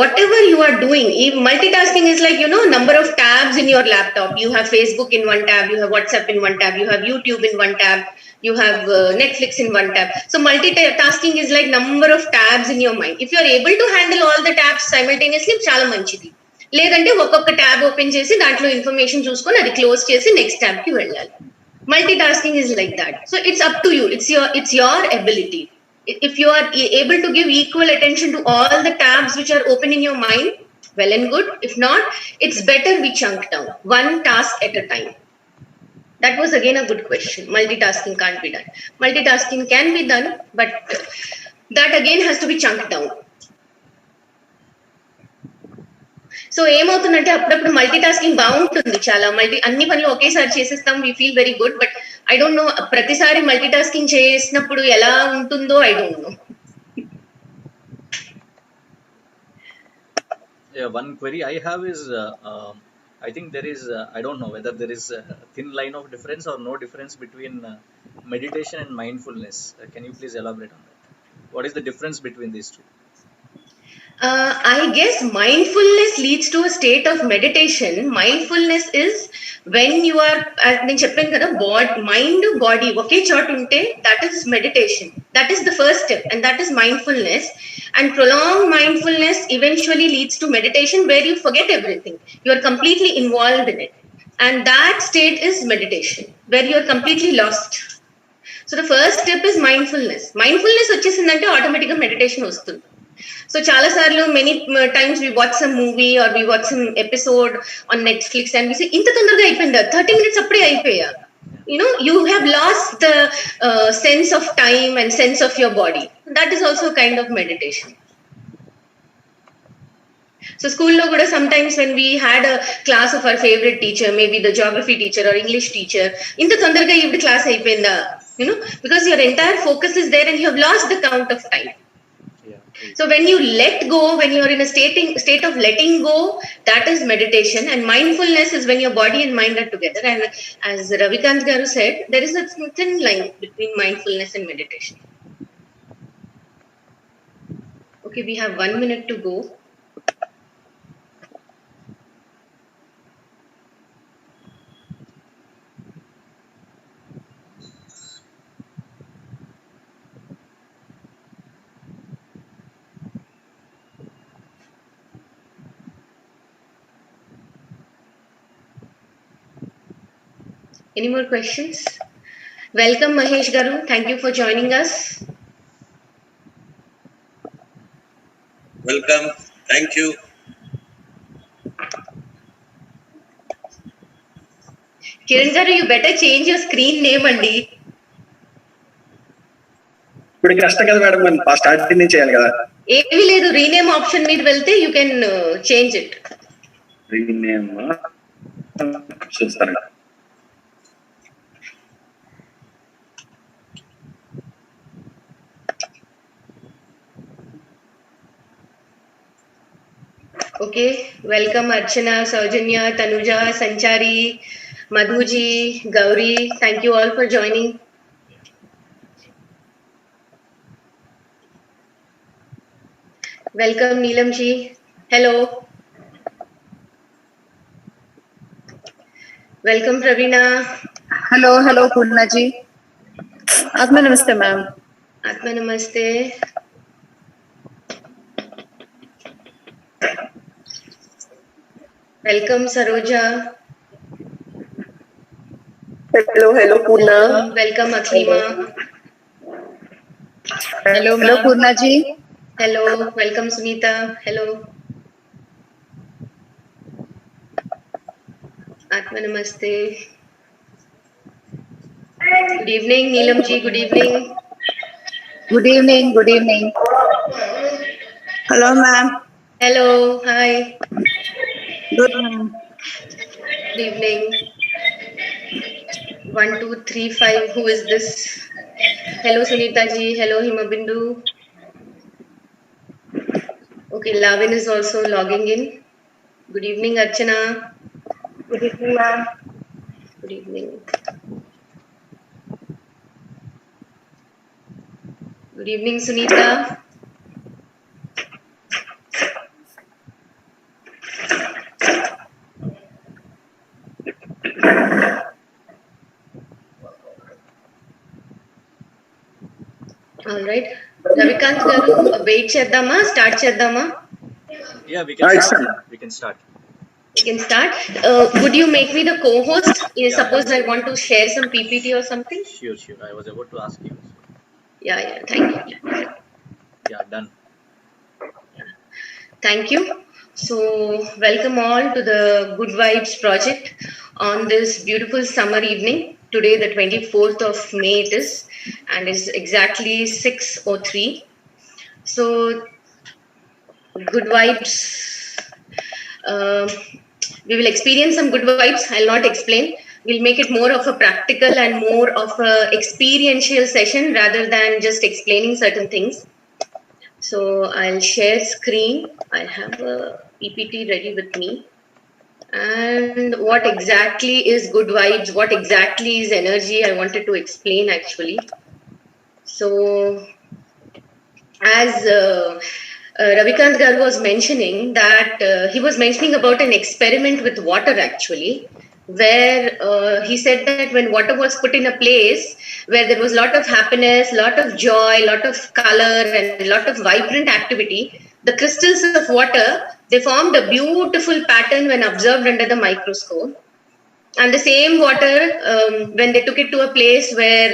whatever you are doing, multitasking is like, number of tabs in your laptop. You have Facebook in one tab, you have WhatsApp in one tab, you have YouTube in one tab, you have Netflix in one tab. So multitasking is like number of tabs in your mind. If you are able to handle all the tabs simultaneously, చాలా మంచిది. లేదంటే ఒక్కొక్క tab open చేసి దాంట్లో information చూసుకొని అది close చేసి next tab కి వెళ్ళాలి. Multitasking is like that. So it's up to you. It's your ability. If you are able to give equal attention to all the tabs which are open in your mind, well and good. If not, it's better we chunk down one task at a time. That was again a good question. Multitasking can't be done. Multitasking can be done, but that again has to be chunked down. So ఏమవుతుందంటే అప్పుడప్పుడు multitasking బాగుంటుంది, చాలా అన్ని పనులు ఒకేసారి చేసేస్తాం, we feel very good. But I don't know ప్రతిసారి multitasking చేసినప్పుడు ఎలా ఉంటుందో I don't know. One query I have is, I think there is, I don't know whether there is a thin line of difference or no difference between meditation and mindfulness. Can you please elaborate on that? What is the difference between these two? I guess mindfulness leads to a state of meditation. Mindfulness is when you are, నేను చెప్పాను కదా, mind body ఒకే చోట ఉంటే that is meditation. That is the first step, and that is mindfulness. And prolonged mindfulness eventually leads to meditation, where you forget everything. You are completely involved in it, and that state is meditation, where you are completely lost. So the first step is mindfulness. Mindfulness వచ్చేసిందంటే ఆటోమేటిక్గా meditation వస్తుంది. So చాలా సార్లు many times we watch some movie or we watch some episode on Netflix and we say ఇంత తొందరగా అయిపోయిందా, 30 minutes అప్పుడే అయిపోయా, you have lost the sense of time and sense of your body. That is also kind of meditation. So school lo kuda sometimes when we had a class of our favorite teacher, maybe the geography teacher or English teacher, inta tondarga even class ayipinda, because your entire focus is there and you have lost the count of time. So when you let go, when you are in a state of letting go, that is meditation. And mindfulness is when your body and mind are together. And as Ravikant Garu said, there is a thin line between mindfulness and meditation. Okay, we have 1 minute to go. Any more questions? Welcome, Mahesh Garu. Thank you for joining us. Welcome. Thank you. Kiran Garu, you better change your screen name, Andi. ఇప్పుడు కష్టం కదా madam, మనం starting నుంచి చేయాలి కదా. ఏమీ లేదు, rename option మీద వెళ్తే you can change it. Rename చూస్తాను. Okay, welcome Archana, Saujanya, Tanuja, Sanchari, Madhuji, Gauri. Thank you all for joining. Welcome Neelam ji. Hello. Welcome Praveena. Hello Poorna ji. Atma namaste ma'am. Atma namaste. Welcome Saroja. Hello Poorna. Welcome Aklima. Hello Poorna ji. Hello, welcome Sunita. Hello. Atma namaste. Good evening Neelam ji. Good evening. Good evening. Hello ma'am. Hello, hi. Good ma'am. Good evening. 1 2 3 5. Who is this? Hello Sunita ji. Hello Himabindu. Okay, Lavin is also logging in. Good evening Archana. Good evening ma'am. Good evening. Good evening Sunita. All right. Ravikant garu, wait cheddama, start cheddama. Yeah, we can start. We can start. We can start. Would you make me the co-host? Suppose I want to share some PPT or something. Sure. I was about to ask you. Yeah. Thank you. Yeah, done. Thank you. So, welcome all to the Good Vibes project on this beautiful summer evening. Today, the 24th of May it is, and it's exactly 6:03. So, Good Vibes. We will experience some good vibes. I'll not explain. We'll make it more of a practical and more of a experiential session rather than just explaining certain things. So I'll share screen. I have a PPT ready with me. And what exactly is good vibes? What exactly is energy? I wanted to explain actually. So as Ravikant Garu was mentioning that he was mentioning about an experiment with water actually, where he said that when water was put in a place where there was a lot of happiness, lot of joy, lot of color and a lot of vibrant activity, the crystals of water, they formed a beautiful pattern when observed under the microscope. And the same water, when they took it to a place where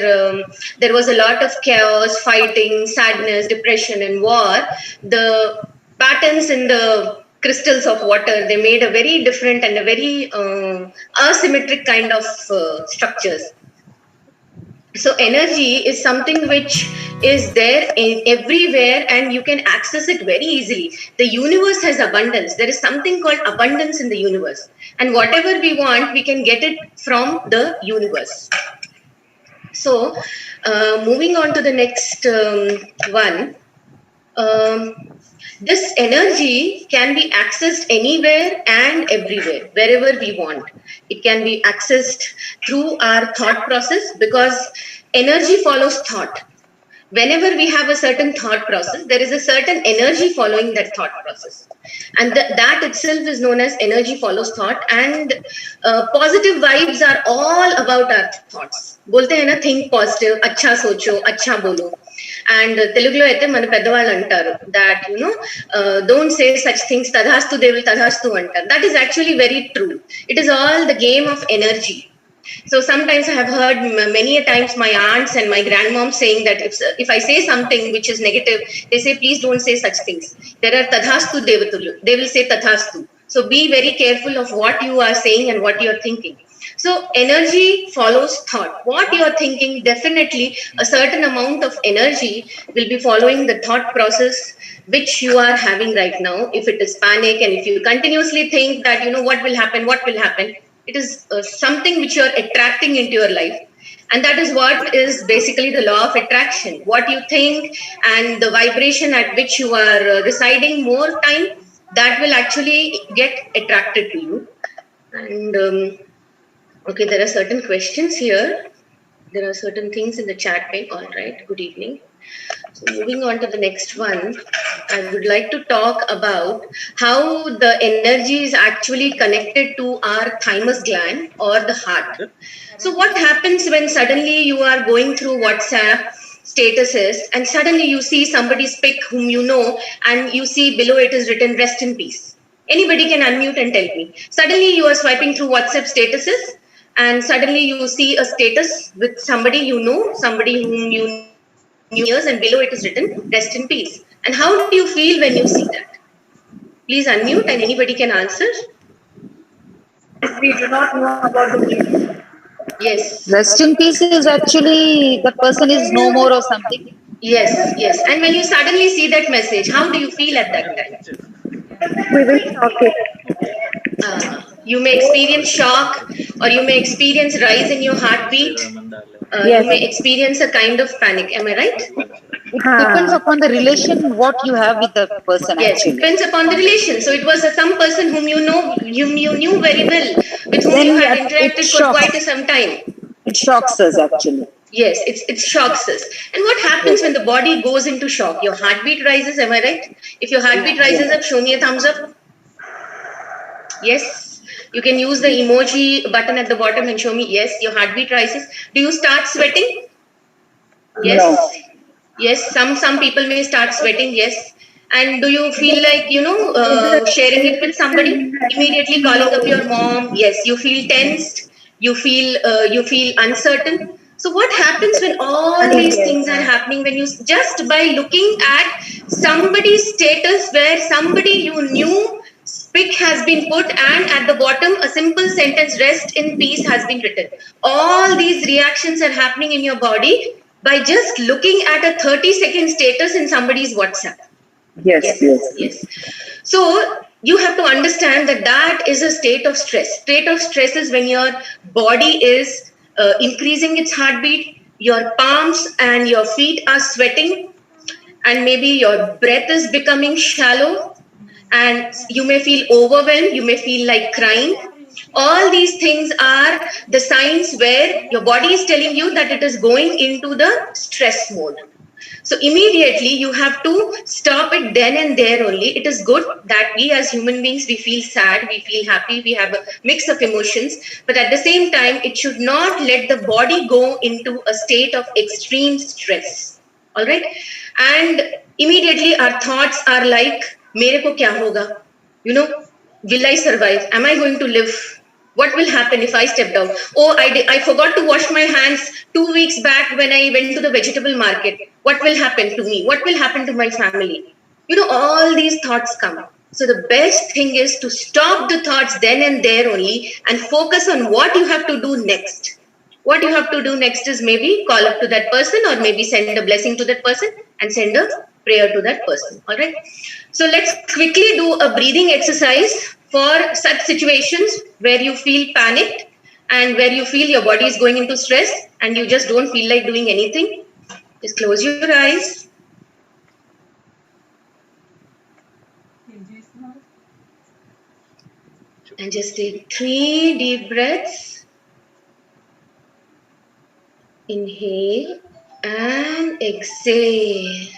there was a lot of chaos, fighting, sadness, depression and war, the patterns in the crystals of water, they made a very different and a very asymmetric kind of structures. So energy is something which is there in everywhere and you can access it very easily. The universe has abundance. There is something called abundance in the universe. And whatever we want, we can get it from the universe. So, moving on to the next one. Um, this energy can be accessed anywhere and everywhere, wherever we want. It can be accessed through our thought process because energy follows thought. Whenever we have a certain thought process, there is a certain energy following that thought process. And that itself is known as energy follows thought. And positive vibes are all about our thoughts. Bolte hai na, think positive, acha socho, acha bolo. And Telugulo aithe mana peddavaళ్ళు antaru that don't say such things, tadhastu they will tadhastu antaru. That is actually very true. It is all the game of energy. So sometimes I have heard many a times my aunts and my grandmom saying that if I say something which is negative, they say please don't say such things. There are tadhastu devatulu. They will say tadhastu. So be very careful of what you are saying and what you are thinking. So energy follows thought. What you are thinking, definitely a certain amount of energy will be following the thought process which you are having right now. If it is panic and if you continuously think that what will happen, it is something which you are attracting into your life. And that is what is basically the law of attraction. What you think and the vibration at which you are residing more time, that will actually get attracted to you. And okay, there are certain questions here. There are certain things in the chat pane. All right, good evening. So moving on to the next one, I would like to talk about how the energy is actually connected to our thymus gland or the heart. So what happens when suddenly you are going through WhatsApp statuses and suddenly you see somebody's pic whom you know and you see below it is written rest in peace? Anybody can unmute and tell me. Suddenly you are swiping through WhatsApp statuses and suddenly you see a status with somebody you know, somebody whom you years, and below it is written rest in peace. And how do you feel when you see that? Please unmute and anybody can answer. We do not know about the meaning. Yes. Rest in peace is actually the person is no more or something. Yes. And when you suddenly see that message, how do you feel at that time? We will shock it. You may experience shock or you may experience rise in your heartbeat. Yes. You may experience a kind of panic. Am I right? It depends upon the relation what you have with the person. Yes, actually. it depends upon the relation. So it was some person whom you knew very well, with whom Then you had it interacted for shocks. quite some time. It shocks us actually. Yes, it shocks us. And what happens when the body goes into shock? Your heartbeat rises, am I right? If your heartbeat rises up, show me a thumbs up. Yes. You can use the emoji button at the bottom and show me, yes, your heartbeat rises. Do you start sweating? Yes. No. Yes, some people may start sweating, yes. And do you feel like, sharing it with somebody? Immediately calling up your mom? Yes, you feel tensed, you feel uncertain. So what happens when all these things are happening, when you just by looking at somebody's status where somebody you knew pic has been put and at the bottom a simple sentence rest in peace has been written, all these reactions are happening in your body by just looking at a 30-second status in somebody's WhatsApp. Yes. So you have to understand that is a state of stress. State of stress is when your body is increasing its heartbeat, your palms and your feet are sweating, and maybe your breath is becoming shallow, and you may feel overwhelmed, you may feel like crying. All these things are the signs where your body is telling you that it is going into the stress mode. So immediately you have to stop it then and there only. It is good that we as human beings, we feel sad, we feel happy, we have a mix of emotions, but at the same time it should not let the body go into a state of extreme stress. All right. And immediately our thoughts are like, mere ko kya hoga? Will I survive? Am I going to live? What will happen if I stepped out? Oh, I forgot to wash my hands 2 weeks back when I went to the vegetable market. What will happen to me? What will happen to my family? All these thoughts come. So the best thing is to stop the thoughts then and there only and focus on what you have to do next. What you have to do next is maybe call up to that person, or maybe send a blessing to that person and send a prayer to that person. All right. So let's quickly do a breathing exercise for such situations where you feel panicked and where you feel your body is going into stress and you just don't feel like doing anything. Just close your eyes and just take 3 deep breaths. Inhale and exhale.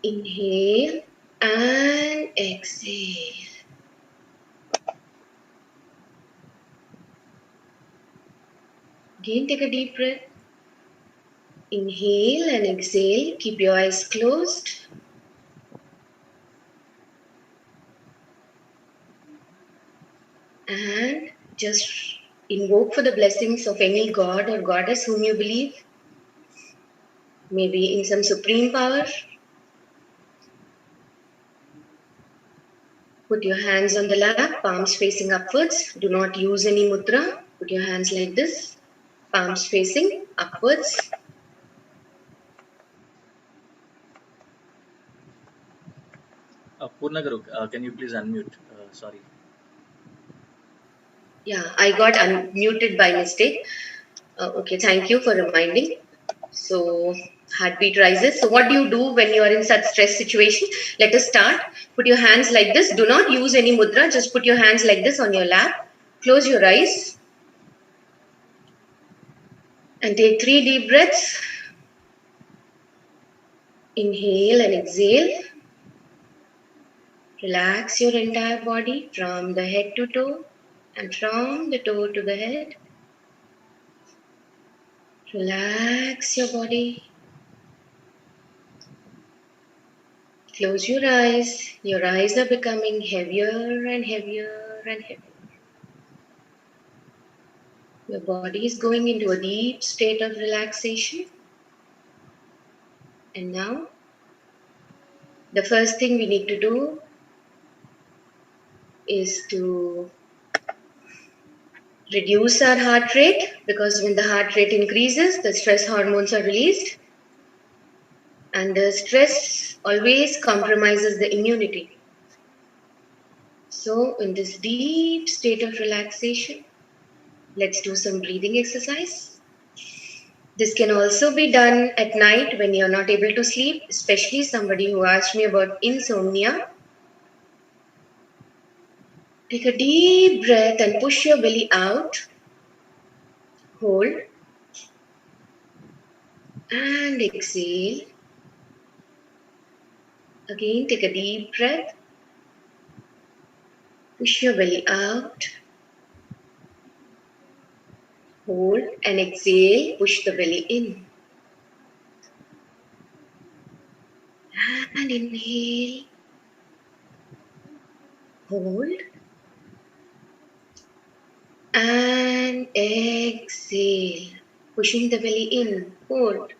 Inhale and exhale. Again, take a deep breath. Inhale and exhale. Keep your eyes closed. And just invoke for the blessings of any god or goddess whom you believe. Maybe in some supreme power. Put your hands on the lap, palms facing upwards. Do not use any mudra. Put your hands like this, palms facing upwards. Poorna Garu, can you please unmute? Sorry. Yeah, I got unmuted by mistake. Okay, thank you for reminding. So, heartbeat rises. So, what do you do when you are in such stress situation? Let us start. Put your hands like this. Do not use any mudra. Just put your hands like this on your lap. Close your eyes. And take 3 deep breaths. Inhale and exhale. Relax your entire body from the head to toe and from the toe to the head. Relax your body. Close your eyes. Your eyes are becoming heavier and heavier and heavier. Your body is going into a deep state of relaxation. And now, the first thing we need to do is to reduce our heart rate, because when the heart rate increases, the stress hormones are released. And the stress always compromises the immunity. So, in this deep state of relaxation, let's do some breathing exercise. This can also be done at night when you're not able to sleep, especially somebody who asked me about insomnia. Take a deep breath and push your belly out. Hold. And exhale. Again, take a deep breath. Push your belly out. Hold and exhale. Push the belly in. And inhale. Hold. And exhale. Pushing the belly in. Hold.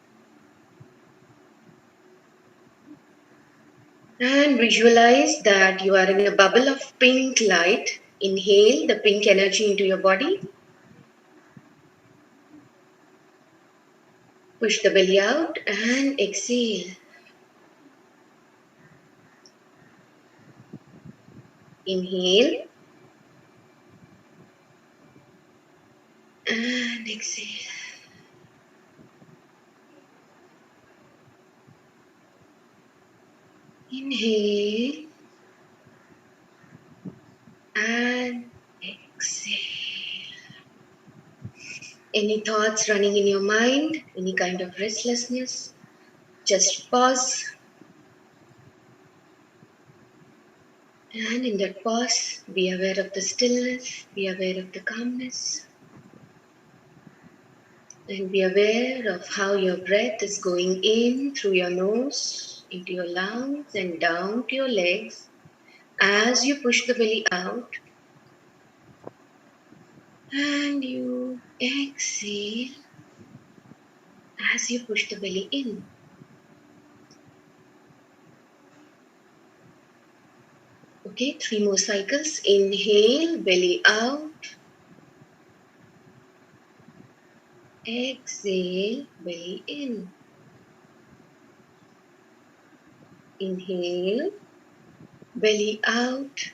And visualize that you are in a bubble of pink light. Inhale the pink energy into your body. Push the belly out and exhale. Inhale and exhale. Inhale and exhale. Any thoughts running in your mind? Any kind of restlessness? Just pause. And in that pause, be aware of the stillness, be aware of the calmness. And be aware of how your breath is going in through your nose, into your lungs and down to your legs as you push the belly out. And you exhale as you push the belly in. Okay, 3 more cycles. Inhale, belly out. Exhale, belly in. Inhale, belly out.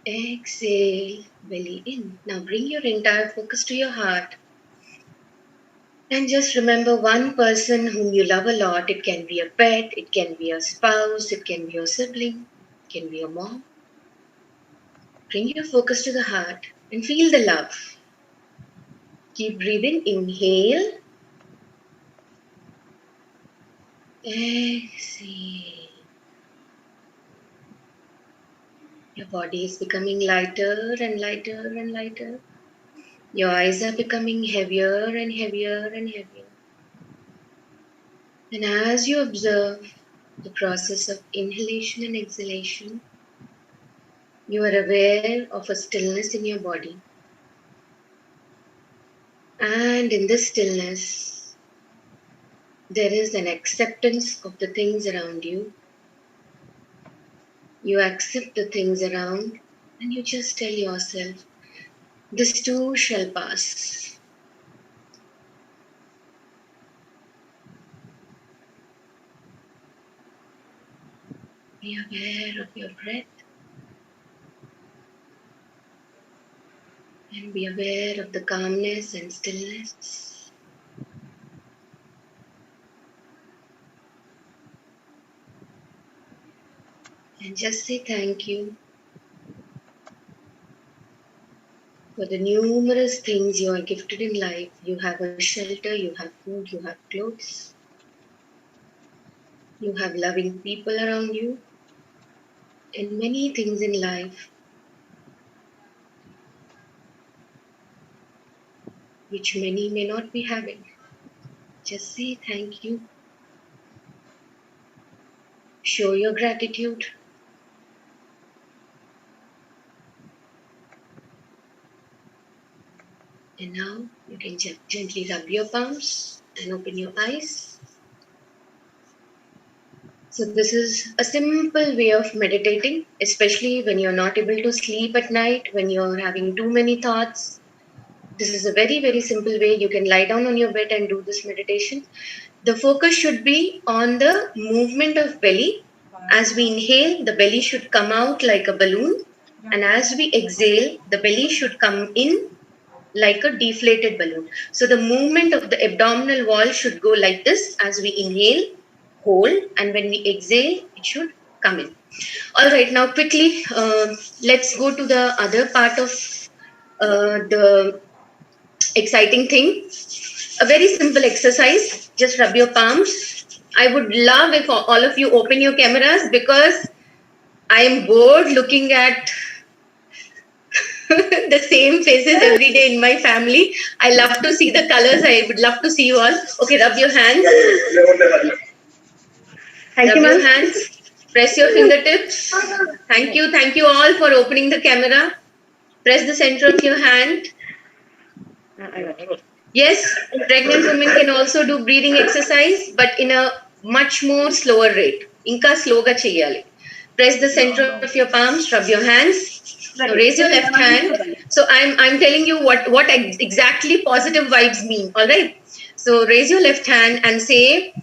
Exhale, belly in. Now bring your entire focus to your heart. And just remember one person whom you love a lot. It can be a pet, it can be a spouse, it can be your sibling, it can be your mom. Bring your focus to the heart and feel the love. Keep breathing. Inhale. Exhale. Your body is becoming lighter and lighter and lighter. Your eyes are becoming heavier and heavier and heavier. And as you observe the process of inhalation and exhalation, you are aware of a stillness in your body. And in this stillness, there is an acceptance of the things around you. You accept the things around and you just tell yourself, this too shall pass. Be aware of your breath and be aware of the calmness and stillness. And just say thank you for the numerous things you are gifted in life. You have a shelter, you have food, you have clothes. You have loving people around you. And many things in life which many may not be having. Just say thank you. Show your gratitude. And now you can gently rub your palms and open your eyes. So this is a simple way of meditating, especially when you're not able to sleep at night, when you're having too many thoughts. This is a very, very simple way. You can lie down on your bed and do this meditation. The focus should be on the movement of belly. As we inhale, the belly should come out like a balloon. And as we exhale, the belly should come in like a deflated balloon. So the movement of the abdominal wall should go like this. As we inhale, hold, and when we exhale, it should come in. All right, now quickly, let's go to the other part of the exciting thing. A very simple exercise. Just rub your palms. I would love if all of you open your cameras because I am bored looking at the same faces every day in my family. I love to see the colors. I would love to see you all. Okay, rub your hands. Rub your hands. Press your fingertips. Thank you all for opening the camera. Press the center of your hand. Yes, pregnant women can also do breathing exercise, but in a much more slower rate. Inka sloga cheyali. Press the center of your palms, rub your hands. Now raise your left hand. So I'm telling you what exactly positive vibes mean. All right. So raise your left hand and say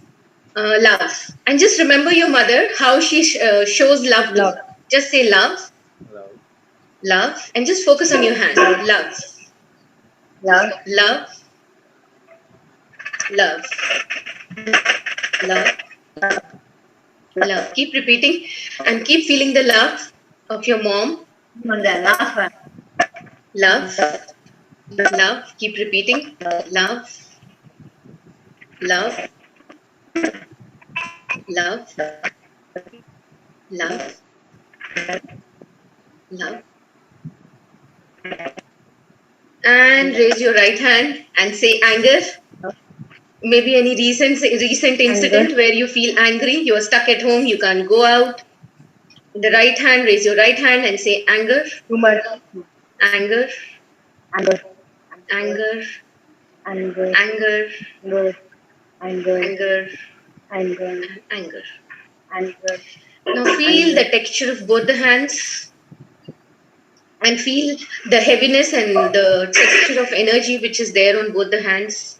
love. And just remember your mother, how she shows love to. Just say love, love, and just focus on your hand. Love, love, love, love, love. Keep repeating and keep feeling the love of your mom. Love, love. Keep repeating. Love, love, love, love, love. And raise your right hand and say anger. Maybe any recent incident where you feel angry, you are stuck at home, you can't go out. The right hand, raise your right hand and say anger. Anger. Anger. Anger. Anger. Anger. Anger. Anger. Anger. Anger. Now feel the texture of both the hands and feel the heaviness and the texture of energy which is there on both the hands.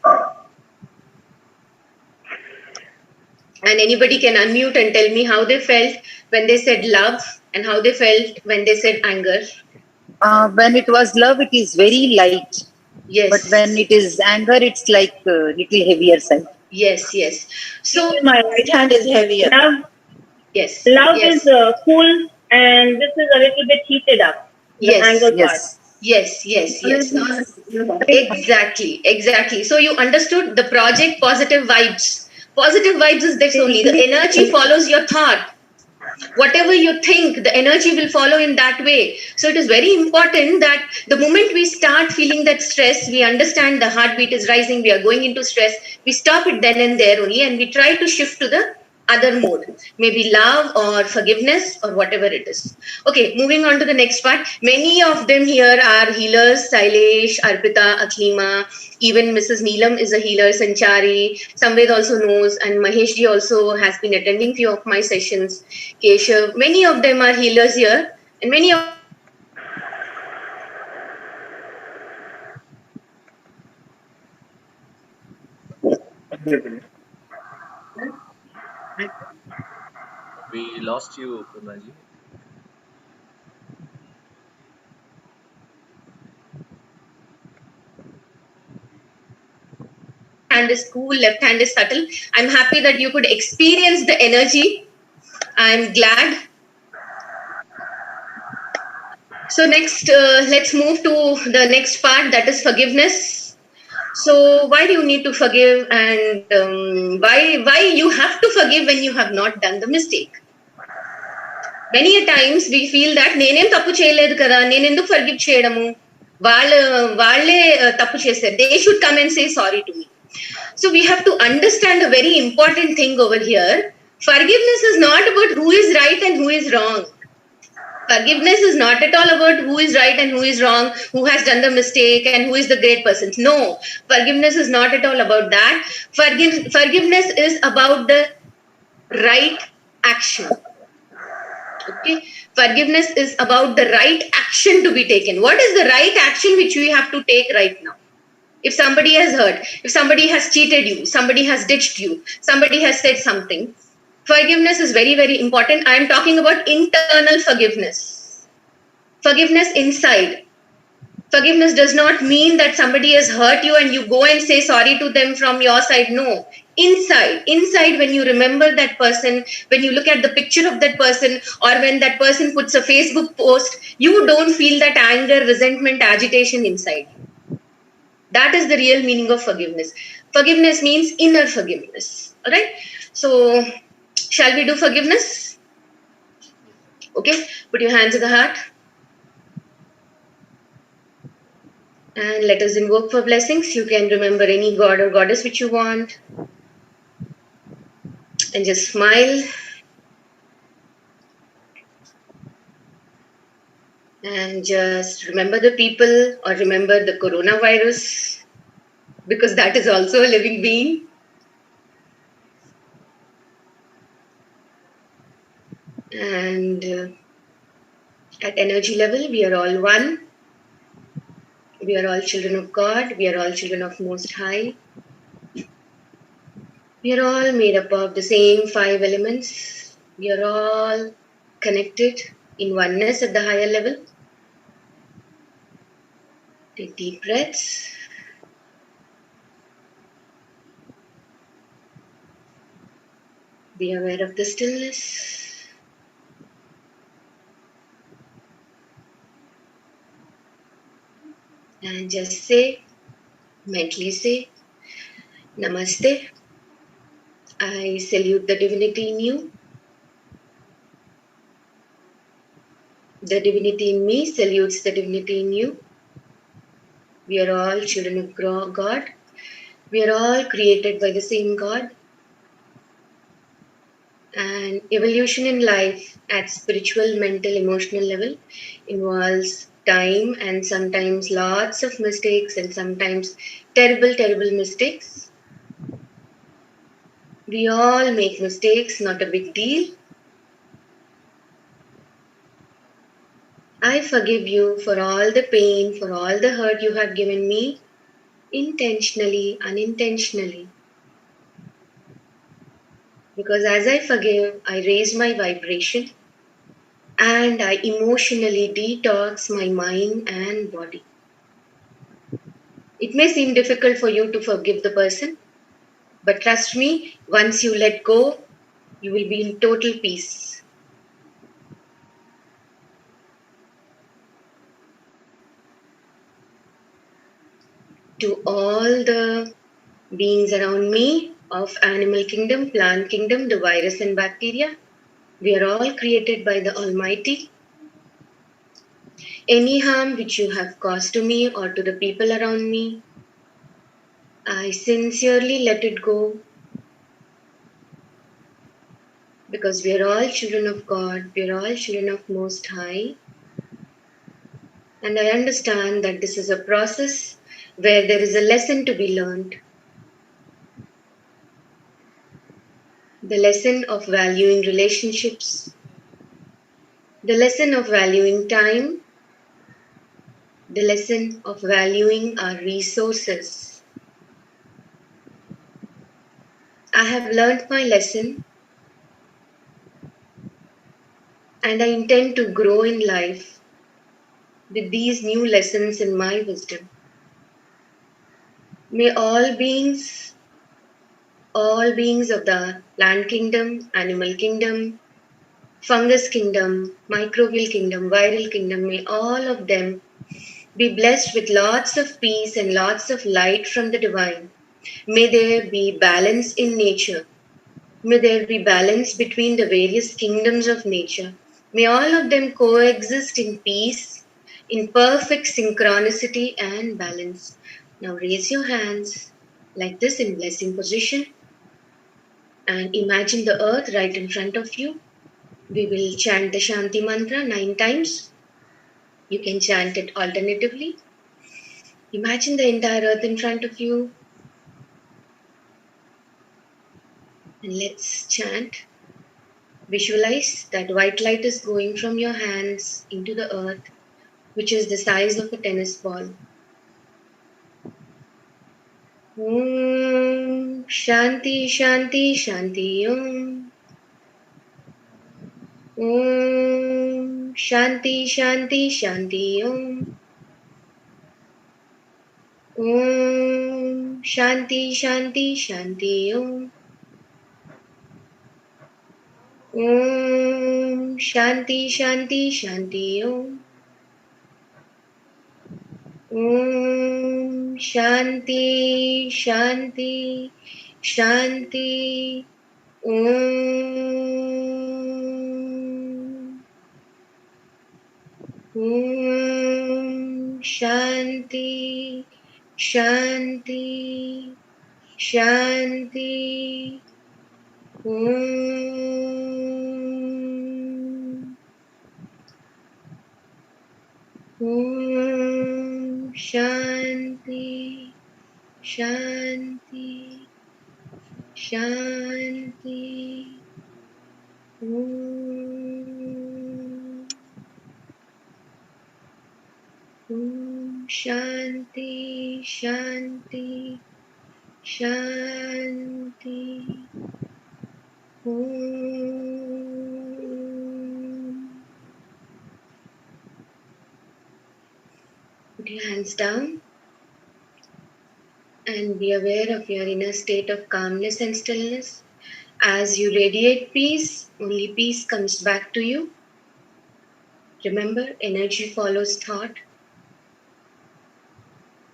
And anybody can unmute and tell me how they felt when they said love and how they felt when they said anger. When it was love, it is very light. Yes. But when it is anger, it's like little heavier side. Yes, yes. So my right hand is heavier. yes. Love Yes. is cool, and this is a little bit heated up. The Yes. anger part. Yes, yes, yes. Exactly, exactly. So you understood the project positive vibes. Positive vibes is this only. The energy follows your thought. Whatever you think, the energy will follow in that way. So it is very important that the moment we start feeling that stress, we understand the heartbeat is rising, we are going into stress, we stop it then and there only, and we try to shift to the other mode, maybe love or forgiveness or whatever it is. Okay, moving on to the next part. Many of them here are healers: Sailesh, Arpita, Aklima, even Mrs. Neelam is a healer, Sanchari, Samved also knows, and Maheshji also has been attending few of my sessions. Keshav, many of them are healers here, and many of We lost you, Poornaji. hand is cool, left hand is subtle. I'm happy that you could experience the energy. I'm glad. So next, let's move to the next part, that is forgiveness. So why do you need to forgive, and why you have to forgive when you have not done the mistake? Many a times we feel that నేనేం తప్పు చేయలేదు కదా, నేను ఎందుకు forgive చేయడము, వాళ్ళే తప్పు చేశారు, they should come and say sorry to me. So we have to understand a very important thing over here. Forgiveness is not about who is right and who is wrong. Forgiveness is not at all about who is right and who is wrong, who has done the mistake and who is the great person. No, forgiveness is not at all about that. Forgiveness is about the right action. Okay, forgiveness is about the right action to be taken. What is the right action which we have to take right now? If somebody has hurt, if somebody has cheated you, somebody has ditched you, somebody has said something, forgiveness is very, very important. I am talking about internal forgiveness. Forgiveness inside. Forgiveness does not mean that somebody has hurt you and you go and say sorry to them from your side. No. Inside, when you remember that person, when you look at the picture of that person, or when that person puts a Facebook post, you don't feel that anger, resentment, agitation inside. That is the real meaning of forgiveness. Forgiveness means inner forgiveness. All right. So, shall we do forgiveness? Okay. Put your hands to the heart. And let us invoke for blessings. You can remember any god or goddess which you want. And just smile. And just remember the people, or remember the coronavirus, because that is also a living being. And at energy level, we are all one. We are all children of God. We are all children of Most High. We are all made up of the same 5 elements. We are all connected in oneness at the higher level. Take deep breaths. Be aware of the stillness. And just say, mentally say, Namaste. I salute the divinity in you. The divinity in me salutes the divinity in you. We are all children of God. We are all created by the same God. And evolution in life at spiritual, mental, emotional level involves time and sometimes lots of mistakes and sometimes terrible, terrible mistakes. We all make mistakes, not a big deal. I forgive you for all the pain, for all the hurt you have given me, intentionally, unintentionally. Because as I forgive, I raise my vibration and I emotionally detox my mind and body. It may seem difficult for you to forgive the person, but trust me, once you let go, you will be in total peace. To all the beings around me of animal kingdom, plant kingdom, the virus and bacteria, we are all created by the Almighty. Any harm which you have caused to me or to the people around me, I sincerely let it go, because we are all children of God, we are all children of Most High. And I understand that this is a process where there is a lesson to be learned. The lesson of valuing relationships, the lesson of valuing time, the lesson of valuing our resources. I have learned my lesson and I intend to grow in life with these new lessons in my wisdom. May all beings of the plant kingdom, animal kingdom, fungus kingdom, microbial kingdom, viral kingdom, may all of them be blessed with lots of peace and lots of light from the divine. May there be balance in nature. May there be balance between the various kingdoms of nature. May all of them coexist in peace, in perfect synchronicity and balance. Now raise your hands like this in blessing position and imagine the earth right in front of you. We will chant the Shanti mantra 9 times. You can chant it alternatively. Imagine the entire earth in front of you. And let's chant. Visualize that white light is going from your hands into the earth, which is the size of a tennis ball. Om Shanti Shanti Shanti Om. Om Shanti Shanti Shanti Om. Om Shanti Shanti Shanti Om. Om Shanti Shanti Shanti Om. Om Shanti Shanti Shanti Om. Om Shanti Shanti Shanti Om. Om Shanti Shanti Shanti Om. Om Shanti Shanti Shanti Om. Put your hands down and be aware of your inner state of calmness and stillness. As you radiate peace, only peace comes back to you. Remember, energy follows thought.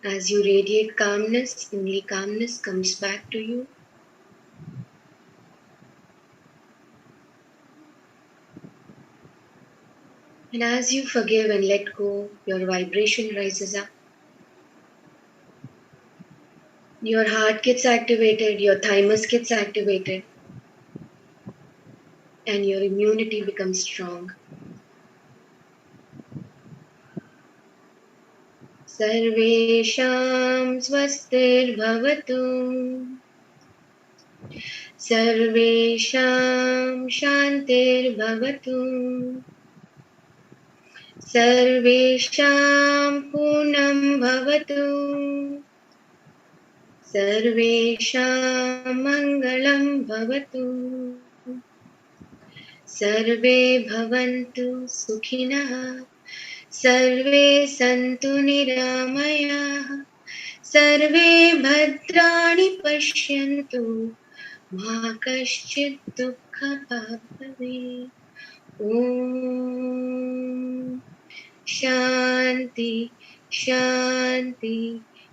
As you radiate calmness, only calmness comes back to you. And as you forgive and let go, your vibration rises up. Your heart gets activated, your thymus gets activated, and your immunity becomes strong. Sarvesham swastirбhavatu. Sarvesham shantirбhavatu. सर्वेषां पूर्णं भवतु, सर्वेषां मङ्गलं भवतु, सर्वे भवन्तु सुखिनः, सर्वे सन्तु निरामयाः, सर्वे भद्राणि पश्यन्तु, मा कश्चित् दुःखभाग् भवेत्। ॐ शान्ति शान्ति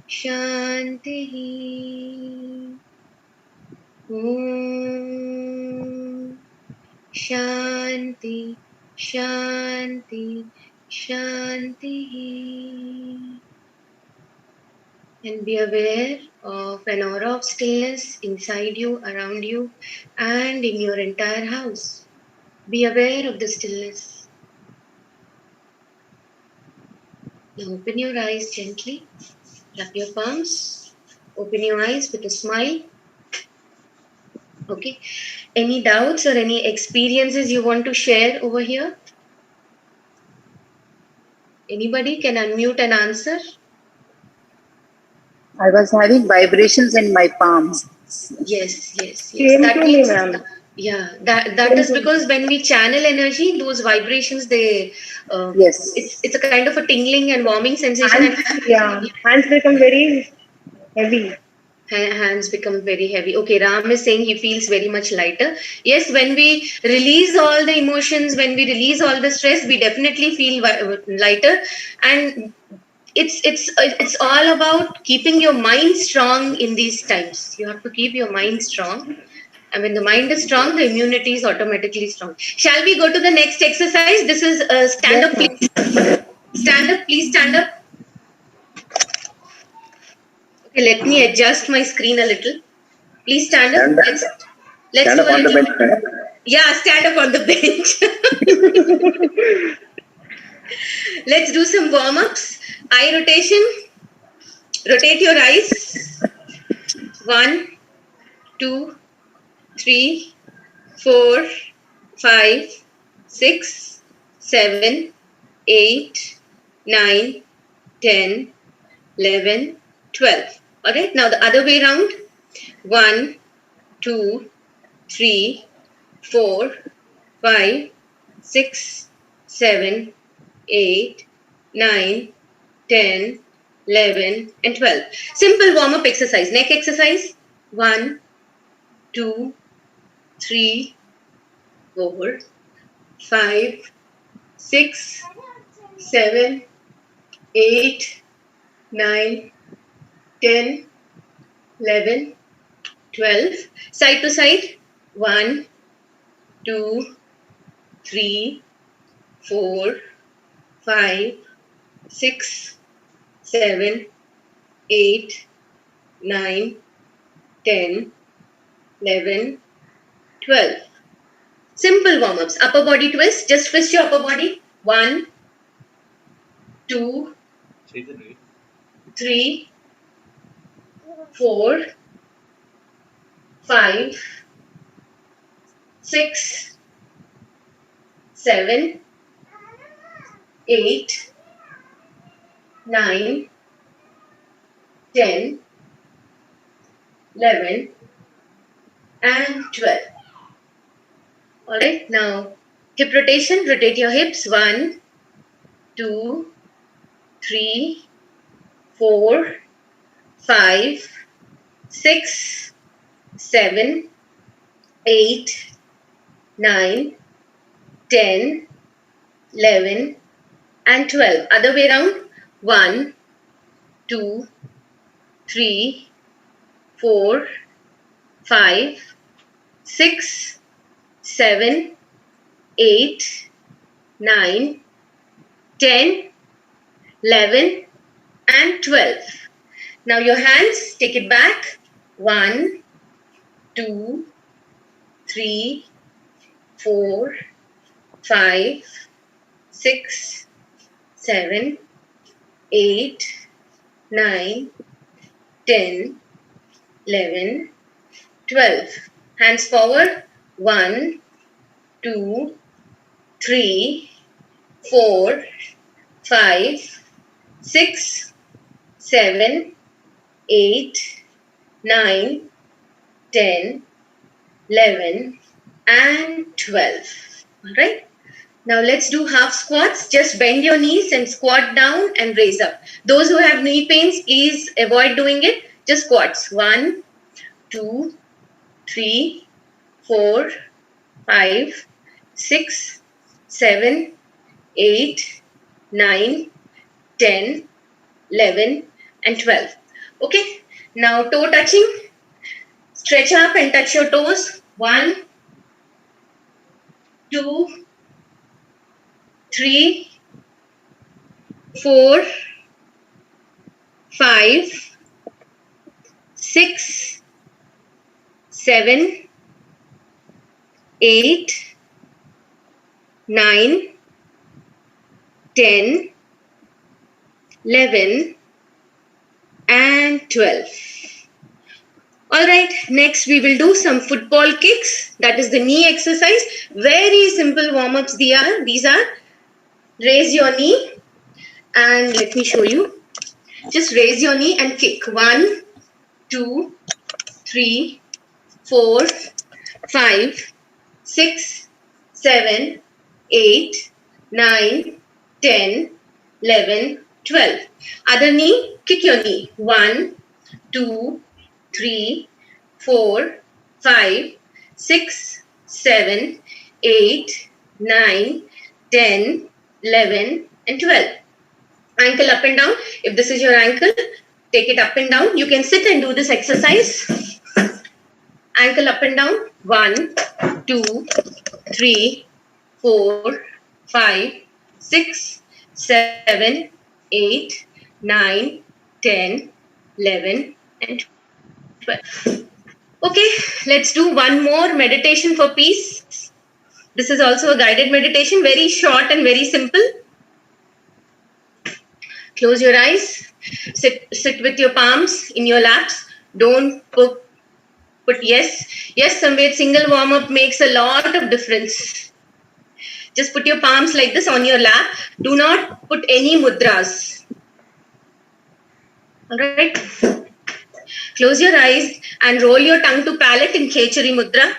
शान्तिः। ॐ शान्ति शान्ति शान्तिः. And be aware of an aura of stillness inside you, around you, and in your entire house. Be aware of the stillness. Now open your eyes gently, wrap your palms, open your eyes with a smile. Okay. Any doubts or any experiences you want to share over here? Anybody can unmute and answer. I was having vibrations in my palms. Yes. Same That to me, means, ma'am. yeah, that is because when we channel energy, those vibrations, they Yes. it's a kind of a tingling and warming sensation, and Hands become very heavy. hands become very heavy. Okay, Ram is saying he feels very much lighter. Yes, when we release all the emotions, when we release all the stress, we definitely feel lighter. And it's all about keeping your mind strong in these times. You have to keep your mind strong. And when the mind is strong, the immunity is automatically strong. Shall we go to the next exercise? This is stand up, please. Stand up, please stand up. Okay, let me adjust my screen a little. Please stand up. Let's Stand do up a on the little. bench. Yeah, stand up on the bench. Let's do some warm-ups. Eye rotation. Rotate your eyes. 1, 2, 3, 4, 5, 6, 7, 8, 9, 10, 11, 12. Alright, now the other way around. 1, 2, 3, 4, 5, 6, 7, 8, 9, 10, 11, and 12. Simple warm-up exercise. Neck exercise. 1, 2, 3, 4, 5, 6, 7, 8, 9, 10, 11, 12. Side to side. 1, 2, 3, 4, 5, 6, 7, 8, 9, 10, 11, 12. Simple warm-ups. Upper body twist. Just twist your upper body. 1, 2, 3, 4, 5, 6, 7, 8, 9, 10, 11, and 12. Alright, now hip rotation. Rotate your hips. 1, 2, 3, 4, 5, 6, 7, 8, 9, 10, 11, and 12. Other way around. 1, 2, 3, 4, 5, 6, 7, 8, 9, 10, 11, and 12. Now your hands, take it back. 1, 2, 3, 4, 5, 6, 7, 8, 9, 10, 11, 12. Hands forward. 1, 2, 3, 4, 5, 6, 7, 8, 9, 10, 11, and 12. All right. Now let's do half squats. Just bend your knees and squat down and raise up. Those who have knee pains, please avoid doing it. Just squats. 1, 2, 3, 4, 5, 6, 7, 8, 9, 10, 11, and 12. Okay. Now toe touching. Stretch up and touch your toes. 1, 2, 3, 4, 5, 6, 7, 8, 9, 10, 11, and 12. Alright, next we will do some football kicks. That is the knee exercise. Very simple warm-ups these are. Raise your knee and let me show you. Just raise your knee and kick. 1, 2, 3, 4, 5, 6, 7, 8, 9, 10, 11, 12. Other knee, kick your knee. 1, 2, 3, 4, 5, 6, 7, 8, 9, 10, 11, and 12. Ankle up and down. If this is your ankle, take it up and down. You can sit and do this exercise. Ankle up and down. 1, 2, 3, 4, 5, 6, 7, 8, 9, 10, 11, and 12. Okay, let's do one more meditation for peace. This is also a guided meditation, very short and very simple. Close your eyes. Sit with your palms in your laps. Don't put yes. Yes, Samved, single warm-up makes a lot of difference. Just put your palms like this on your lap. Do not put any mudras. Alright. Close your eyes and roll your tongue to palate in Khechari Mudra.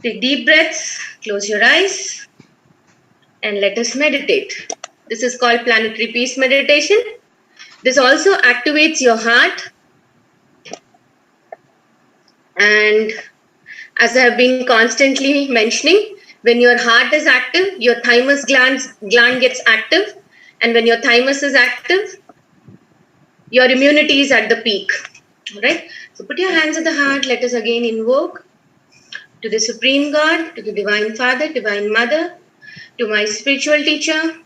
Take deep breaths. Close your eyes. And let us meditate. This is called planetary peace meditation. This also activates your heart. And as I have been constantly mentioning, when your heart is active, your thymus gland gets active. And when your thymus is active, your immunity is at the peak. Alright? So put your hands at the heart. Let us again invoke to the Supreme God, to the Divine Father, Divine Mother, to my spiritual teacher,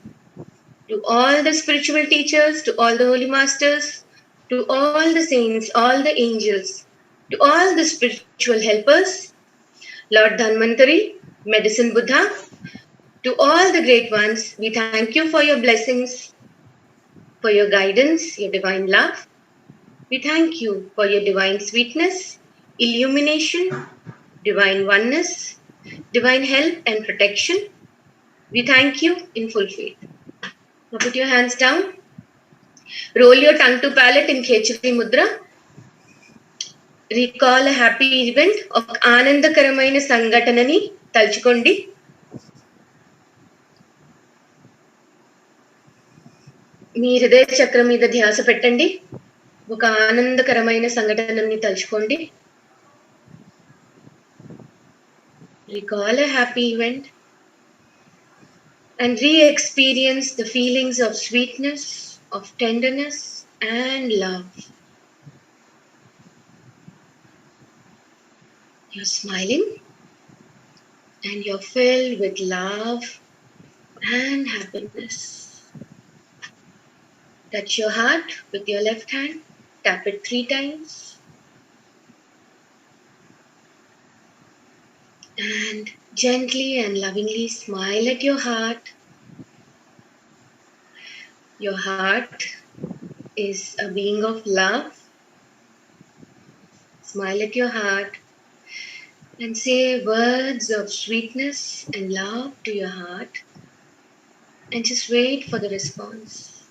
to all the spiritual teachers, to all the holy masters, to all the saints, all the angels, to all the spiritual helpers, Lord Dhanvantari, Medicine Buddha, to all the great ones, we thank you for your blessings, for your guidance, your divine love. We thank you for your divine sweetness, illumination, divine oneness, divine help and protection. We thank you in full faith. Now put your hands down. Roll your tongue to palate in Khechari Mudra. Recall a happy event of Anandakaramaina Sangatanani Talchukondi. మీ హృదయ చక్రం మీద ధ్యాస పెట్టండి. ఒక ఆనందకరమైన సంఘటనని తలుచుకోండి. Recall a happy event and re-experience the feelings of sweetness, of tenderness and love. You're smiling and you're filled with love and happiness. Touch your heart with your left hand. Tap it 3 times. And gently and lovingly smile at your heart. Your heart is a being of love. Smile at your heart and say words of sweetness and love to your heart. and just wait for the response.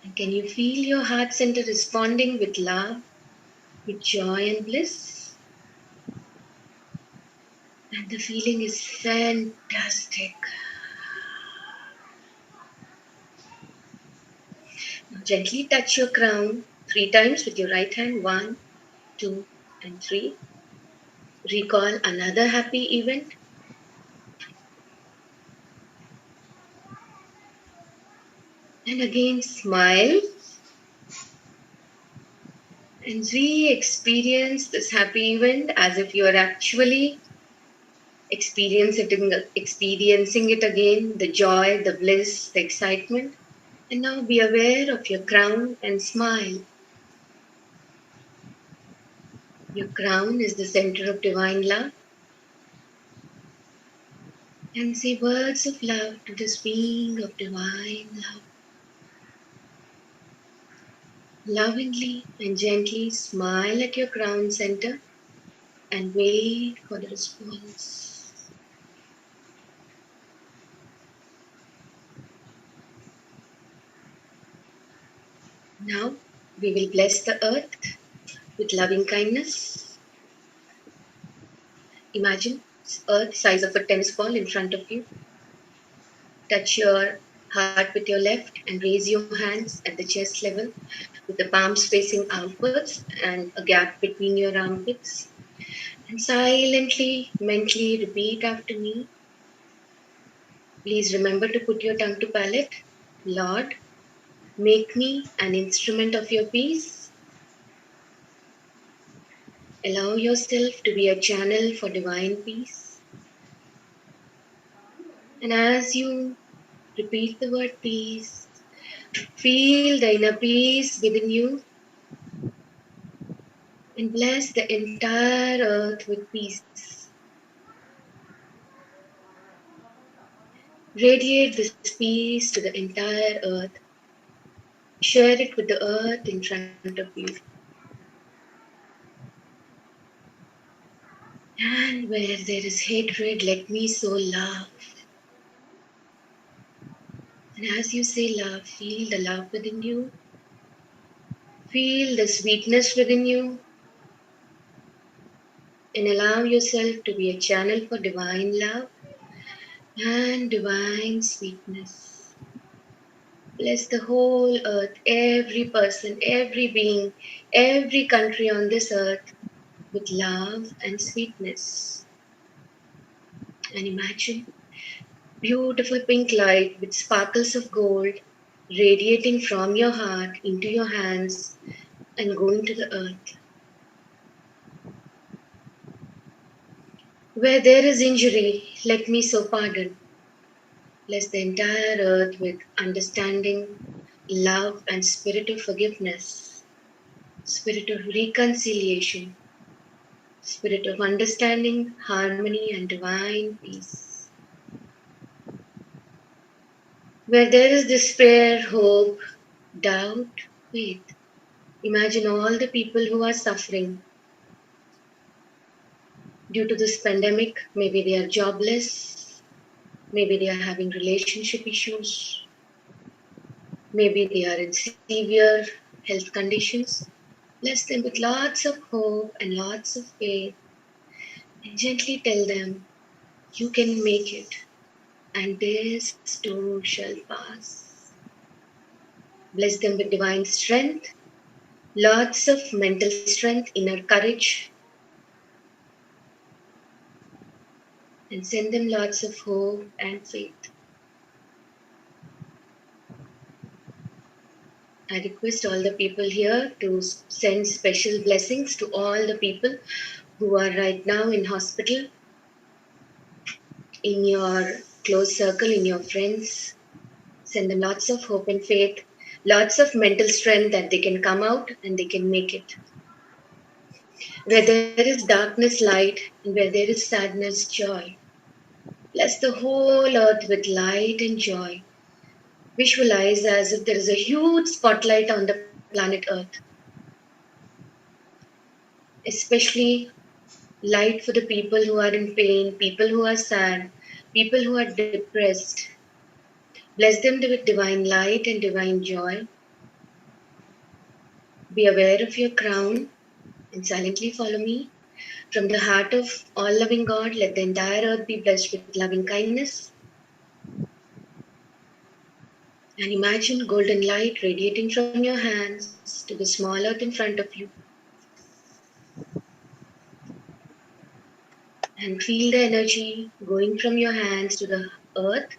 And can you feel your heart center responding with love, with joy and bliss? And the feeling is fantastic. Now gently touch your crown 3 times with your right hand. 1, 2, and 3. Recall another happy event. And again smile and re-experience this happy event as if you are actually experiencing it again, the joy, the bliss, the excitement. And now be aware of your crown and smile. Your crown is the center of divine love. And say words of love to this being of divine love. Lovingly and gently smile at your crown center and wait for the response. Now we will bless the earth with loving kindness. Imagine earth size of a tennis ball in front of you. Touch your heart with your left and raise your hands at the chest level with the palms facing outwards and a gap between your armpits. And silently, mentally repeat after me. Please remember to put your tongue to palate. Lord, make me an instrument of your peace. Allow yourself to be a channel for divine peace. And as you repeat the word peace, feel the inner peace within you and bless the entire earth with peace. Radiate this peace to the entire earth. Share it with the earth in front of you. And where there is hatred, let me sow love. And as you say love, feel the love within you. Feel the sweetness within you. And allow yourself to be a channel for divine love and divine sweetness. Bless the whole earth, every person, every being, every country on this earth with love and sweetness. And imagine beautiful pink light with sparkles of gold radiating from your heart into your hands and going to the earth. Where there is injury, let me sow pardon. Bless the entire earth with understanding, love, and spirit of forgiveness, spirit of reconciliation, spirit of understanding, harmony, and divine peace. Where there is despair, hope, doubt, faith, imagine all the people who are suffering due to this pandemic. Maybe they are jobless, maybe they are having relationship issues, maybe they are in severe health conditions. Bless them with lots of hope and lots of faith and gently tell them, you can make it and this too shall pass. Bless them with divine strength, lots of mental strength, inner courage, and send them lots of hope and faith. I request all the people here to send special blessings to all the people who are right now in hospital, in your close circle, in your friends. Send them lots of hope and faith, lots of mental strength that they can come out and they can make it. Where there is darkness, light, and where there is sadness, joy. Bless the whole earth with light and joy. Visualize as if there is a huge spotlight on the planet Earth. Especially light for the people who are in pain, people who are sad, people who are depressed. Bless them with divine light and divine joy. Be aware of your crown and silently follow me. From the heart of all loving God, let the entire earth be blessed with loving kindness. And imagine golden light radiating from your hands to the small earth in front of you. And feel the energy going from your hands to the earth.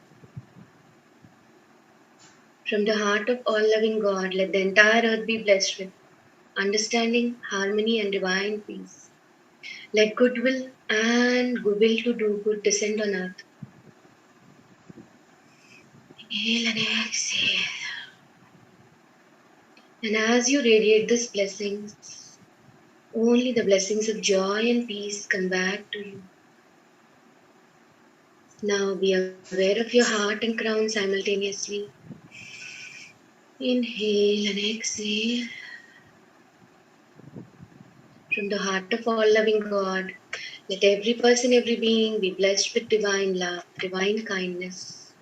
From the heart of all loving God, let the entire earth be blessed with understanding, harmony, and divine peace. Let goodwill and goodwill to do good descend on earth. Inhale and exhale. And as you radiate these blessings, only the blessings of joy and peace come back to you. Now be aware of your heart and crown simultaneously. Inhale and exhale. From the heart of all loving God, let every person, every being be blessed with divine love, divine kindness,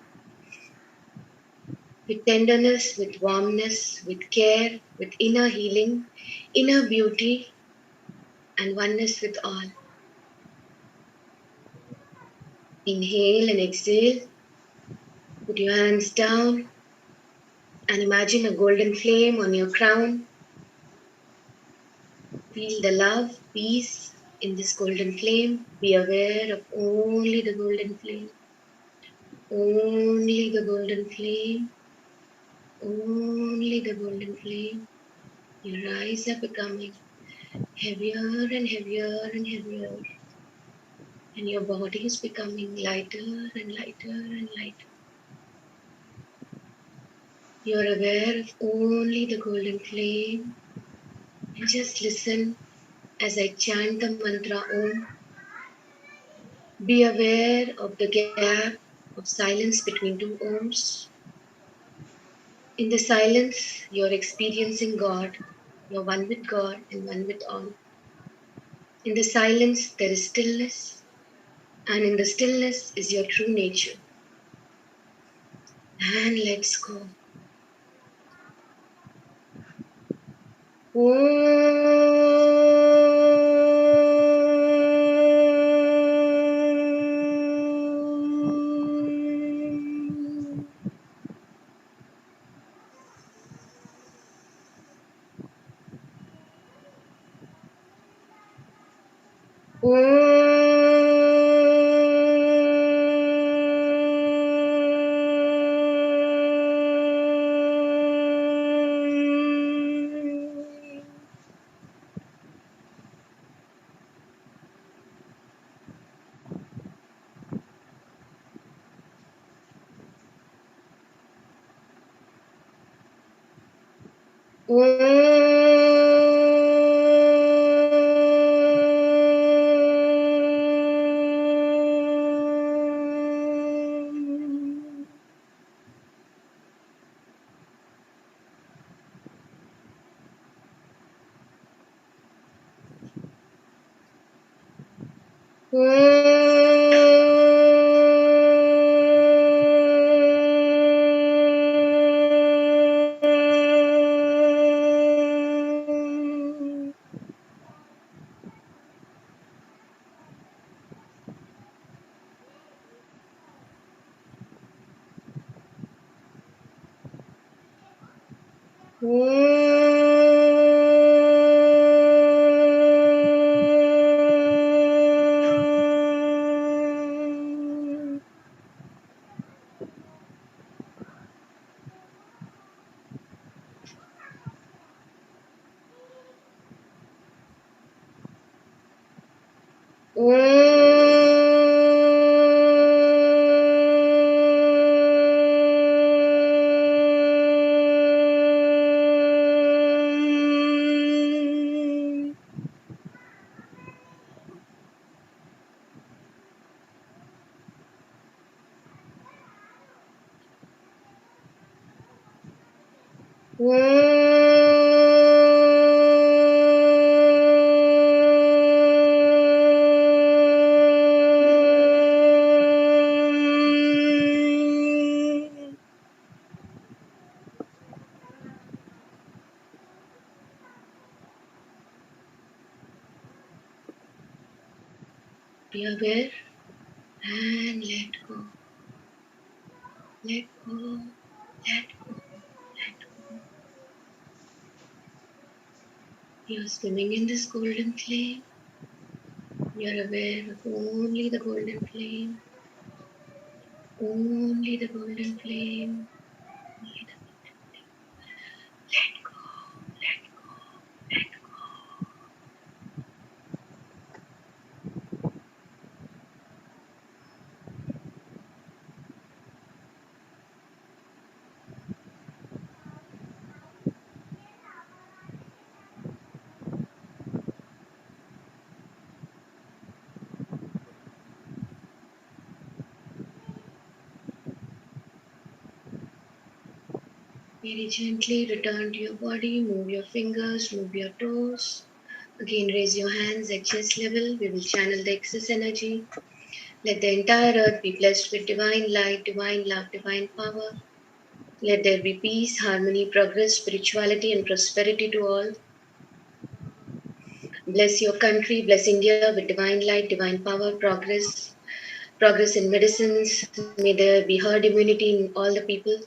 with tenderness, with warmness, with care, with inner healing, inner beauty, and oneness with all. Inhale and exhale. Put your hands down and imagine a golden flame on your crown. Feel the love, peace in this golden flame. Be aware of only the golden flame. Only the golden flame. Only the golden flame. Your eyes are becoming heavier and heavier and heavier. And your body is becoming lighter and lighter and lighter. You're aware of only the golden flame. And just listen as I chant the mantra Om. Be aware of the gap of silence between two Oms. In the silence, you're experiencing God. You're one with God and one with all. In the silence, there is stillness. And in the stillness is your true nature. And let's go. Be aware and let go. Let go. Let go. Let go. You're swimming in this golden flame. You're aware of only the golden flame. Only the golden flame. Only the golden flame. Let go. Let go. Let go. Very gently return to your body. Move your fingers, move your toes. Again, raise your hands at chest level. We will channel the excess energy. Let the entire earth be blessed with divine light, divine love, divine power. Let there be peace, harmony, progress, spirituality, and prosperity to all. Bless your country, bless India with divine light, divine power, progress in medicines. May there be herd immunity in all the people.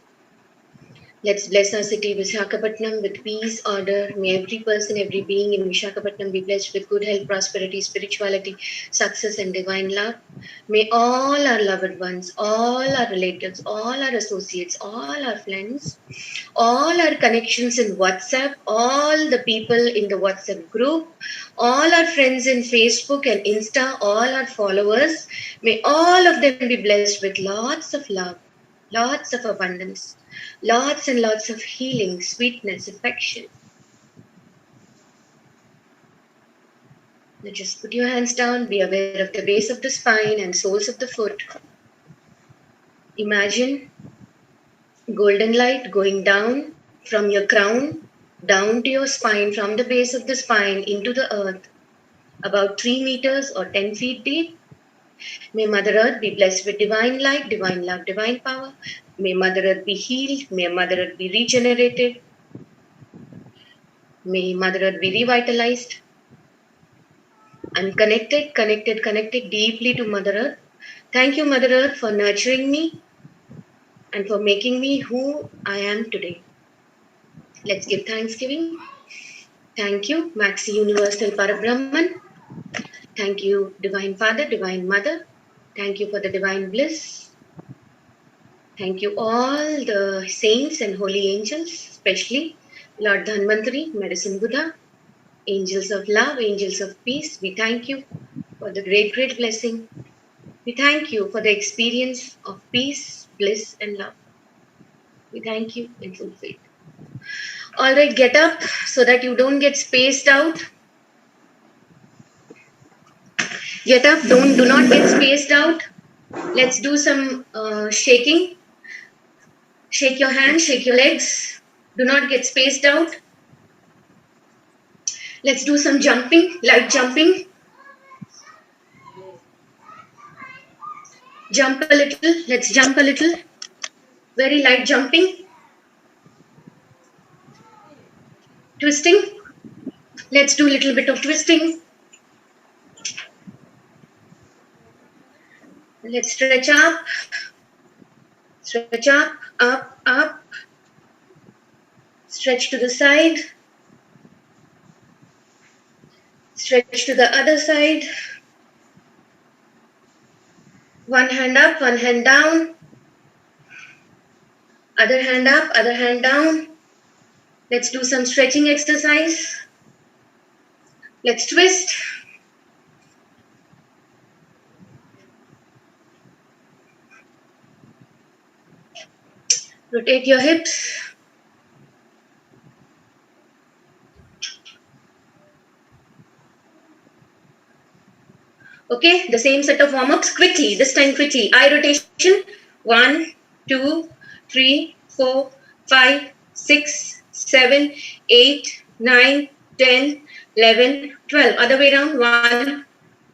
Let's bless our city, Visakhapatnam, with peace, order. May every person, every being in Visakhapatnam be blessed with good health, prosperity, spirituality, success, and divine love. May all our loved ones, all our relatives, all our associates, all our friends, all our connections in WhatsApp, all the people in the WhatsApp group, all our friends in Facebook and Insta, all our followers, may all of them be blessed with lots of love, lots of abundance, lots and lots of healing, sweetness, affection. Now just put your hands down, be aware of the base of the spine and soles of the foot. Imagine golden light going down from your crown, down to your spine, from the base of the spine into the earth, about 3 meters or 10 feet deep. May Mother Earth be blessed with divine light, divine love, divine power. May Mother Earth be healed. May Mother Earth be regenerated. May Mother Earth be revitalized. I'm connected deeply to Mother Earth. Thank you, Mother Earth, for nurturing me and for making me who I am today. Let's give thanksgiving. Thank you, Maxi Universal Parabrahman. Thank you, Divine Father, Divine Mother. Thank you for the divine bliss. Thank you, all the saints and holy angels, especially Lord Dhanvantari, Medicine Buddha, angels of love, angels of peace. We thank you for the great, great blessing. We thank you for the experience of peace, bliss, and love. We thank you in full faith. All right, get up so that you don't get spaced out. Get up, do not get spaced out. Let's do some shaking. Shake your hands, shake your legs. Do not get spaced out. Let's do some jumping, light jumping. Jump a little, let's jump a little. Very light jumping. Twisting. Let's do a little bit of twisting. Let's stretch up. Stretch up, up, up. Stretch to the side. Stretch to the other side. One hand up, one hand down. Other hand up, other hand down. Let's do some stretching exercise. Let's twist. Rotate your hips. Okay, the same set of warm-ups quickly, this time quickly. Eye rotation. 1, 2, 3, 4, 5, 6, 7, 8, 9, 10, 11, 12. Other way around. 1,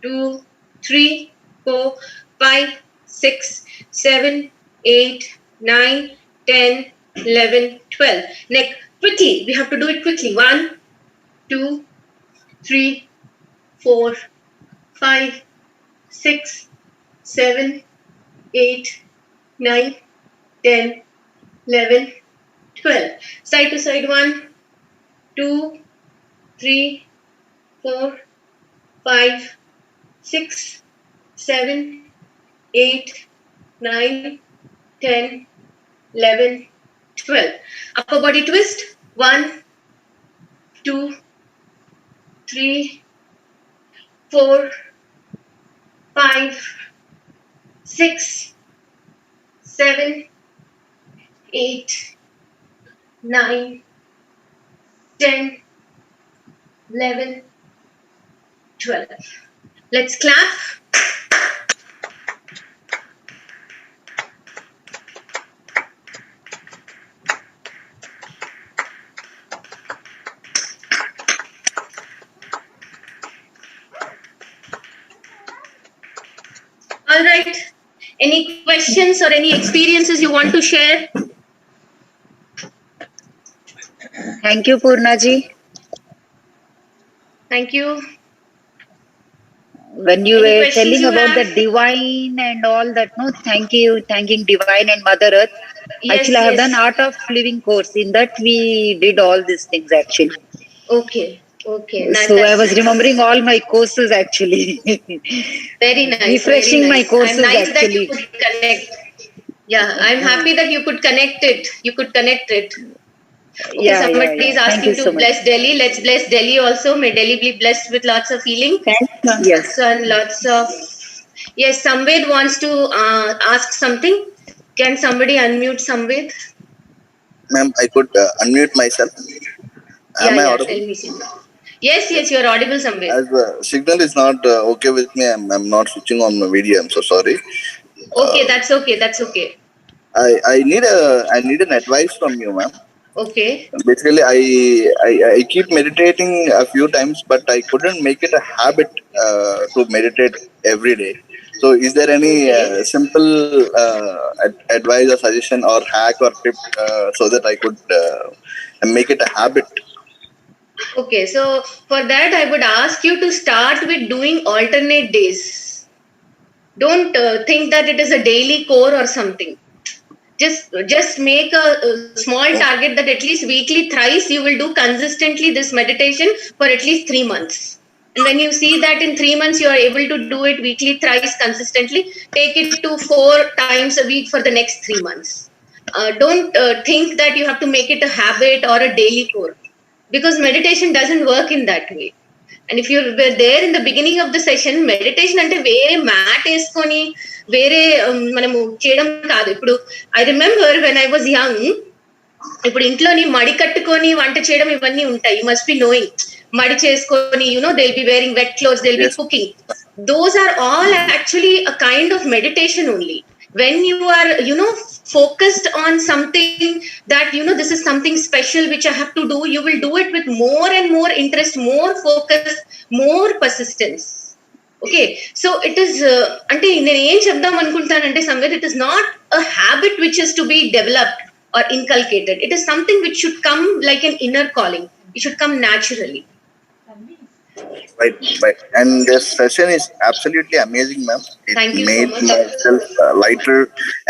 2, 3, 4, 5, 6, 7, 8, 9, 10, 11, 12. Neck, quickly. We have to do it quickly. 1, 2, 3, 4, 5, 6, 7, 8, 9, 10, 11, 12. Side to side. 1, 2, 3, 4, 5, 6, 7, 8, 9, 10, 11, 12. Upper body twist. 1, 2, 3, 4, 5, 6, 7, 8, 9, 10, 11, 12. Let's clap. All right. Any questions or any experiences you want to share? Thank you, Poorna ji. Thank you. When you Any were questions telling you about the have? divine and all that, no, thank you, thanking divine and Mother Earth. Actually, Yes, I have done yes. Art of Living course. In that, we did all these things actually. Okay. Okay. Nice. So I That's was nice. remembering all my courses actually. Very nice. Very Refreshing my nice. I'm courses nice that you actually. could connect. Yeah, I'm happy that you could connect it. You could connect it. Okay, Yeah, yeah, somebody yeah. is Thank you asking so to much. bless Delhi. Let's bless Delhi also. May Delhi be blessed with lots of healing. Thanks, ma'am. Yes. So, and lots of. Yes, Samved wants to ask something. Can somebody unmute Samved? Ma'am, I could unmute myself. Am I Yeah, audible? tell me something. Yes, Yes. you're audible, Samved. As the signal is not okay with me, I'm not switching on my video. I'm so sorry. Okay, that's okay. That's okay. I need an advice from you, ma'am. Okay. Basically, I keep meditating a few times, but I couldn't make it a habit to meditate every day. So, is there any simple advice or suggestion or hack or tip so that I could make it a habit? Okay, so for that, I would ask you to start with doing alternate days. Don't think that it is a daily core or something. Just make a small target that at least weekly thrice you will do consistently this meditation for at least 3 months. And when you see that in 3 months you are able to do it weekly thrice consistently, take it to 4 times a week for the next 3 months. Don't think that you have to make it a habit or a daily core, because meditation doesn't work in that way. And if you were there in the beginning of the session, meditation అంటే వేరే mat వేసుకొని వేరే మనము చేయడం కాదు. ఇప్పుడు I remember when I was young, ఇప్పుడు ఇంట్లోని మడి కట్టుకొని వంట చేయడం ఇవన్నీ ఉంటాయి. You must be knowing. మడి చేసుకొని they will be wearing wet clothes, they will be cooking. Those are all actually a kind of meditation only. When you are focused on something that this is something special which I have to do, you will do it with more and more interest, more focus, more persistence. Okay, so it is అంటే నేను ఏం చెప్దాం అనుకుంటానంటే somewhere it is not a habit which is to be developed or inculcated. It is something which should come like an inner calling. It should come naturally. Right. And this session is absolutely amazing, ma'am. It Thank you so made much. myself lighter,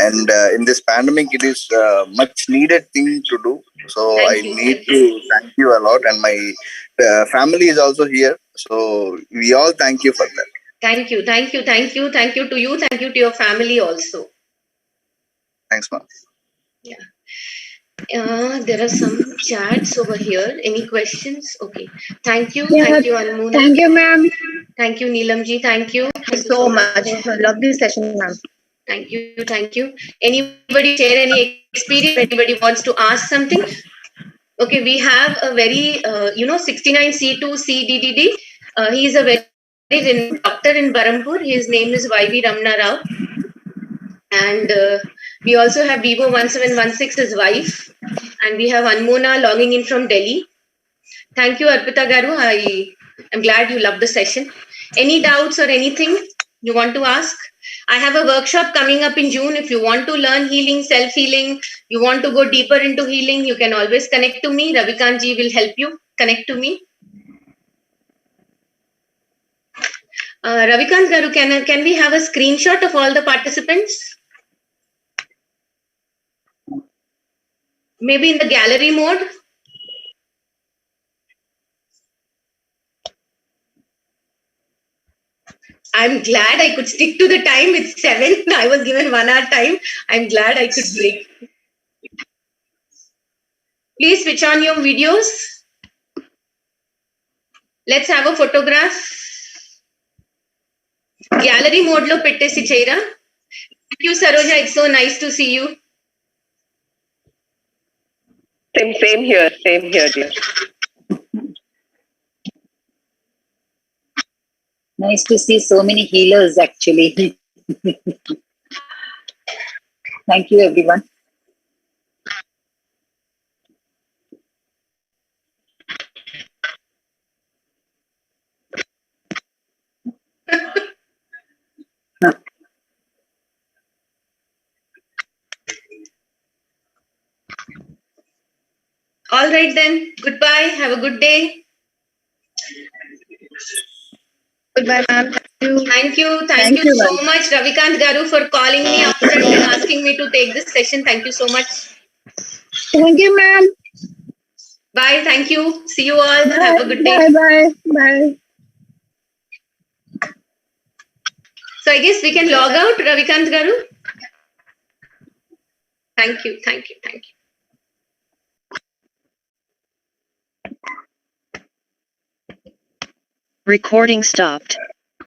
and in this pandemic, it is much needed thing to do. So I need to thank you a lot, and my family is also here. So we all thank you for that. Thank you to you, thank you to your family also. Thanks, ma'am. Yeah. There are some chats over here. Any questions? Okay. Thank you Anmona. Thank you, ma'am. Thank you Neelamji. Thank you So much. Lovely session, ma'am. Thank you. Anybody share any experience? Anybody wants to ask something? Okay, we have a very 69C2 CDDD. He is a very renowned doctor in Barampur. His name is YV Ramna Rao. And we also have Vivo 1716, his wife, and we have Anmona logging in from Delhi. Thank you, Arpita Garu. I am glad you loved the session. Any doubts or anything you want to ask? I have a workshop coming up in June. If you want to learn healing, self-healing, you want to go deeper into healing, you can always connect to me. Ravikant ji will help you connect to me. Ravikant Garu, can we have a screenshot of all the participants? Maybe in the gallery mode? I'm glad I could stick to the time. It's 7. I was given 1 hour time. I'm glad I could break. Please switch on your videos. Let's have a photograph. Gallery mode lo pettesi cheyra. Thank you, Saroja. It's so nice to see you. Same here, dear. Nice to see so many healers actually. Thank you, everyone. All right then. Goodbye. Have a good day. Goodbye, ma'am. Thank you Thank you, so ma'am. much, Ravikant Garu, for calling me upfront and asking me to take this session. Thank you so much. Thank you, ma'am. Bye. Thank you. See you all. Bye. Have a good day. Bye. So I guess we can log out, Ravikant Garu. Thank you. Recording stopped.